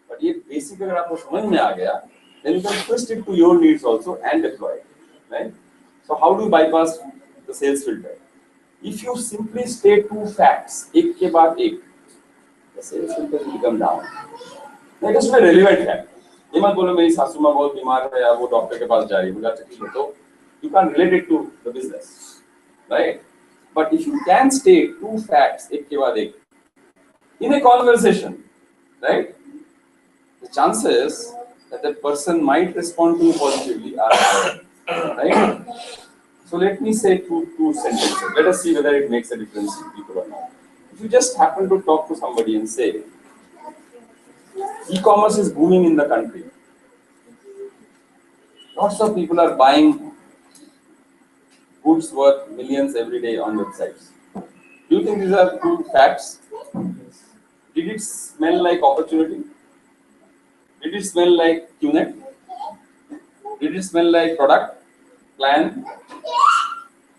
But ये basic अगर आपको समझ में आ गया, then you can twist it to your needs also and deploy it, right? So how do you bypass the sales filter? If you simply state 2 facts, एक के बाद एक, the sales filter will come down. Like उसमें relevant fact. ये मत बोलो मेरी सासू माँ बहुत बीमार है या वो डॉक्टर के पास जा रही है, मुझे ठीक है तो you can't relate it to the business, right? But if you can state 2 facts एक के बाद एक in a conversation, right? The chances that the person might respond to you positively are higher, right? So let me say two sentences. Let us see whether it makes a difference to people or not. If you just happen to talk to somebody and say, e-commerce is booming in the country. Lots of people are buying goods worth millions every day on websites. Do you think these are 2 facts? Did it smell like opportunity? Did it smell like Pune? Did it smell like product, plan?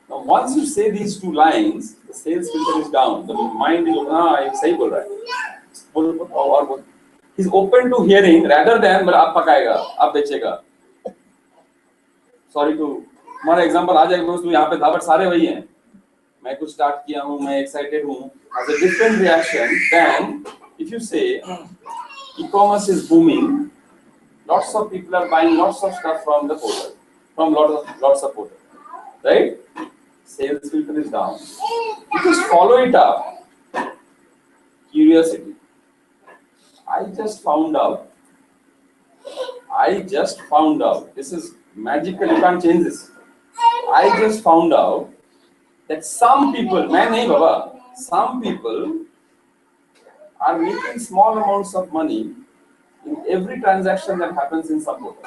Now, once you say these 2 lines, the sales filter is down. The mind is open. He's open to hearing rather than "आप पकाएगा, आप बेचेगा." Sorry to हमारा example आ जाएगा दोस्तों यहाँ पे था, but सारे वही हैं. मैं कुछ स्टार्ट किया हूँ, मैं एक्साइटेड हूँ. As a different reaction than if you say e-commerce is booming, lots of people are buying lots of stuff from the portal, from lots of portal, right? Sales filter is down. You just follow it up. Curiosity. I just found out. This is magical. You can't change this. I just found out that some people, मैं नहीं बाबा, some people are making small amounts of money in every transaction that happens in some portals.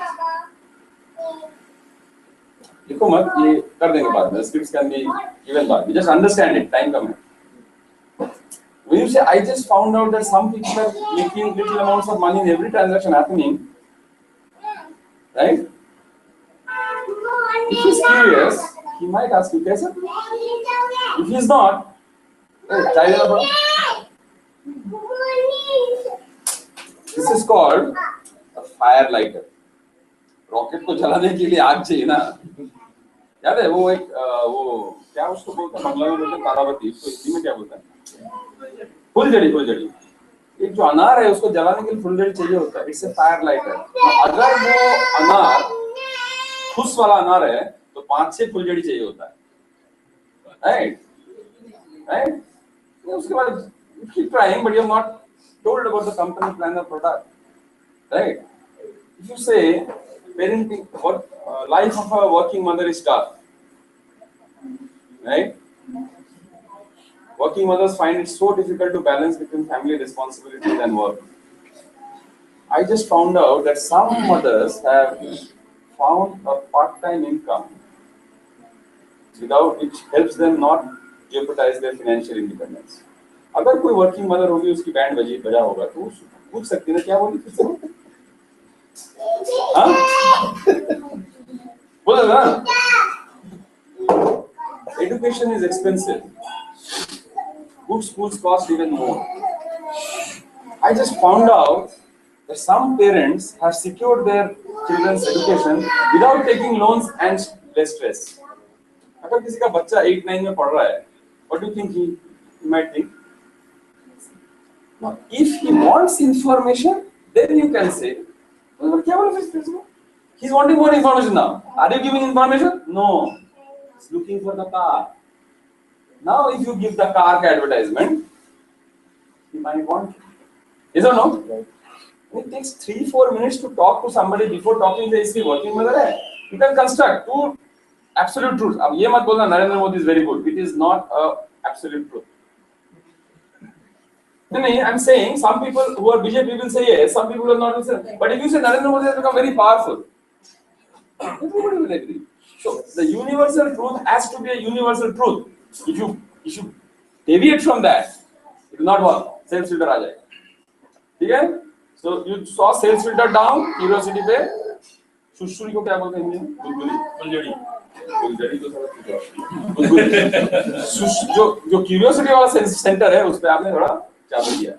लिखो मत, ये कर देंगे बाद में. Scripts can be given बाद में. Just understand it. Time कम है. When you say, I just found out that some people are making little amounts of money in every transaction happening, right? If he's curious, he might ask you, "Kaisa?" If he's not, try it out. This is called a fire lighter. Rocket को जलाने के लिए आग चाहिए ना. याद है वो एक वो क्या उसको बोलते हैं, बांग्ला में बोलते हैं तारावती, इसको हिंदी में क्या बोलते हैं? फुलझड़ी. एक जो अनार है उसको जलाने के लिए फुलझड़ी चाहिए होता है, इट्स ए फायर लाइटर। अगर वो अनार फुस वाला अनार है तो 5-6 फुलझड़ी चाहिए होता है, राइट राइट। उसके बाद you keep trying but you have not told about the company plan or product, right? If you say parenting, what life of a working mother is tough, right? Working mothers find it so difficult to balance between family responsibilities and work. I just found out that some mothers have found a part-time income without which helps them not jeopardize their financial independence. अगर कोई working mother होगी, उसकी band बजा होगा तो वो पूछ सकती है ना, क्या बोली फिर से? हाँ? बोला ना? Education is expensive. Good schools cost even more. I just found out that some parents have secured their children's education without taking loans and less stress. अगर किसी का बच्चा 8-9 में पढ़ रहा है, what do you think he might think? Now, if he wants information, then you can say, well, क्या बोला फिर से? He's wanting more information now. Are you giving information? No. He's looking for the car. Now, if you give the car advertisement, he might want it. Yes or no? Right. It takes 3-4 minutes to talk to somebody before talking to इसकी working mother है. You can construct 2 absolute truths. अब ये मत बोलना Narendra Modi is very good. It is not a absolute truth. No, I'm saying some people who are BJP will say yes, some people will not say. But if you say Narendra Modi has become very powerful, everybody will agree. So the universal truth has to be a universal truth. If you deviate from that, it will not work. Sales filter आ जाएगा. ठीक है? So you saw sales filter down, curiosity पे, सुश्री को क्या बोलते हैं हिंदी में? बुलझड़ी. बुलझड़ी तो सारा जो curiosity वाला सेंटर है, उस पे आपने थोड़ा चालू किया.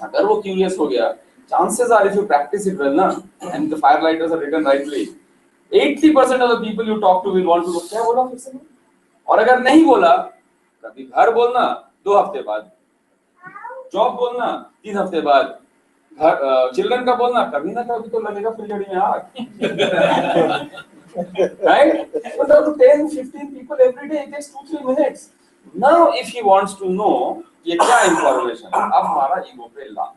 अगर वो curious हो गया, chances are if you practice it well ना, and the firelighters are written rightly, 80% of the people you talk to will want to know क्या बोला फिर से. और अगर नहीं बोला, कभी घर बोलना 2 हफ्ते बाद, जॉब बोलना 3 हफ्ते बाद, चिल्ड्रन का बोलना कभी ना कभी तो लगेगा फुलझड़ी में आग. Right? But out of 10-15 people every day, it takes 2-3 minutes. Now, if he wants to know ये क्या information, अब हमारा ego पे ला.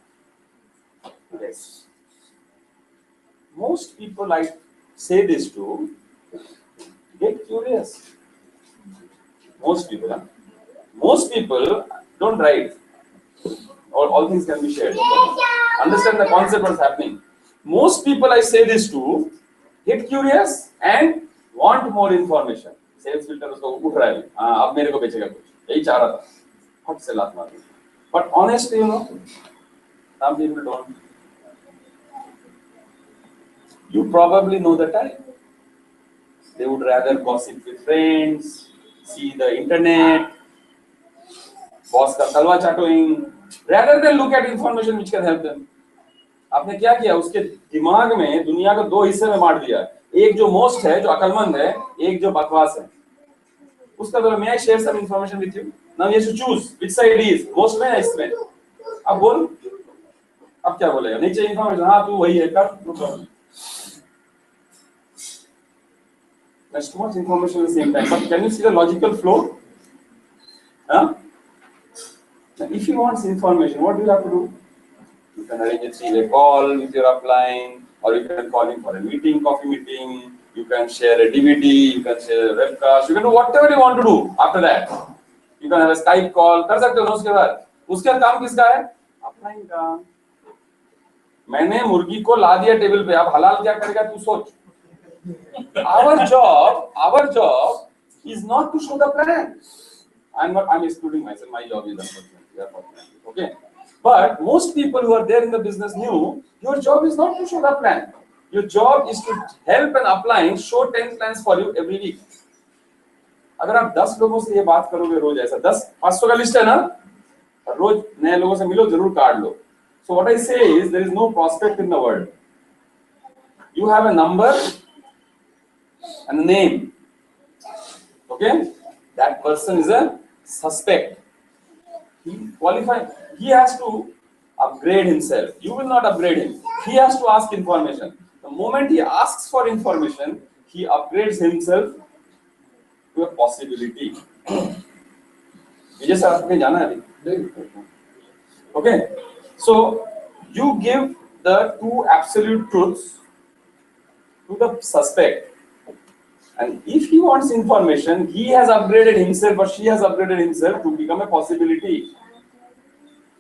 Yes. Most people I say this to get curious. Most people don't write. All things can be shared. Understand the concept what's happening. Most people I say this to get curious and want more information. Sales filter उसको उठ रहा है. हाँ, अब मेरे को बेचेगा कुछ. यही चाह रहा था. फट से लात मार दी. But honestly, some people don't. You probably know the type. They would rather gossip with friends, see the internet, boss का तलवा चाटोइंग, rather than look at information which can help them. आपने क्या किया? उसके दिमाग में दुनिया को 2 हिस्से में बांट दिया. एक जो मोस्ट है, जो अकलमंद है, एक जो बकवास है. उसका बोला, may I share some information with you? Now you have to choose which side is most में या इसमें. अब बोल, अब क्या बोलेगा? नहीं चाहिए information, हाँ तू वही है कर. There's too much information at the same time. But can you see the logical flow? Huh? Now, if he wants information, what do you have to do? You can arrange a 3-way call with your upline, or you can call him for a meeting, coffee meeting. You can share a DVD, you can share a webcast. You can do whatever you want to do after that. You can have a Skype call. कर सकते हो ना उसके बाद. उसके बाद काम किसका है? अपलाइन का. मैंने मुर्गी को ला दिया टेबल पे. अब हलाल क्या करेगा तू सोच. Our job is not to show the plan. I'm excluding myself. My job is unfortunately. Okay. But most people who are there in the business knew your job is not to show the plan. Your job is to help an upline show 10 plans for you every week. अगर आप 10 लोगों से ये बात करोगे रोज ऐसा 500 का list है ना, रोज नए लोगों से मिलो, जरूर card low. So what I say is there is no prospect in the world. You have a number and a name. Okay? That person is a suspect. He qualifies. He has to upgrade himself. You will not upgrade him. He has to ask information. The moment he asks for information, he upgrades himself to a possibility. Vijay sir आपको कहीं जाना है अभी? Okay. So you give the two absolute truths to the suspect, and if he wants information, he has upgraded himself or she has upgraded himself to become a possibility.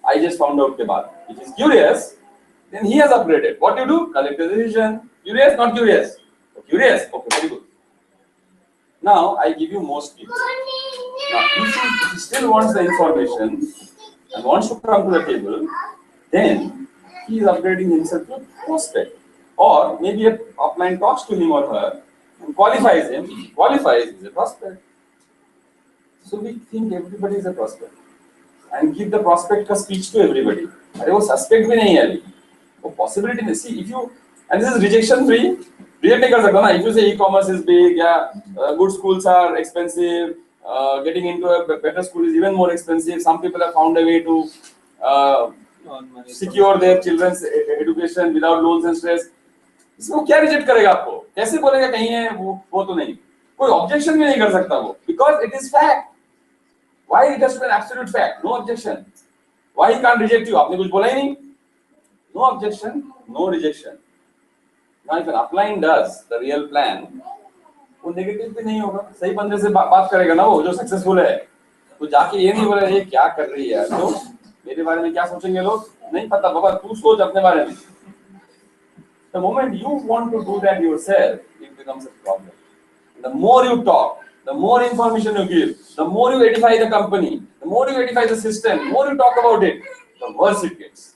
I just found out के बाद. If he's curious, then he has upgraded. What do you do? Collect a decision. Curious, not curious. Curious. Okay, very good. Now I give you most people. Now, if he still wants the information and wants to come to the table, then he is upgrading himself to a prospect. Or maybe a upline talks to him or her and qualifies him. If he qualifies, he's a prospect. So we think everybody is a prospect and give the prospect का speech to everybody. अरे वो suspect भी नहीं है अभी. वो possibility नहीं. See, if you, and this is rejection free. Reject नहीं कर सकता ना. If you say e-commerce is big, yeah, good schools are expensive. Getting into a better school is even more expensive. Some people have found a way to secure their children's education without loans and stress. इसको क्या reject करेगा आपको? कैसे बोलेगा कहीं है वो तो नहीं. कोई ऑब्जेक्शन भी नहीं कर सकता वो, because it is fact. Why it has to be an absolute fact? No objection. Why he can't reject you? आपने कुछ बोला ही नहीं. No objection, no rejection. Now if an upline does the real plan, वो negative भी नहीं होगा. सही बंदे से बात करेगा ना वो जो सक्सेसफुल है. तो जाके ये नहीं बोलेगा ये क्या कर रही है तो मेरे बारे में क्या सोचेंगे लोग? नहीं पता बाबा, तू सोच अपने बारे में. The moment you want to do that yourself, it becomes a problem. The more you talk, the more information you give, the more you edify the company, the more you edify the system, the more you talk about it, the worse it gets.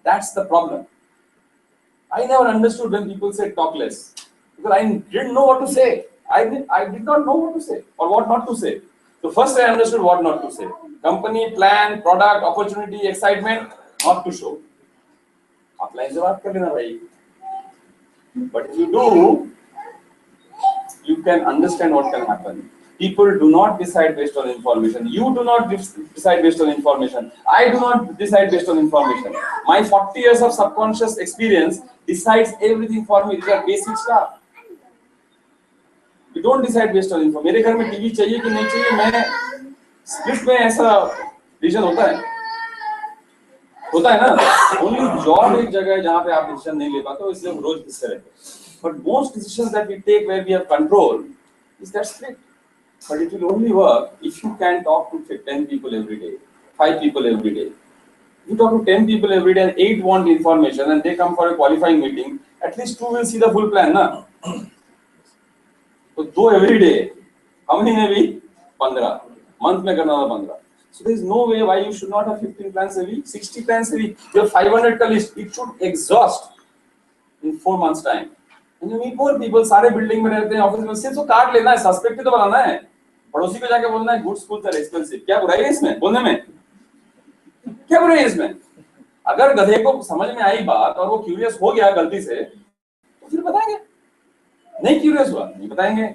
That's the problem. I never understood when people said talk less, because I didn't know what to say. I did not know what to say or what not to say. So first I understood what not to say. Company, plan, product, opportunity, excitement, not to show. Upline से बात कर लेना भाई. But if you do, you can understand what can happen. People do not decide based on information. You do not decide based on information. I do not decide based on information. My 40 years of subconscious experience decides everything for me. These are basic stuff. You don't decide based on information. मेरे घर में TV चाहिए कि नहीं चाहिए, मैं split में ऐसा डिसीजन होता है ना. ओनली जॉब एक जगह है जहाँ पे आप डिसीजन नहीं ले पाते हो, इसलिए रोज डिस्कस रहते हैं. But most decisions that we take where we have control is that split. But it will only work if you can talk to 10 people every day, 5 people every day. You talk to 10 people every day and 8 want information and they come for a qualifying meeting, at least 2 will see the full plan ना. तो 2 every day, how many में भी 15, month में करना था 15. So there is no way why you should not have 15 plans a week, 60 plans a week. You have 500 का list. It should exhaust in 4 months time. And you meet more people. सारे building में रहते हैं, office में. सिर्फ तो card लेना है, सस्पेक्ट तो बनाना है. पड़ोसी को जाके बोलना है गुड स्कूल्स आर एक्सपेंसिव. क्या बुराई है इसमें बोलने में? क्या बुराई है इसमें? अगर गधे को समझ में आई बात और वो क्यूरियस हो गया गलती से, तो फिर बताएंगे. नहीं क्यूरियस हुआ, नहीं बताएंगे.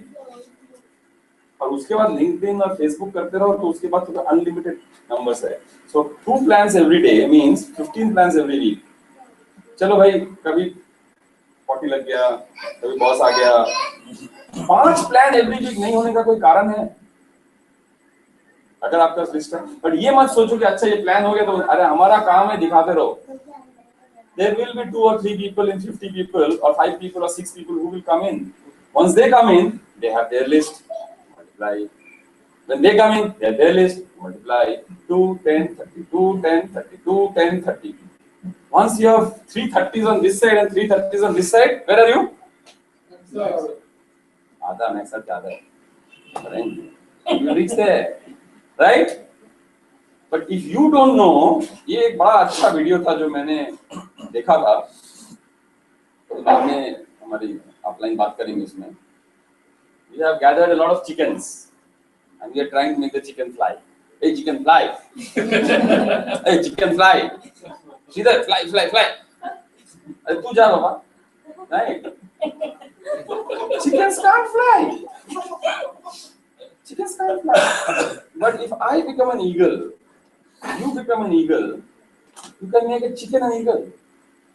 और उसके बाद लिंक्डइन और फेसबुक करते रहो तो उसके बाद तो अनलिमिटेड नंबर्स है. सो 2 plans every day means 15 plans every week. चलो भाई, कभी 40 लग गया, कभी बॉस आ गया. 5 प्लान एवरी वीक नहीं होने का कोई कारण है अगर आपका लिस्ट है. बट ये मत सोचो कि अच्छा ये प्लान हो गया तो अरे हमारा काम है दिखाते रहो. There will be 2 or 3 people in 50 people or 5 people or 6 people who will come in. Once they come in, they have their list. Multiply. When they come in, they have their list. Multiply 2, 10, 30, 2, 10, 30, 2, 10, 30. Once you have 3 30s on this side and 3 30s on this side, where are you? आधा मैं सब ज़्यादा है. You will reach there, right? But if you don't know, ये एक बड़ा अच्छा video था जो मैंने देखा था. तो बाद में हमारी अपलाइन बात करेंगे इसमें. We have gathered a lot of chickens and we are trying to make the chicken fly. Hey chicken fly. Hey chicken fly. सीधा fly fly fly. अरे तू जा बाबा. Right? Chickens can't fly. Chickens can't fly. But if I become an eagle, you become an eagle, You can make a chicken an eagle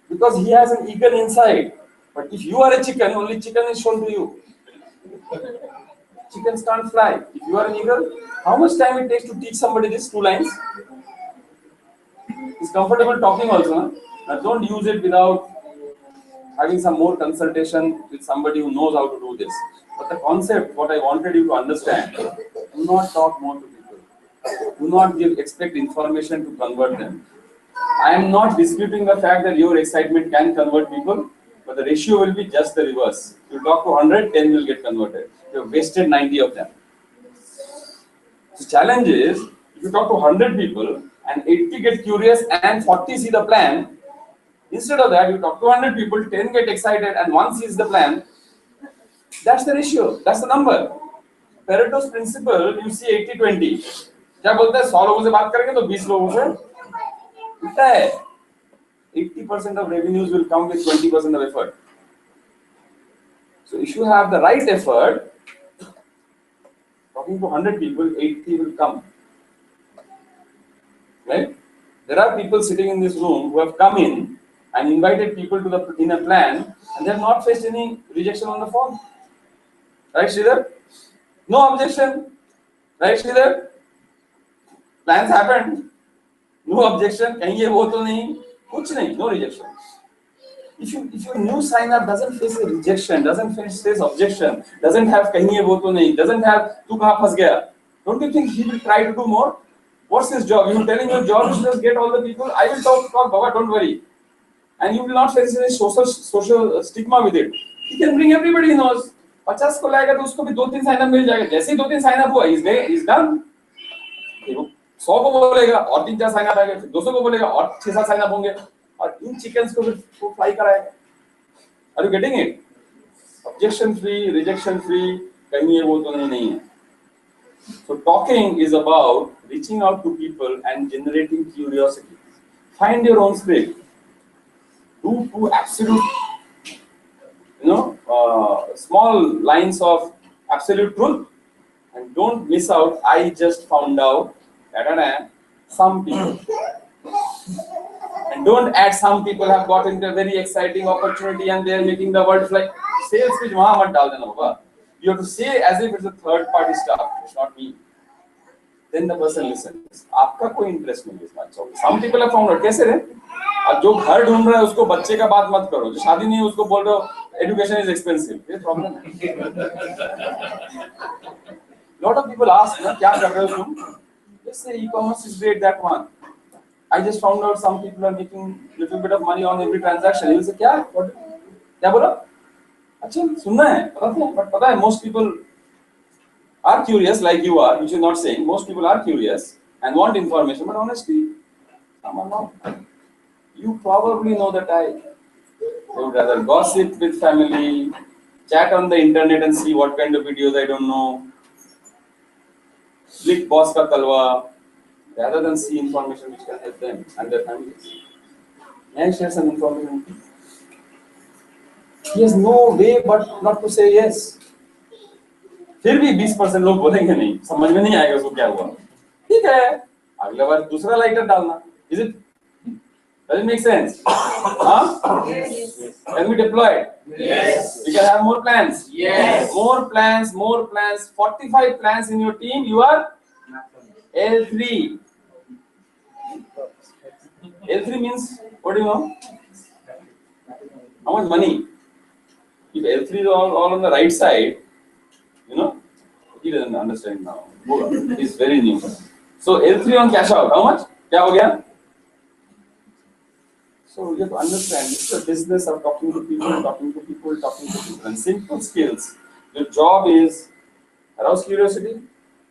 because he has an eagle inside. But if you are a chicken, only chicken is shown to you. Chickens can't fly. If you are an eagle, how much time it takes to teach somebody these 2 lines? It's comfortable talking also. Huh? Now don't use it without having some more consultation with somebody who knows how to do this. But the concept, what I wanted you to understand, do not talk more to people. Do not expect information to convert them. I am not disputing the fact that your excitement can convert people, but the ratio will be just the reverse. If you talk to 100, 10 will get converted. You have wasted 90 of them. The challenge is, if you talk to 100 people and 80 get curious and 40 see the plan, instead of that, you talk to 100 people, 10 get excited and 1 sees the plan. That's the ratio. That's the number. Pareto's principle, you see 80-20. क्या बोलता है 100 लोगों से बात करेंगे तो 20 लोगों से उल्टा है 80% of revenues will come with 20% of effort. So if you have the right effort, talking to 100 people, 80 will come. Right? There are people sitting in this room who have come in and invited people to the in a plan, and they have not faced any rejection on the phone. Right, Sridhar? No objection. Right, Sridhar? Plans happened. No objection. कहीं ये वो तो नहीं, कुछ नहीं. No rejection. If your new signer doesn't face a rejection, doesn't face objection, doesn't have कहीं ये वो तो नहीं, doesn't have तू कहाँ फंस गया, don't you think he will try to do more? What's his job? You telling your job is just get all the people. I will talk, Baba, don't worry. And you will not face any social stigma with it. He can bring everybody he knows. 50 को लाएगा तो उसको भी 2-3 sign up मिल जाएगा. जैसे ही 2-3 sign up हुआ, he's done. 100 को बोलेगा और 3-4 साइन अप आएंगे, 200 को बोलेगा और 6-7 साइन अप होंगे और इन चिकन्स को फिर फ्राई कराएगा. Are you getting it? Objection free, rejection free, कहीं ये वो तो नहीं है. So talking is about reaching out to people and generating curiosity. Find your own script. Do two absolute, small lines of absolute truth, and don't miss out. I just found out that some people, and don't add some people have got into a very exciting opportunity and they are making the world fly. Sales pitch वहाँ मत डाल देना बाबा. You have to say as if it's a third party stuff. It's not me. Then the person listens. आपका कोई interest नहीं है इस बात में. Some people have found out. कैसे रे? अब जो घर ढूंढ रहा है उसको बच्चे का बात मत करो. जो शादी नहीं है उसको बोल रहे हो education is expensive. ये problem है. Lot of people ask ना क्या कर रहे हो तुम? Just say e-commerce is great, that one. I just found out some people are making little bit of money on every transaction. You will say क्या? क्या बोला? अच्छा सुनना है पता है most people are curious like you are, which is not saying. Most people are curious and want information, but honestly some are not. You probably know that I would rather gossip with family, chat on the internet and see what kind of videos I don't know, flick boss ka talwa, rather than see information which can help them and their families. May I share some information? He has no way but not to say yes. फिर भी 20% लोग बोलेंगे नहीं, समझ में नहीं आएगा उसको क्या हुआ. ठीक है, अगले बार दूसरा लाइटर डालना. Is it? Does it make sense? Huh? Yes. Can we deploy it? Yes. We can have more plans. Yes. More plans, more plans. 45 plans in your team. You are L3. L3 means what do you know? How much money? If L3 is all on the right side, he doesn't understand now. He's very new. So L3 on cash out, how much? क्या हो गया? So you have to understand, it's a business of talking to people, and simple skills. Your job is arouse curiosity,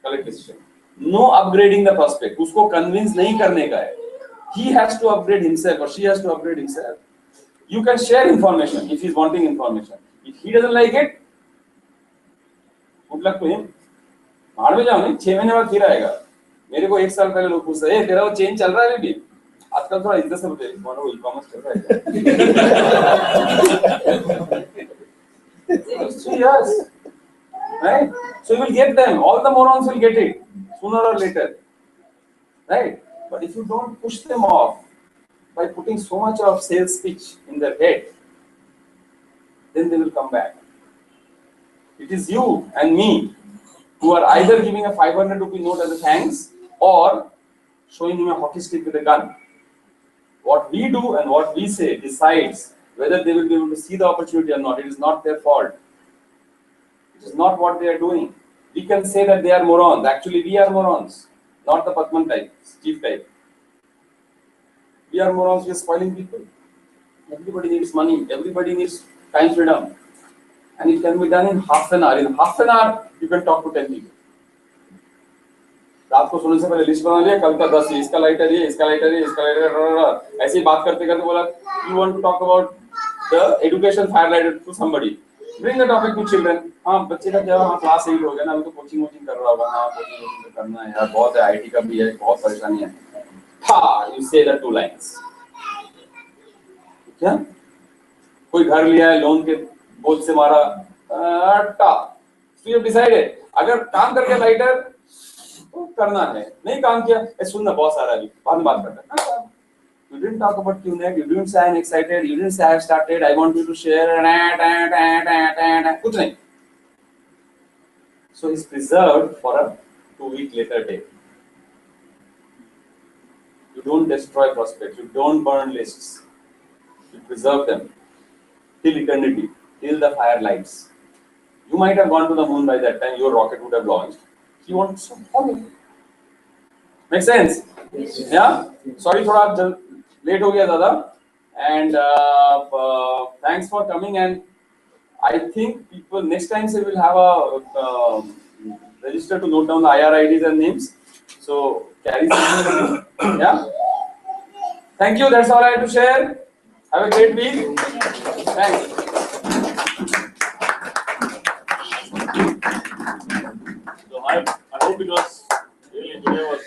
collect decision. No upgrading the prospect. उसको convince नहीं करने का है. He has to upgrade himself or she has to upgrade himself. You can share information if he's wanting information. If he doesn't like it, good luck to him. भाड़ में जाओ नहीं, 6 महीने बाद फिर आएगा. मेरे को 1 साल पहले लोग पूछते हैं, तेरा वो चेंज चल रहा है अभी? आजकल थोड़ा इज्जत से बोलते हैं, मानो ई-कॉमर्स चल रहा है. Yes, right? So you will get them. All the morons will get it sooner or later, right? But if you don't push them off, by putting so much of sales pitch in their head, then they will come back. It is you and me who are either giving a 500 rupee note as a thanks or showing him a hockey stick with a gun. What we do and what we say decides whether they will be able to see the opportunity or not. It is not their fault. It is not what they are doing. We can say that they are morons. Actually, we are morons, not the Patman type, chief type. We are morons. We are spoiling people. Everybody needs money. Everybody needs time freedom. And it can be done in half an hour. In half an hour, you can talk to 10 people. रात को सोने से पहले list बना लिया, कल का 10 इसका लाइटर ये, इसका लाइटर ये, इसका लाइटर, ऐसे ही बात करते करते बोला, you want to talk about the education firelighter to somebody. Bring the topic to children. हाँ बच्चे का क्या, हाँ क्लास 8 हो गया ना, अभी तो कोचिंग कर रहा होगा, हाँ कोचिंग करना है यार, बहुत है, आईटी का भी है, बहुत परेशानी है. हाँ, you say the 2 lines. क्या? कोई घर लिया है, लोन के बोझ से मारा, टा. So you have decided. अगर काम करके लाइटर तो करना है, नहीं काम किया, सुनना बहुत सारा है, बाद में बात करते हैं. You didn't talk about QNet, you didn't say I'm excited, you didn't say I have started, I want you to share, कुछ नहीं. So it's preserved for a 2-week later day. You don't destroy prospects, you don't burn lists, you preserve them till eternity, till the fire lights. You might have gone to the moon by that time, your rocket would have launched. You want to follow. Make sense? Yeah? Sorry थोड़ा late हो गया ज़्यादा. And thanks for coming. And I think people next time say we'll have a register to note down the IR IDs and names. So carry something. Yeah? Thank you. That's all I had to share. Have a great week. Thanks. So I hope it was really enjoyable.